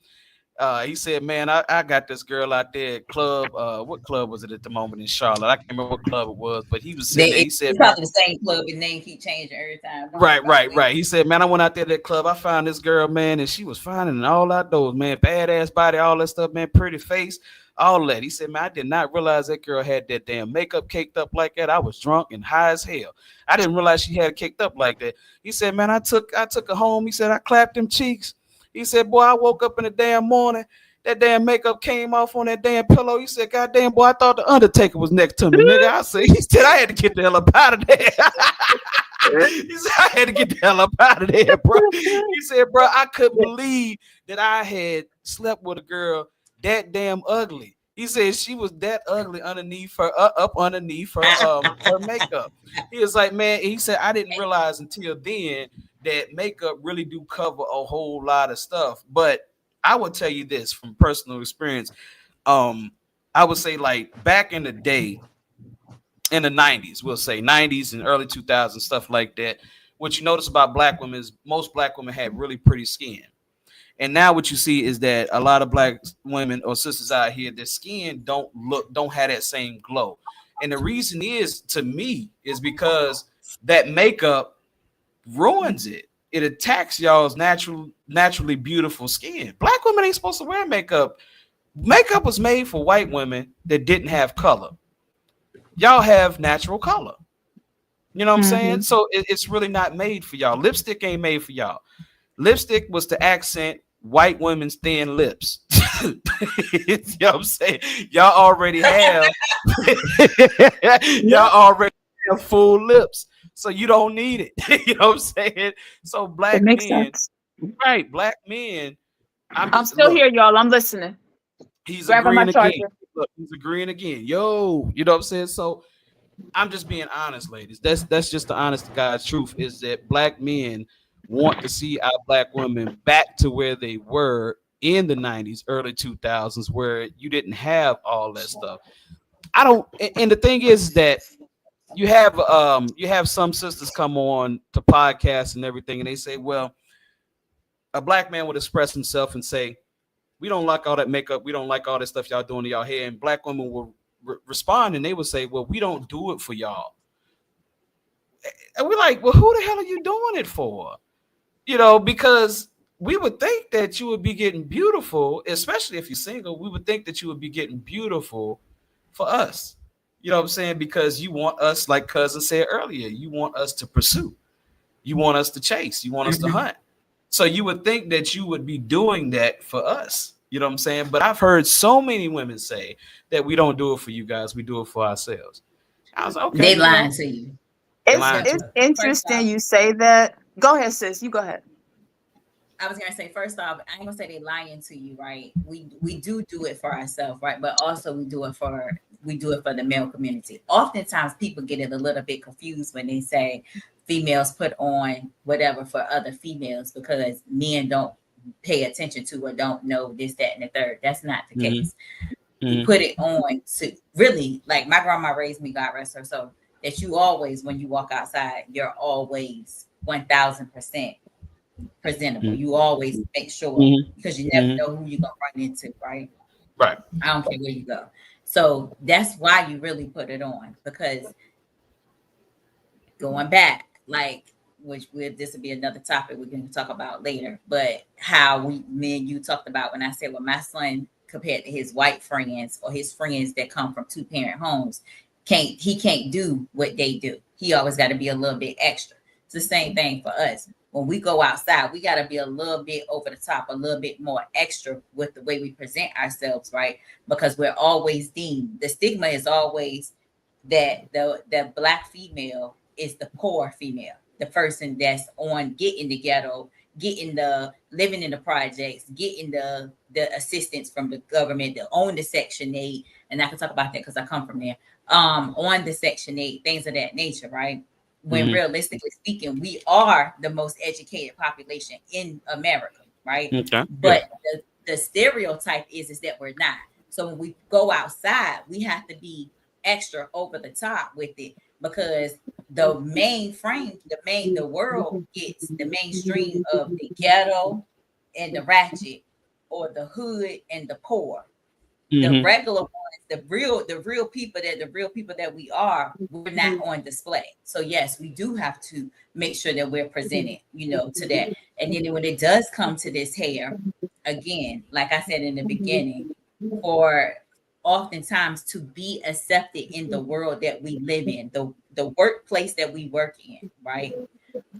He said, man, I got this girl out there at club. What club was it at the moment in Charlotte? I can't remember what club it was, but he was sitting there. He said, it's probably the same club, and name keep changing every time. Right. He said, man, I went out there to that club. I found this girl, man, and she was fine and all outdoors, man. Badass body, all that stuff, man. Pretty face, all that. He said, man, I did not realize that girl had that damn makeup caked up like that. I was drunk and high as hell. I didn't realize she had it caked up like that. He said, man, I took her home. He said, I clapped them cheeks. He said, boy, I woke up in the damn morning. That damn makeup came off on that damn pillow. He said, God damn, boy, I thought the Undertaker was next to me, nigga. He said, I had to get the hell up out of there. He said, I had to get the hell up out of there, bro. He said, bro, I couldn't believe that I had slept with a girl that damn ugly. He said she was that ugly underneath her, up underneath her makeup. He was like, man, he said, I didn't realize until then that makeup really do cover a whole lot of stuff. But I will tell you this from personal experience. I would say, like, back in the day, in the 90s, we'll say 90s and early 2000s, stuff like that. What you notice about black women is most black women had really pretty skin. And now what you see is that a lot of black women or sisters out here, their skin don't have that same glow. And the reason is, to me, is because that makeup ruins it. It attacks y'all's naturally beautiful skin. Black women ain't supposed to wear makeup. Makeup was made for white women that didn't have color. Y'all have natural color. You know what I'm saying? So it's really not made for y'all. Lipstick ain't made for y'all. Lipstick was to accent white women's thin lips. You know what I'm saying? Y'all already have full lips. So you don't need it. You know what I'm saying? So black men, sense. Right? Black men. I'm still here, y'all. I'm listening. He's Grabbing my agreeing again. charger. Look, he's agreeing again. Yo, you know what I'm saying? So I'm just being honest, ladies. That's just the honest to God's truth, is that black men want to see our black women back to where they were in the 90s, early 2000s, where you didn't have all that stuff. And the thing is that you have some sisters come on to podcasts and everything, and they say, well, a black man would express himself and say, we don't like all that makeup, we don't like all that stuff y'all doing to y'all hair, and black women will respond and they would say, well, we don't do it for y'all. And we're like, well, who the hell are you doing it for? You know, because we would think that you would be getting beautiful, especially if you're single. We would think that you would be getting beautiful for us. You know what I'm saying? Because you want us, like Cousin said earlier, you want us to pursue. You want us to chase. You want us to hunt. So you would think that you would be doing that for us. You know what I'm saying? But I've heard so many women say that we don't do it for you guys. We do it for ourselves. I was like, okay. They lying to you. It's interesting you say that. Go ahead, sis. You go ahead. I was gonna say, first off, I ain't gonna say they lying to you, right? We do it for ourselves, right? But also we do it for the male community. Oftentimes people get it a little bit confused when they say females put on whatever for other females because men don't pay attention to or don't know this, that, and the third. That's not the case. You put it on to really, like my grandma raised me, God rest her soul, that you always, when you walk outside, you're always 1000% presentable. You always make sure, because you never know who you're gonna run into, right? Right. I don't care where you go. So that's why you really put it on, because going back, like, this will be another topic we're going to talk about later, but how me and you talked about when I said, well, my son, compared to his white friends or his friends that come from 2-parent homes, he can't do what they do. He always got to be a little bit extra. It's the same thing for us. When we go outside, we got to be a little bit over the top, a little bit more extra with the way we present ourselves, right? Because we're always deemed, the stigma is always that the Black female is the poor female, the person that's on getting the ghetto, living in the projects, getting the assistance from the government, to own the Section 8, and I can talk about that because I come from there, on the Section 8, things of that nature, right? When realistically speaking, we are the most educated population in America, right? Okay. But the stereotype is that we're not. So when we go outside, we have to be extra over the top with it, because the world gets the mainstream of the ghetto and the ratchet or the hood and the poor. Mhm. The regular ones, the real people that we are, we're not on display. So yes, we do have to make sure that we're presented, to that. And then when it does come to this hair, again, like I said in the beginning, for oftentimes to be accepted in the world that we live in, the workplace that we work in, right?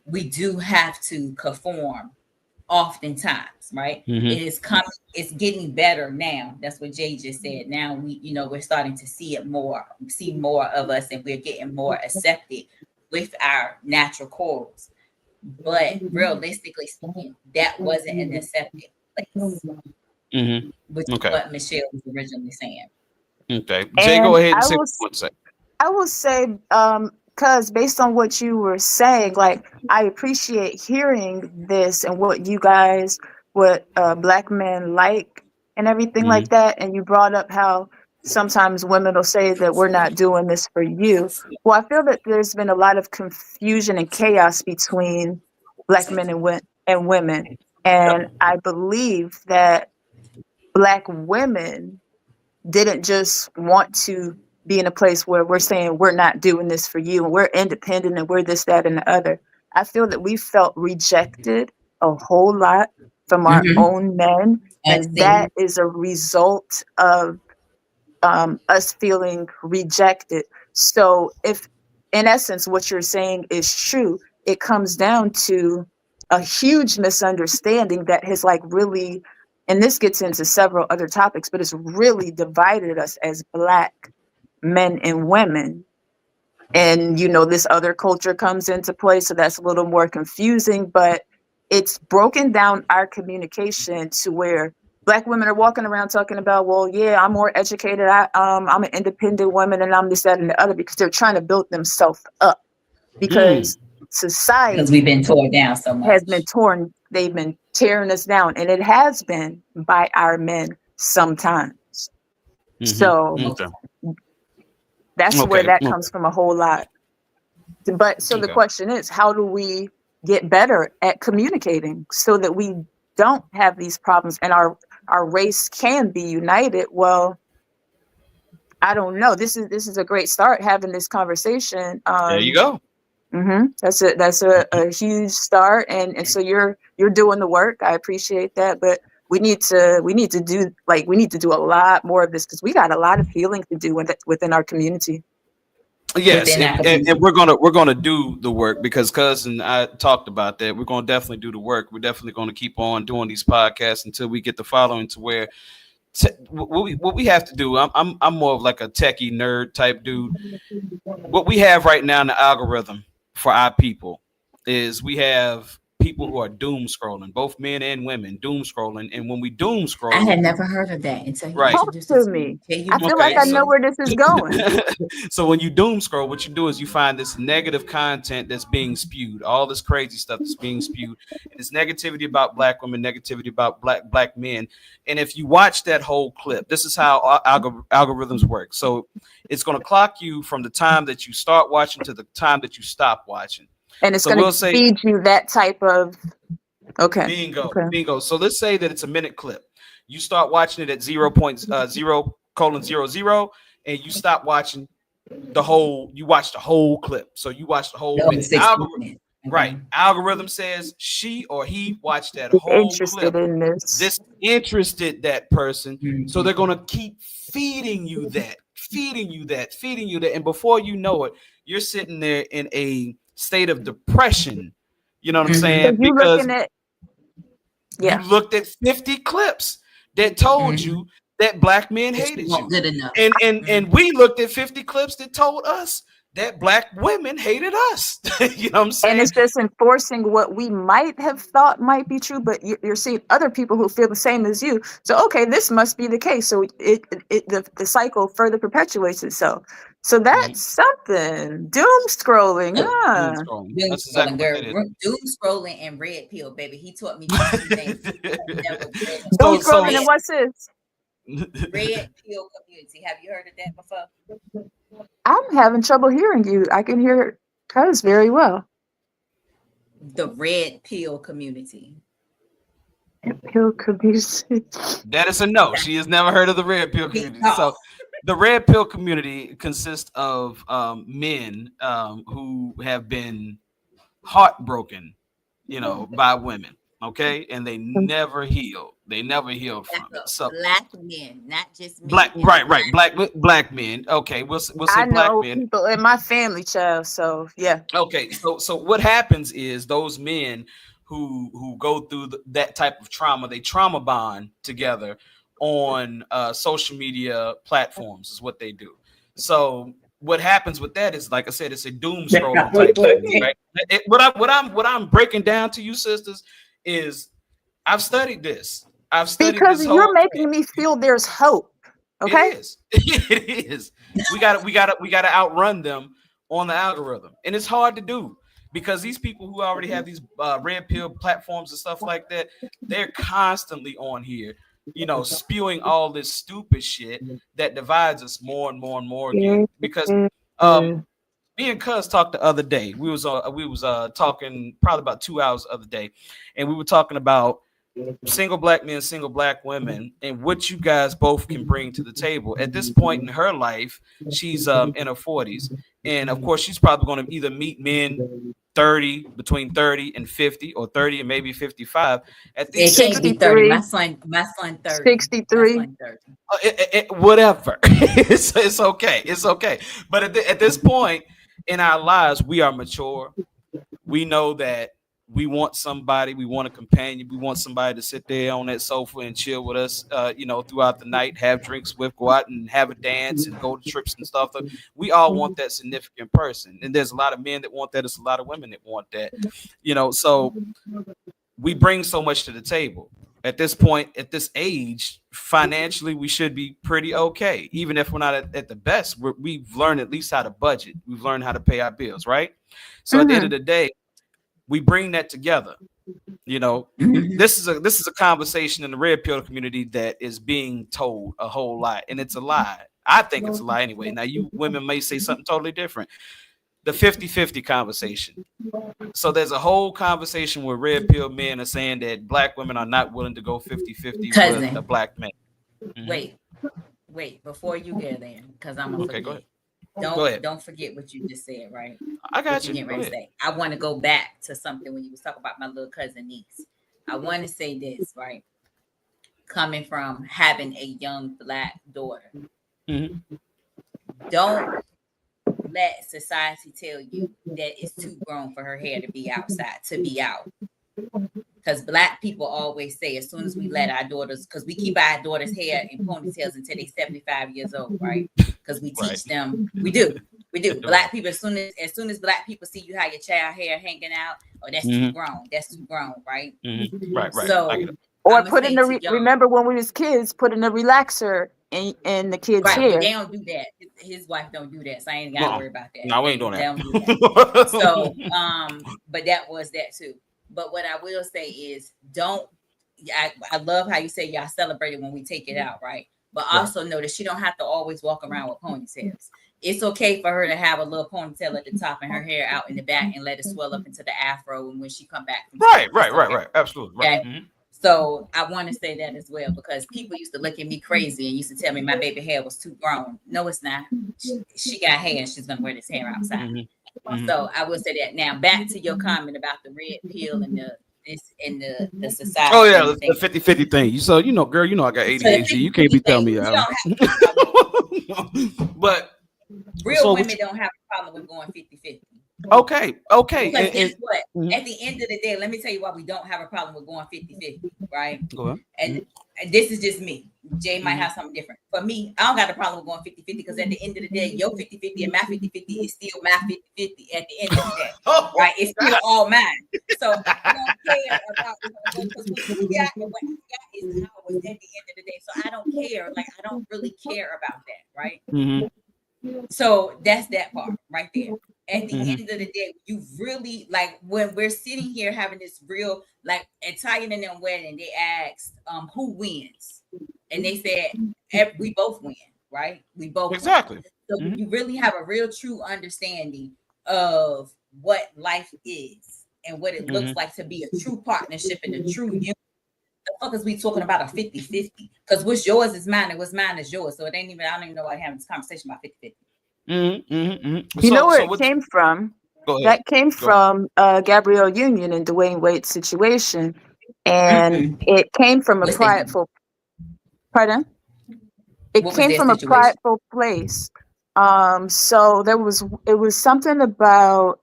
We do have to conform oftentimes, right? Mhm. It's getting better now. That's what Jay just said. Now we're starting to see more of us, and we're getting more accepted with our natural corals. But realistically speaking, that wasn't an accepted place, Mhm. which is Okay. what Michelle was originally saying. Okay. Jay, go And ahead and I say will what you want to say. I will say, because based on what you were saying, like I appreciate hearing this and what Black men like and everything like Mhm. that. And you brought up how sometimes women will say that we're not doing this for you. Well, I feel that there's been a lot of confusion and chaos between Black men and women, and I believe that Black women didn't just want to be in a place where we're saying we're not doing this for you and we're independent and we're this, that, and the other. I feel that we felt rejected a whole lot from our own men, I've and seen that is a result of us feeling rejected. So, if in essence what you're saying is true, it comes down to a huge misunderstanding that has like really, and this gets into several other topics, but it's really divided us as Black men and women. And this other culture comes into play, so that's a little more confusing, but it's broken down our communication to where Black women are walking around talking about, well, yeah, I'm more educated, I'm an independent woman, and I'm this, that, and the other, because they're trying to build themselves up, because society because we've been torn down so has much. been torn, they've been tearing us down, and it has been by our men sometimes. So Okay. that's where Okay. that comes from a whole lot. But so the Okay. question is, how do we get better at communicating so that we don't have these problems and our race can be united? Well, I don't know. This is a great start, having this conversation. There you go. That's a huge start, and so you're doing the work. I appreciate that, but we need to do a lot more of this, because we got a lot of healing to do within our community. Yes, Within our and community. we're gonna do the work, because cousin I talked about that. We're gonna definitely do the work. We're definitely gonna keep on doing these podcasts until we get the following to where what we have to do. I'm more of like a techie nerd type dude. What we have right now in the algorithm for our people is we have people who are doom scrolling, both men and women, doom scrolling. And when we doom scroll, I had never heard of that until you Right. Talk introduced to it to me. me. I feel like I know where this is going. So when you doom scroll, what you do is you find this negative content that's being spewed, all this crazy stuff that's being spewed, and it's negativity about Black women, negativity about black men. And if you watch that whole clip, this is how algorithms work. So it's going to clock you from the time that you start watching to the time that you stop watching. And it's So going we'll to say feed you that type of bingo. So let's say that it's a minute clip. You start watching it at 0.0:00, and you stop watching you watch the whole clip. So you watch the whole minute. Right. Algorithm says she or he watched that whole interested clip. in this. Interested that person. So they're going to keep feeding you that. And before you know it, you're sitting there in a state of depression. You know what I'm saying? So you Because looking at you looked at 50 clips that told you that Black men hated you. Good enough. And we looked at 50 clips that told us that Black women hated us. You know what I'm saying? And it's just enforcing what we might have thought might be true, but you're seeing other people who feel the same as you. So, okay, this must be the case. So the cycle further perpetuates itself. So that's something. Doom scrolling, huh? Doom scrolling. Doom That's exactly scrolling, what it girl. is. Doom scrolling and red pill, baby. He taught me these two things. Doom scrolling and what's this? Red pill community. Have you heard of that before? I'm having trouble hearing you. I can hear Cuz very well. The red pill community. Pill community. That is a no. She has never heard of the red pill community. So the red pill community consists of men who have been heartbroken, by women. Okay, and they never heal. They never heal from it. So Black men, not just men. black, right, black men. Okay, we'll say I black know men. people in my family, child. So yeah. Okay, so what happens is those men who go through that type of trauma, they trauma bond together on social media platforms is what they do. So what happens with that is, like I said, it's a doom scrolling type thing, right? What I'm breaking down to you, sisters, is I've studied this. Because you're making me feel there's hope. Okay. It is. It is. We gotta outrun them on the algorithm, and it's hard to do because these people who already have these red pill platforms and stuff like that, they're constantly on here, spewing all this stupid shit that divides us more and more and more again. Because me and Cuz talked the other day. We was talking probably about 2 hours the other day, and we were talking about single black men, single black women, and what you guys both can bring to the table. At this point in her life, she's in her 40s, and of course, she's probably going to either meet men between 30 and 50, or 30 and maybe 55. At the 63, my son 30. 63. My son 30. Whatever. It's okay. It's okay. But at this point in our lives, we are mature. We know that we want somebody, we want a companion, we want somebody to sit there on that sofa and chill with us, throughout the night, have drinks with, go out and have a dance and go to trips and stuff. We all want that significant person. And there's a lot of men that want that. There's a lot of women that want that, so we bring so much to the table. At this point, at this age, financially, we should be pretty okay. Even if we're not at the best, we've learned at least how to budget. We've learned how to pay our bills, right? So at the end of the day, we bring that together. This is a conversation in the red pill community that is being told a whole lot, and it's a lie. I think it's a lie anyway. Now, you women may say something totally different. The 50-50 conversation. So there's a whole conversation where red pill men are saying that black women are not willing to go 50-50 with a black man. Wait, before you get there, because I'm gonna forget. Go ahead. Go ahead. Don't forget what you just said, right? I got you. I want to go back to something when you was talking about my little cousin niece. I want to say this, right? Coming from having a young black daughter, don't let society tell you that it's too grown for her hair to be outside, to be out. Because black people always say, as soon as we let our daughters, because we keep our daughters' hair in ponytails until they're 75 years old, right? Because we teach them, we do. Black people, as soon as black people see you have your child hair hanging out, that's too grown. That's too grown, right? Right. So, or put in the remember when we was kids, put in a relaxer in the kids' hair. They don't do that. His wife don't do that, so I ain't got to worry about that. No, we ain't doing that. They don't do that. So, but that was that too. But what I will say is, I love how you say y'all celebrate it when we take it out, right? But also know that she don't have to always walk around with ponytails. It's okay for her to have a little ponytail at the top and her hair out in the back and let it swell up into the afro. And when she come back, right, absolutely, right. Okay? So I want to say that as well, because people used to look at me crazy and used to tell me my baby hair was too grown. No, it's not. She got hair and she's gonna wear this hair outside. So I will say that. Now back to your comment about the red pill and the society. Oh yeah, the 50-50 thing. So girl, I got ADHD. You can't be telling me that. But real women don't have a problem with going 50-50. Okay. Because guess what? At the end of the day, let me tell you why we don't have a problem with going 50-50, right? Go ahead. And this is just me. Jay might have something different. For me, I don't got a problem with going 50-50 because at the end of the day, your 50-50 and my 50-50 is still my 50-50 at the end of the day, right? It's still all mine. So I don't care about because what you got and what I got is ours at the end of the day. So I don't care. Like, I don't really care about that, right? So that's that part right there. At the end of the day, you really, like, when we're sitting here having this real, like, Italian and them wedding, they asked who wins, and they said we both win, right? We both exactly win. So you really have a real true understanding of what life is and what it looks like to be a true partnership and a true union. The motherfuckers we talking about a 50-50. Because what's yours is mine and what's mine is yours. So it ain't even, I don't even know why I'm having this conversation about 50-50. You know where it came from? Go ahead. That came from Gabrielle Union and Dwayne Wade's situation. And it came from a What's prideful, pardon? It What was came their from situation? a prideful place. So it was something about,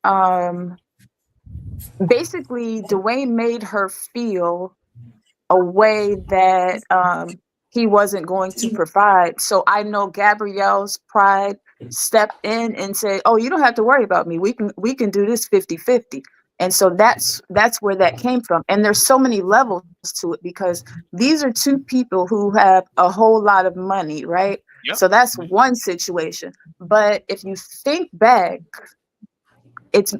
basically Dwayne made her feel a way that he wasn't going to provide. So I know Gabrielle's pride stepped in and said, oh, you don't have to worry about me. We can do this 50-50. And so that's where that came from. And there's so many levels to it because these are two people who have a whole lot of money, right? Yep. So that's one situation. But if you think back, it's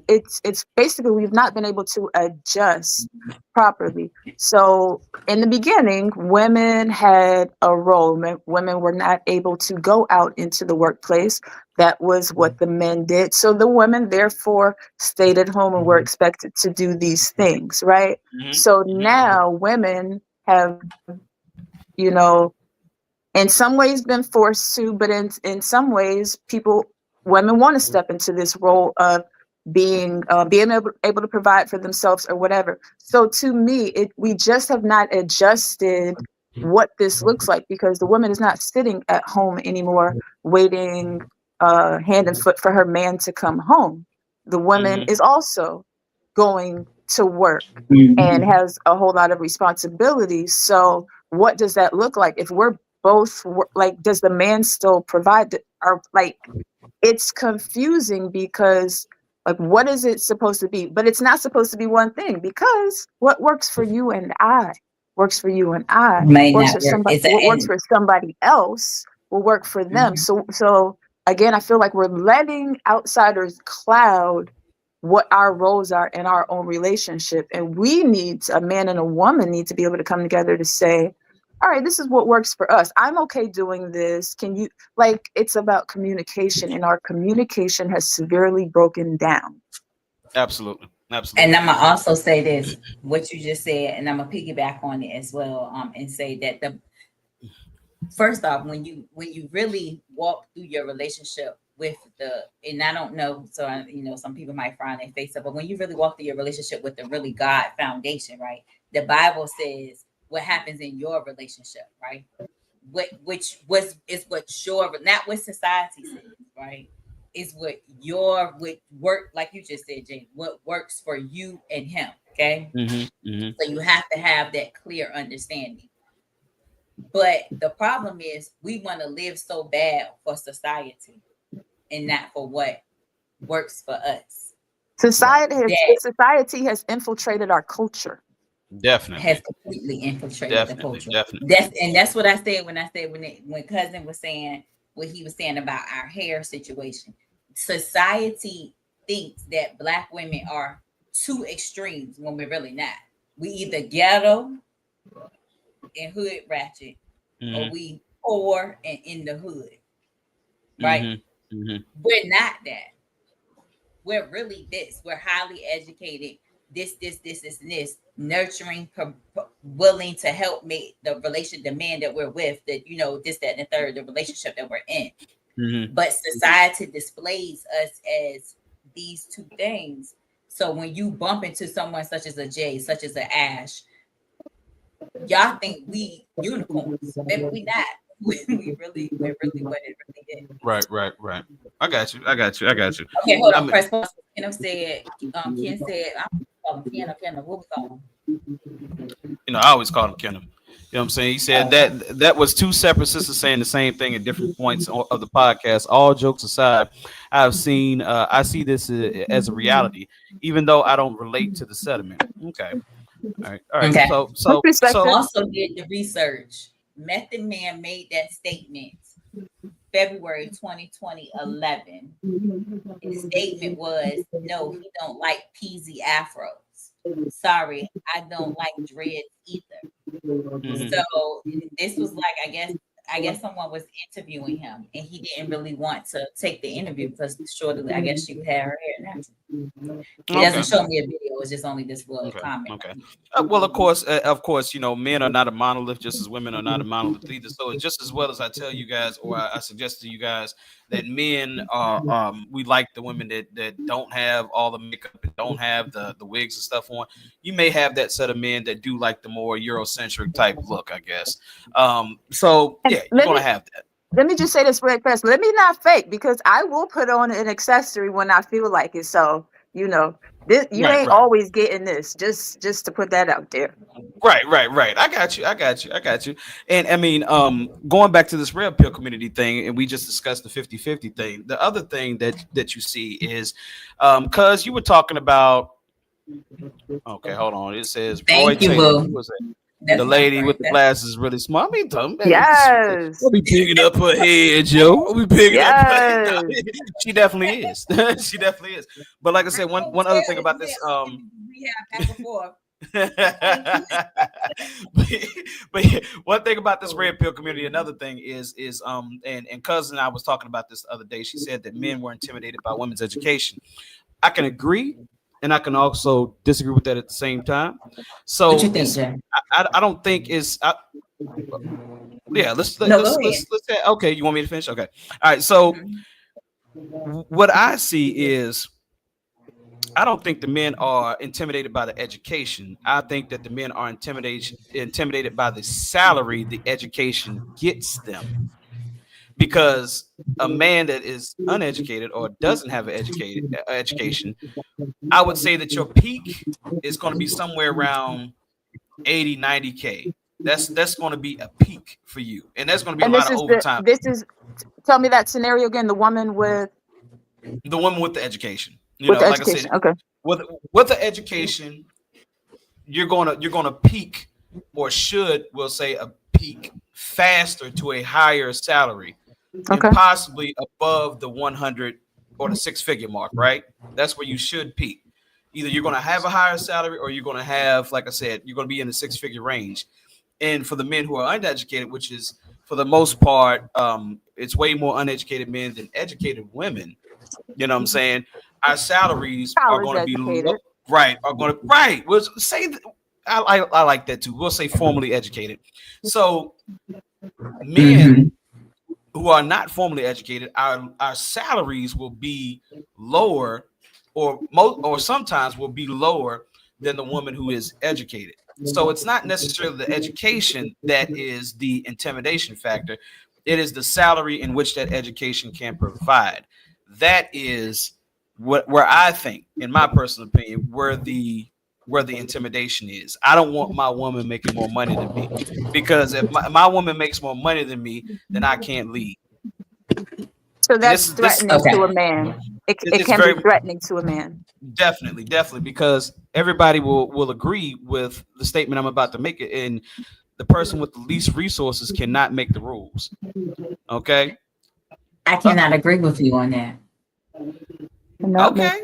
basically we've not been able to adjust properly. So in the beginning, women had a role. Women were not able to go out into the workplace. That was what the men did. So the women therefore stayed at home and were expected to do these things, right? So now women have, in some ways been forced to, but in some ways women want to step into this role of being able to provide for themselves or whatever. So to me, we just have not adjusted what this looks like because the woman is not sitting at home anymore waiting hand and foot for her man to come home. The woman is also going to work and has a whole lot of responsibilities. So what does that look like? If we're both like, does the man still provide? It's confusing because like, what is it supposed to be? But it's not supposed to be one thing because what works for you and I works for you and I. Works for somebody. What works for somebody else will work for them. So again, I feel like we're letting outsiders cloud what our roles are in our own relationship, and a man and a woman need to be able to come together to say, all right, this is what works for us. I'm okay doing this. Can you, it's about communication, and our communication has severely broken down. Absolutely. And I'm gonna also say this, what you just said, and I'm gonna piggyback on it as well, and say that first off, when you really walk through your relationship with and I don't know, so some people might frown their face up, but when you really walk through your relationship with the really God foundation, right? The Bible says what happens in your relationship, right? Is what your, not what society says, right? Is what work, like you just said, Jane, what works for you and him. Okay. So you have to have that clear understanding. But the problem is we want to live so bad for society and not for what works for us. Society has infiltrated our culture. Definitely has completely infiltrated the culture. That's what I said when cousin was saying what he was saying about our hair situation. Society thinks that Black women are two extremes when we're really not. We either ghetto and hood ratchet, or we poor and in the hood, right? We're not that. We're really this. We're highly educated. This, and this. Nurturing, willing to help make the man that we're with, that this, that, and the third, the relationship that we're in. But society displays us as these two things. So when you bump into someone such as a Jay, such as an Ash, y'all think we unicorns. Maybe we not. We're really what it really is. Right. I got you. Okay, hold on. Press pause. Ken said, I'm calling Ken. What we call him? I always call him Kenneth. You know what I'm saying? He said that was two separate sisters saying the same thing at different points of the podcast. All jokes aside, I see this as a reality, even though I don't relate to the sentiment. Okay. All right. Okay. So also did the research. Method Man made that statement February 2011. His statement was, no, he don't like peasy afros. Sorry, I don't like dreads either. So this was like, I guess someone was interviewing him and he didn't really want to take the interview because surely I guess she had her hair natural. He doesn't show me a video It was just only this little comment. Okay. Well, of course, you know, men are not a monolith, just as women are not a monolith either. So it's just as well as I tell you guys, or I suggest to you guys that men are, we like the women that don't have all the makeup and don't have the wigs and stuff on. You may have that set of men that do like the more Eurocentric type look, I guess. So yeah, you're gonna have that. Let me just say this real fast. Let me not fake, because I will put on an accessory when I feel like it. So, you know, you ain't always getting this. Just to put that out there. Right. I got you. And I mean, going back to this red pill community thing, and we just discussed the 50-50 thing. The other thing that you see is, cause you were talking about. Okay, hold on. It says Roy Taylor. Who was it? The lady with the glasses is really smart. I mean, yes. We'll be picking up her head, Joe. We'll be picking up her head. She definitely is. She definitely is. But like I said, one other thing about this, we have back and forth. but one thing about this red pill community, another thing is and cousin, I was talking about this the other day. She said that men were intimidated by women's education. I can agree, and I can also disagree with that at the same time. So what you think, Jay? I don't think it's. Let's okay. You want me to finish? Okay. All right. So what I see is, I don't think the men are intimidated by the education. I think that the men are intimidated by the salary the education gets them. Because a man that is uneducated or doesn't have an education, I would say that your peak is going to be somewhere around 80, 90K. That's going to be a peak for you. And that's going to be a lot of overtime. Tell me that scenario again. The woman with the education. You know, like I said, okay. With the education, you're gonna peak, or we'll say a peak faster to a higher salary. And possibly above the 100 or the 6-figure mark, right? That's where you should peak. Either you're going to have a higher salary, or you're going to have, like I said, you're going to be in the 6-figure range. And for the men who are uneducated, which is for the most part, it's way more uneducated men than educated women. You know what I'm saying? Our salaries are going to be low, right. We'll say I like that too. We'll say formally educated. So men who are not formally educated, our salaries will be lower, or sometimes will be lower than the woman who is educated. So it's not necessarily the education that is the intimidation factor. It is the salary in which that education can provide. That is where I think, in my personal opinion, where the intimidation is. I don't want my woman making more money than me, because if my woman makes more money than me, then I can't lead. So that's threatening to a man. It can be threatening to a man. Definitely, because everybody will agree with the statement I'm about to make, and the person with the least resources cannot make the rules. Okay? I cannot agree with you on that. Okay.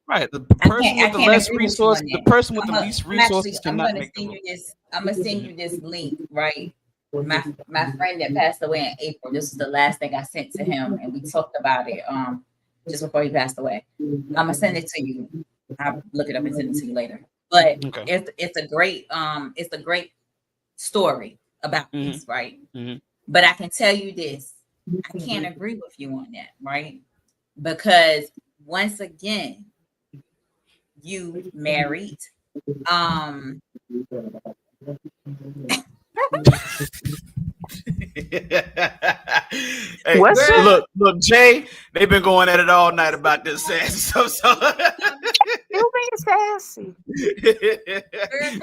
Right. The person with the less resources, the person with the least resources cannot make the rules. I'm gonna send you this link, right? My friend that passed away in April, this is the last thing I sent to him, and we talked about it just before he passed away. I'm gonna send it to you. I'll look it up and send it to you later. But it's a great story about this, right? But I can tell you this, I can't agree with you on that, right? Because once again, you married. Hey, look, Jay, they've been going at it all night about this sassy. You being sassy.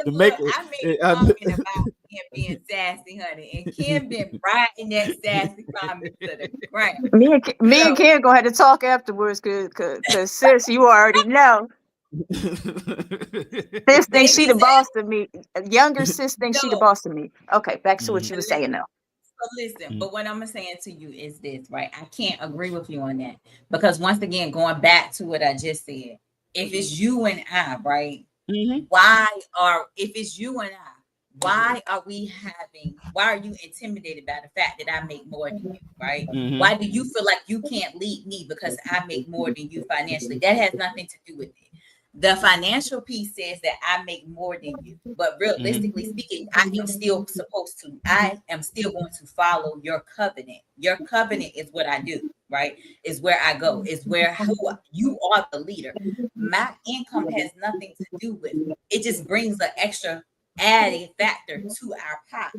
I made comment about him being sassy, honey, and Kim been riding that sassy comment to the ground. Me and Kim gonna have to talk afterwards, cause sis, you already know. Sis thinks she the boss of me. Younger sis thinks she the boss of me. Okay, back to what you were saying now. So listen, but what I'm saying to you is this, right? I can't agree with you on that, because once again, going back to what I just said, if it's you and I, right? Why are you intimidated by the fact that I make more than you, right? Why do you feel like you can't lead me because I make more than you financially? That has nothing to do with it. The financial piece says that I make more than you, but realistically speaking, I am still going to follow your covenant. Your covenant is what I do, right? Is where I go, is where you are the leader. My income has nothing to do with it. It just brings an extra added factor to our pot.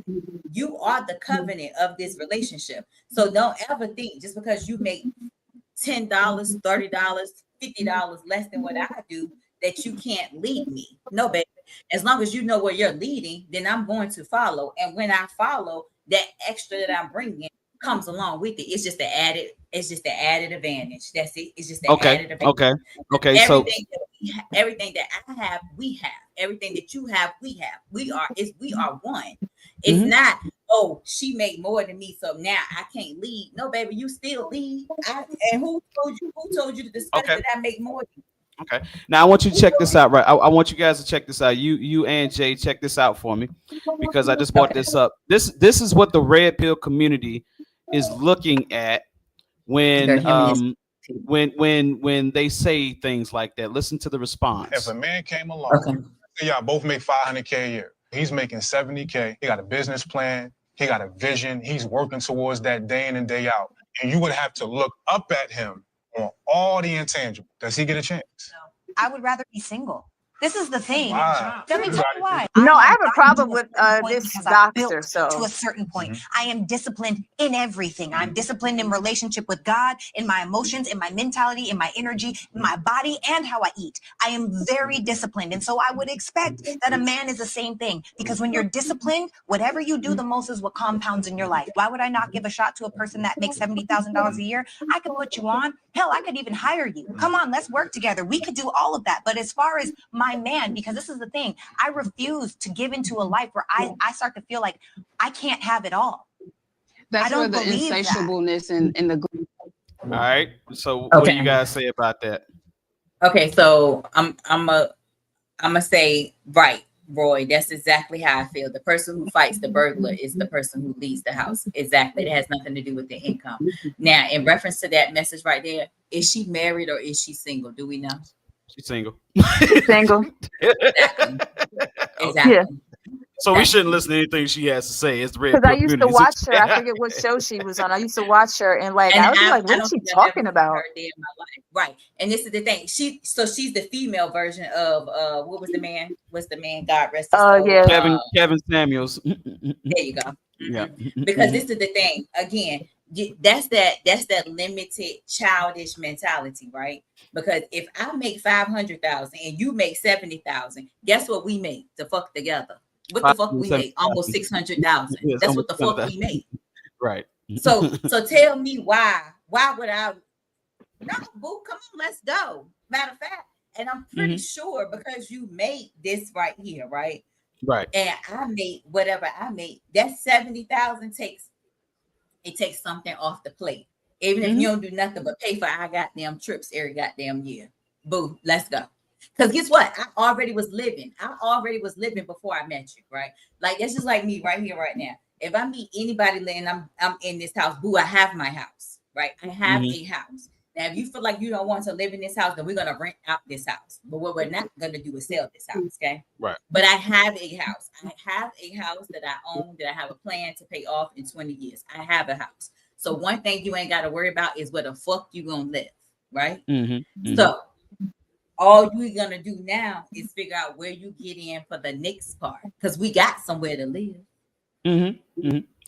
You are the covenant of this relationship. So don't ever think just because you make $10, $30, $50 less than what I do, that you can't lead me. No, baby. As long as you know where you're leading, then I'm going to follow. And when I follow, that extra that I'm bringing comes along with it. It's just the added advantage. That's it. It's just the added advantage. Okay. Everything that I have, we have. Everything that you have, we have. We are one. It's not, oh, she made more than me, so now I can't lead. No, baby, you still lead. And who told you to discuss that I make more than you? Okay. Now I want you to check this out, right? I want you guys to check this out. You and Jay, check this out for me, because I just brought this up. This is what the red pill community is looking at when they say things like that. Listen to the response. If a man came along, y'all both make $500K a year. He's making $70K. He got a business plan. He got a vision. He's working towards that day in and day out. And you would have to look up at him on all the intangibles. Does he get a chance? I would rather be single. This is the thing. Why? Let me tell you why. No, I have a problem with this doctor. So to a certain point, I am disciplined in everything. I'm disciplined in relationship with God, in my emotions, in my mentality, in my energy, in my body, and how I eat. I am very disciplined. And so I would expect that a man is the same thing, because when you're disciplined, whatever you do the most is what compounds in your life. Why would I not give a shot to a person that makes $70,000 a year? I could put you on. Hell, I could even hire you. Come on, let's work together. We could do all of that. But as far as my man, because this is the thing, I refuse to give into a life where I start to feel like I can't have it all. That's where the insatiableness and the. All right. So what do you guys say about that? Okay, so I'm gonna say, right, Roy, that's exactly how I feel. The person who fights the burglar is the person who leads the house. Exactly. It has nothing to do with the income. Now, in reference to that message right there, is she married or is she single? Do we know? She's single. Single. Exactly. Yeah. So we shouldn't listen to anything she has to say. It's red. Because I used to watch her. I forget what show she was on. I used to watch her, and I was like, "What is she talking about?" Her day in my life. Right. And this is the thing. She's the female version of what was the man? What's the man? God rest his soul. Yeah. Kevin Samuels. There you go. Yeah. Because this is the thing. Again, that's that limited childish mentality, right? Because if I make 500,000 and you make 70,000, guess what we make to fuck together? What the fuck we make? Almost 600,000. Yes, that's what the fuck we make. Right. So tell me why would I? No, boo, come on, let's go. Matter of fact, and I'm pretty sure because you made this right here, right? Right. And I made whatever I made. That 70,000 takes something off the plate. Even if you don't do nothing but pay for our goddamn trips every goddamn year. Boo, let's go. Because guess what? I already was living before I met you, right? Like, that's just like me right here, right now. If I meet anybody and I'm in this house, boo, I have my house, right? I have a house. Now, if you feel like you don't want to live in this house, then we're going to rent out this house. But what we're not going to do is sell this house, okay? Right. But I have a house. I have a house that I own, that I have a plan to pay off in 20 years. I have a house. So one thing you ain't got to worry about is where the fuck you going to live, right? So all you're going to do now is figure out where you get in for the next part, because we got somewhere to live.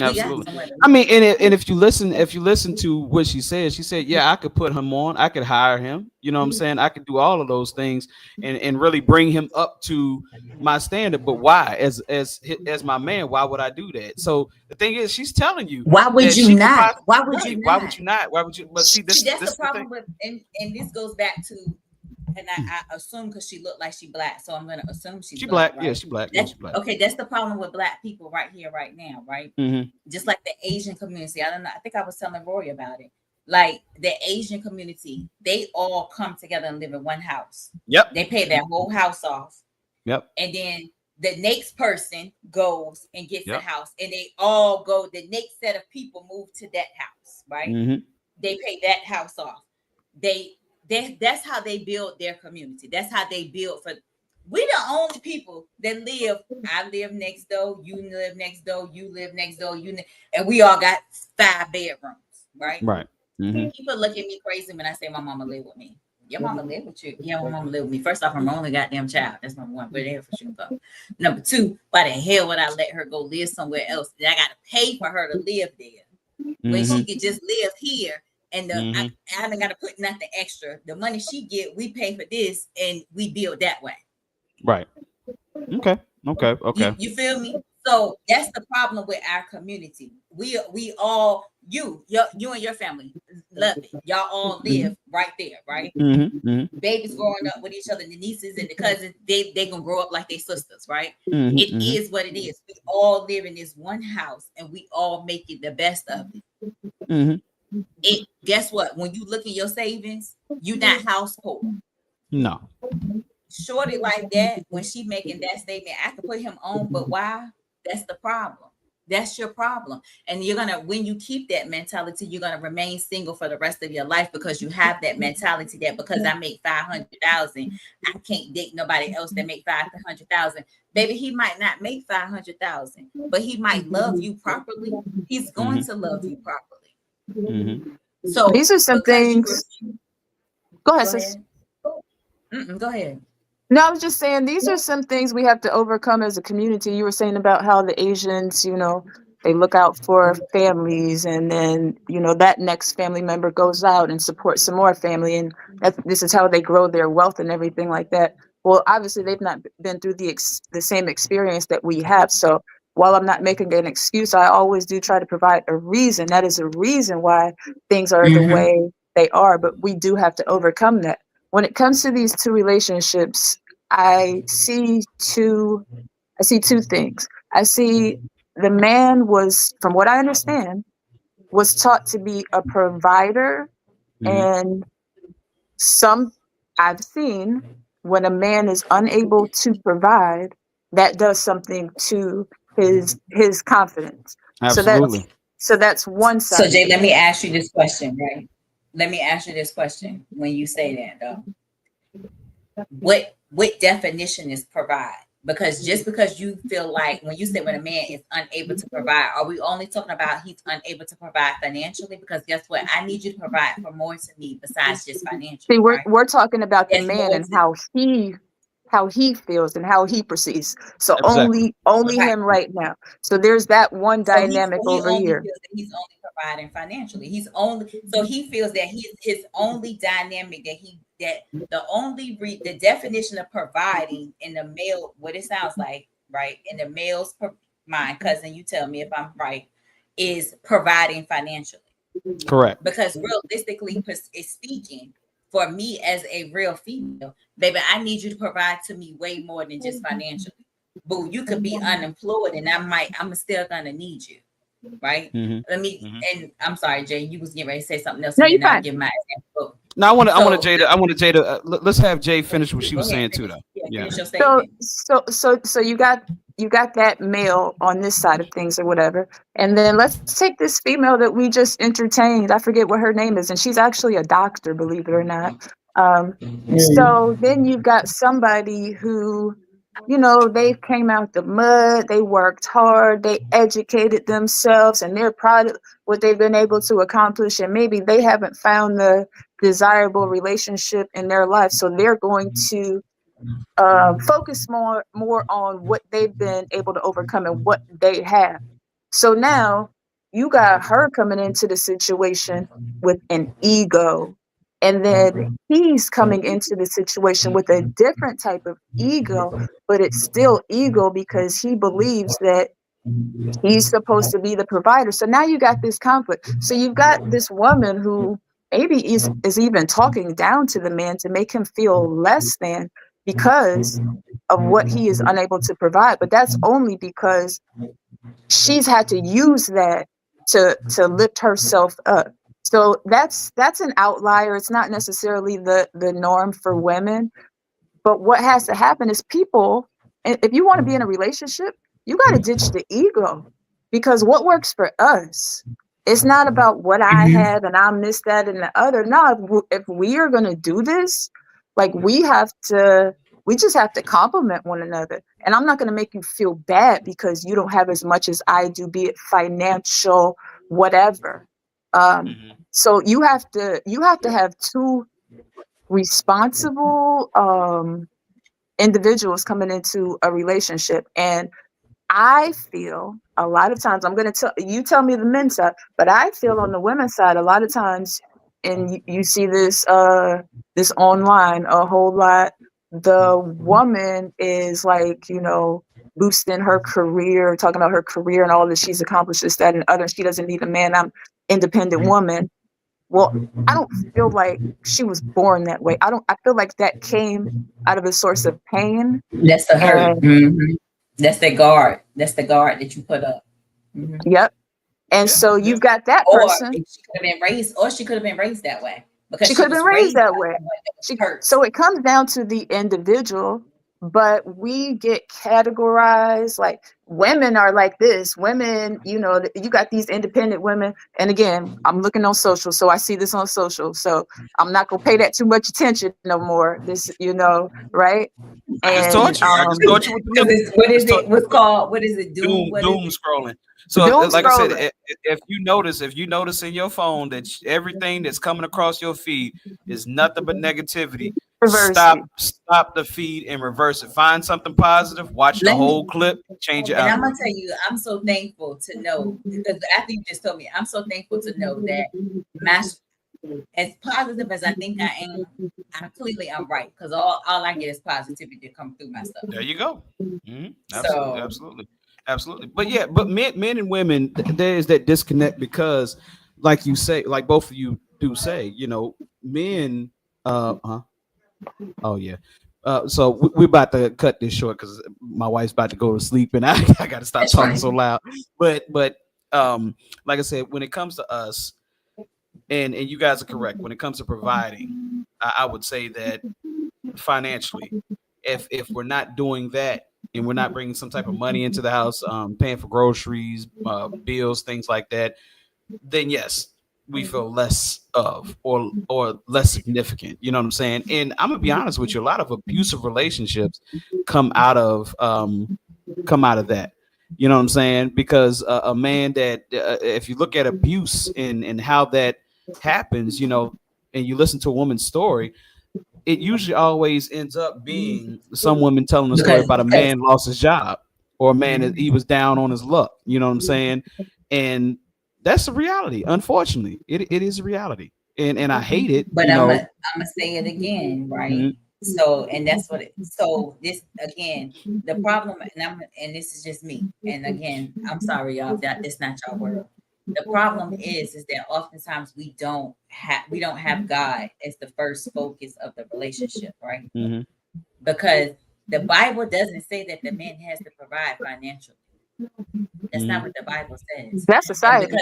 Absolutely. I mean, and if you listen to what she said, yeah, I could put him on, I could hire him, you know what I'm saying? I could do all of those things and really bring him up to my standard. But why, as my man, why would I do that? So the thing is, she's telling you, why would you not? Why would you not? But see, that's the problem with, and this goes back to, and I assume because she looked like she black, so I'm gonna assume she's black. Right? Yeah, she's black. Okay, that's the problem with black people right here, right now, right? Just like the Asian community. I don't know. I think I was telling Rory about it. Like the Asian community, they all come together and live in one house. Yep. They pay their whole house off. Yep. And then the next person goes and gets the house, and they all go. The next set of people move to that house, right? They pay that house off. that's how they build their community. That's how they build for. We the only people that live. I live next door. You live next door. You live next door. And we all got 5 bedrooms, right? Right. Mm-hmm. People look at me crazy when I say my mama live with me. Your mama live with you. Yeah, my mama live with me. First off, I'm her only goddamn child. That's number one. But there for sure. Number 2, why the hell would I let her go live somewhere else? I got to pay for her to live there when she could just live here. And I haven't got to put nothing extra. The money she get, we pay for this, and we build that way. Right. Okay. You feel me? So that's the problem with our community. We all you and your family love it. Y'all all live right there, right? Babies growing up with each other, the nieces and the cousins, they gonna grow up like they sisters, right? It is what it is. We all live in this one house, and we all make it the best of it. Guess what? When you look at your savings, you're not house poor. No. Shorty like that, when she making that statement, I can put him on, but why? That's the problem. That's your problem. And you're gonna, when you keep that mentality, you're gonna remain single for the rest of your life because you have that mentality that because I make 500,000, I can't date nobody else that make 500,000. Baby, he might not make 500,000, but he might love you properly. He's going to love you properly. So these are some things. Go ahead, sis. Go ahead. No, I was just saying these are some things we have to overcome as a community. You were saying about how the Asians, they look out for families, and then that next family member goes out and supports some more family, and this is how they grow their wealth and everything like that. Well, obviously they've not been through the same experience that we have. So while I'm not making an excuse, I always do try to provide a reason. That is a reason why things are the way they are, but we do have to overcome that. When it comes to these 2 relationships, I see two things. I see the man was, from what I understand, was taught to be a provider, and I've seen when a man is unable to provide, that does something to his confidence. Absolutely. So that's one side. So Jay, let me ask you this question, right? Let me ask you this question. When you say that, though, what definition is provide? Because just because you feel like when you say when a man is unable to provide, are we only talking about he's unable to provide financially? Because guess what? I need you to provide for more to me besides just financially. See, we're talking about the man and how he feels and how he perceives. So only him right now. So there's that one dynamic over here. He's only providing financially. He feels that his only dynamic the definition of providing in the male, what it sounds like, right? In the male's mind, cousin, you tell me if I'm right, is providing financially. Correct. Because realistically speaking, for me as a real female, baby, I need you to provide to me way more than just financially. Boo, you could be unemployed and I'm still gonna need you. Right? And I'm sorry, Jay, you was getting ready to say something else. No, you're fine. Give my example. No, I want Jada. Let's have Jay finish what she was saying too, though. Yeah. So you got that male on this side of things or whatever, and then let's take this female that we just entertained. I forget what her name is, and she's actually a doctor, believe it or not. So then you've got somebody who, they came out the mud, they worked hard, they educated themselves, and they're proud of what they've been able to accomplish. And maybe they haven't found the desirable relationship in their life. So they're going to focus more on what they've been able to overcome and what they have. So now you got her coming into the situation with an ego. And then he's coming into the situation with a different type of ego, but it's still ego because he believes that he's supposed to be the provider. So now you got this conflict. So you've got this woman who maybe is even talking down to the man to make him feel less than because of what he is unable to provide. But that's only because she's had to use that to lift herself up. So that's an outlier. It's not necessarily the norm for women. But what has to happen is people, if you want to be in a relationship, you got to ditch the ego, because what works for us It's not about what I have and I'm this, that, and the other. No, if we are going to do this, like we just have to compliment one another. And I'm not going to make you feel bad because you don't have as much as I do, be it financial, whatever. So you have to have two responsible individuals coming into a relationship. And I feel a lot of times, I'm going to tell me the men's side, but I feel on the women's side, a lot of times, and you see this online a whole lot, the woman is like, boosting her career, talking about her career and all that she's accomplished, this, that, and other. She doesn't need a man. I'm independent woman. Well, I don't feel like she was born that way. I feel like that came out of a source of pain. That's the hurt. That's the guard. That's the guard that you put up. Yep. And so you've got that person. She could have been raised that way. She could have been raised that way. So it comes down to the individual, but we get categorized like women are like this. Women, you got these independent women. And again, I'm looking on social, so I see this on social. So I'm not gonna pay that too much attention no more. This, right? I just taught you. What is it? What's called? What is it? Doom scrolling. So like I said, if you notice in your phone that everything that's coming across your feed is nothing but negativity, stop the feed and reverse it. Find something positive, watch the whole clip, change it out. And I'm gonna tell you, I'm so thankful to know, because after you just told me, I'm so thankful to know that as positive as I think I am, I'm right, because all I get is positivity to come through my stuff. There you go. Absolutely. But men and women, there is that disconnect because, like you say, like both of you do say, men. So we're about to cut this short because my wife's about to go to sleep and I got to stop talking so loud. But like I said, when it comes to us, and you guys are correct, when it comes to providing, I would say that financially, if we're not doing that and we're not bringing some type of money into the house, paying for groceries, bills, things like that, then yes, we feel less of or less significant. You know what I'm saying? And I'm gonna be honest with you, a lot of abusive relationships come out of that. You know what I'm saying? Because a man that if you look at abuse and how that happens, and you listen to a woman's story, it usually always ends up being some woman telling a story about a man lost his job or a man that he was down on his luck. You know what I'm saying? And that's a reality. Unfortunately, it is a reality, and I hate it. But I'm gonna say it again, right? Mm-hmm. So, and that's what. So this again, the problem, and this is just me. And again, I'm sorry, y'all. That's not your world. The problem is that oftentimes we don't have God as the first focus of the relationship, right? Mm-hmm. Because the Bible doesn't say that the man has to provide financially. That's not what the Bible says. That's society.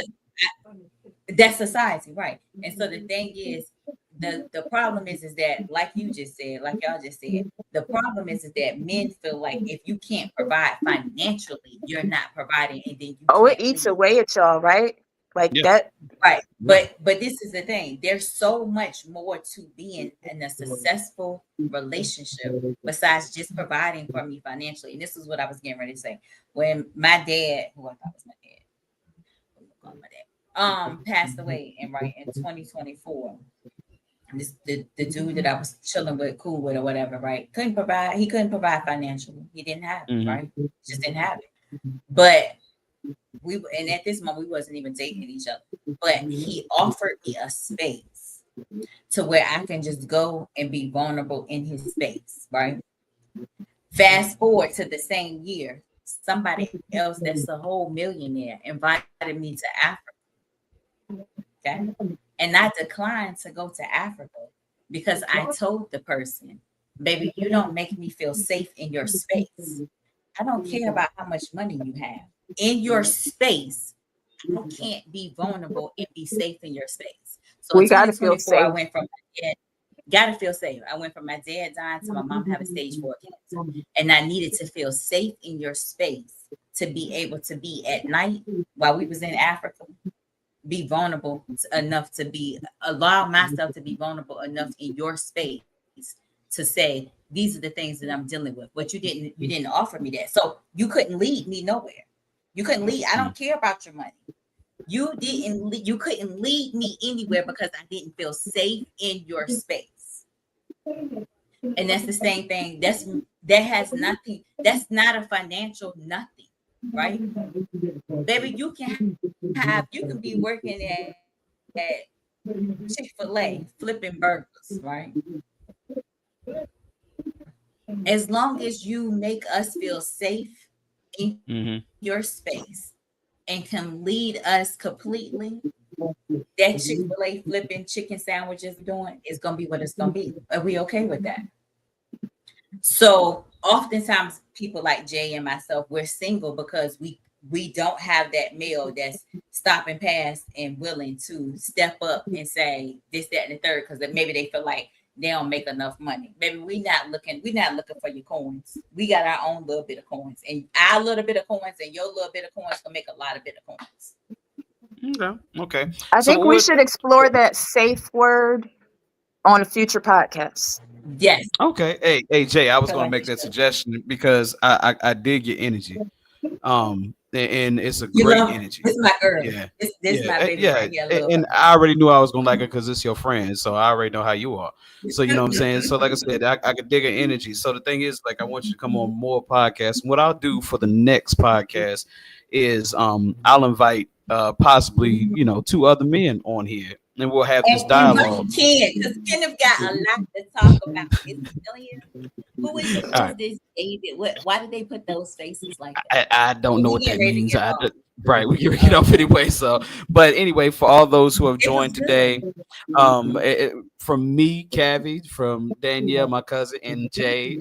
That's society, right? And so the thing is, the problem is that, like you just said, like y'all just said, the problem is that men feel like if you can't provide financially, you're not providing, and then it eats away at y'all, right? Like that, right? But this is the thing. There's so much more to being in a successful relationship besides just providing for me financially. And this is what I was getting ready to say. When my dad, who I thought was my dad, passed away in 2024. The dude that I was chilling with, cool with, or whatever, right? He couldn't provide financially. He didn't have it, right? Just didn't have it. But and at this moment we wasn't even dating each other. But he offered me a space to where I can just go and be vulnerable in his space, right? Fast forward to the same year, somebody else that's a whole millionaire invited me to Africa. Okay. And I declined to go to Africa because I told the person, baby, you don't make me feel safe in your space. I don't care about how much money you have. In your space, I can't be vulnerable and be safe in your space. So we gotta feel safe. I went from gotta feel safe. I went from my dad dying to my mom having stage 4 cancer. And I needed to feel safe in your space to be able to be at night while we was in Africa. be vulnerable enough to allow myself to be vulnerable enough in your space to say, these are the things that I'm dealing with. But you didn't offer me that. So you couldn't lead me nowhere. You couldn't lead. I don't care about your money. You couldn't lead me anywhere because I didn't feel safe in your space. And that's the same thing. That has nothing. That's not a financial nothing, right? Baby, you can be working at Chick-fil-A flipping burgers, right? As long as you make us feel safe in your space and can lead us completely, that Chick-fil-A flipping chicken sandwiches doing is gonna be what it's gonna be. Are we okay with that? So oftentimes people like Jay and myself, we're single because we don't have that male that's stopping past and willing to step up and say this, that, and the third, because maybe they feel like they don't make enough money. Maybe we're not looking for your coins. We got our own little bit of coins, and our little bit of coins and your little bit of coins can make a lot of bit of coins. Okay. I think we should explore that safe word on a future podcast. Yes. Okay. Hey, Jay, I was going to make that suggestion because I dig your energy. And it's a great energy. It's my girl. Yeah. This my baby right here. And I already knew I was going to like her because it's your friend. So I already know how you are. So, you know what I'm saying? So like I said, I could dig her energy. So the thing is, like, I want you to come on more podcasts. What I'll do for the next podcast is I'll invite possibly, 2 other men on here. And we'll have this dialogue. Because Kenneth got a lot to talk about. Who is this David? Why did they put those faces like that? I don't know what that means. Right, we get off anyway. So, but anyway, for all those who have joined today, from me, Cavi, from Danielle, my cousin, and Jay,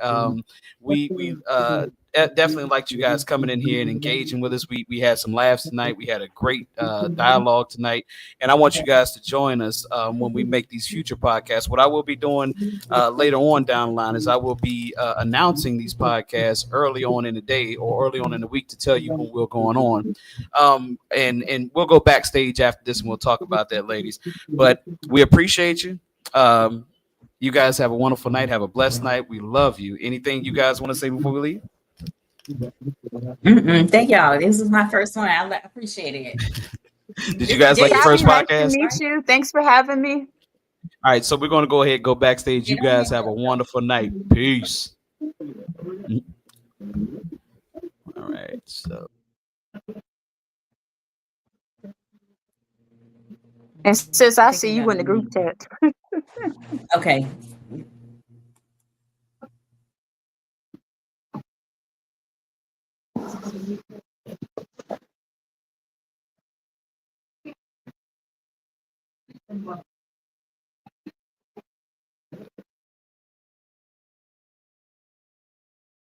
we definitely liked you guys coming in here and engaging with us. We had some laughs tonight. We had a great dialogue tonight, and I want you guys to join us when we make these future podcasts. What I will be doing later on down the line is I will be announcing these podcasts early on in the day or early on in the week to tell you when we're going on. And we'll go backstage after this and we'll talk about that, ladies. But we appreciate you. You guys have a wonderful night. Have a blessed night. We love you. Anything you guys want to say before we leave? Thank y'all. This is my first one. I appreciate it. Did you guys like the first podcast? Nice to meet you. Thanks for having me. All right, so we're going to go ahead and go backstage. You guys have a wonderful night. Peace. All right, so. And sis, I see you in the group chat. Okay.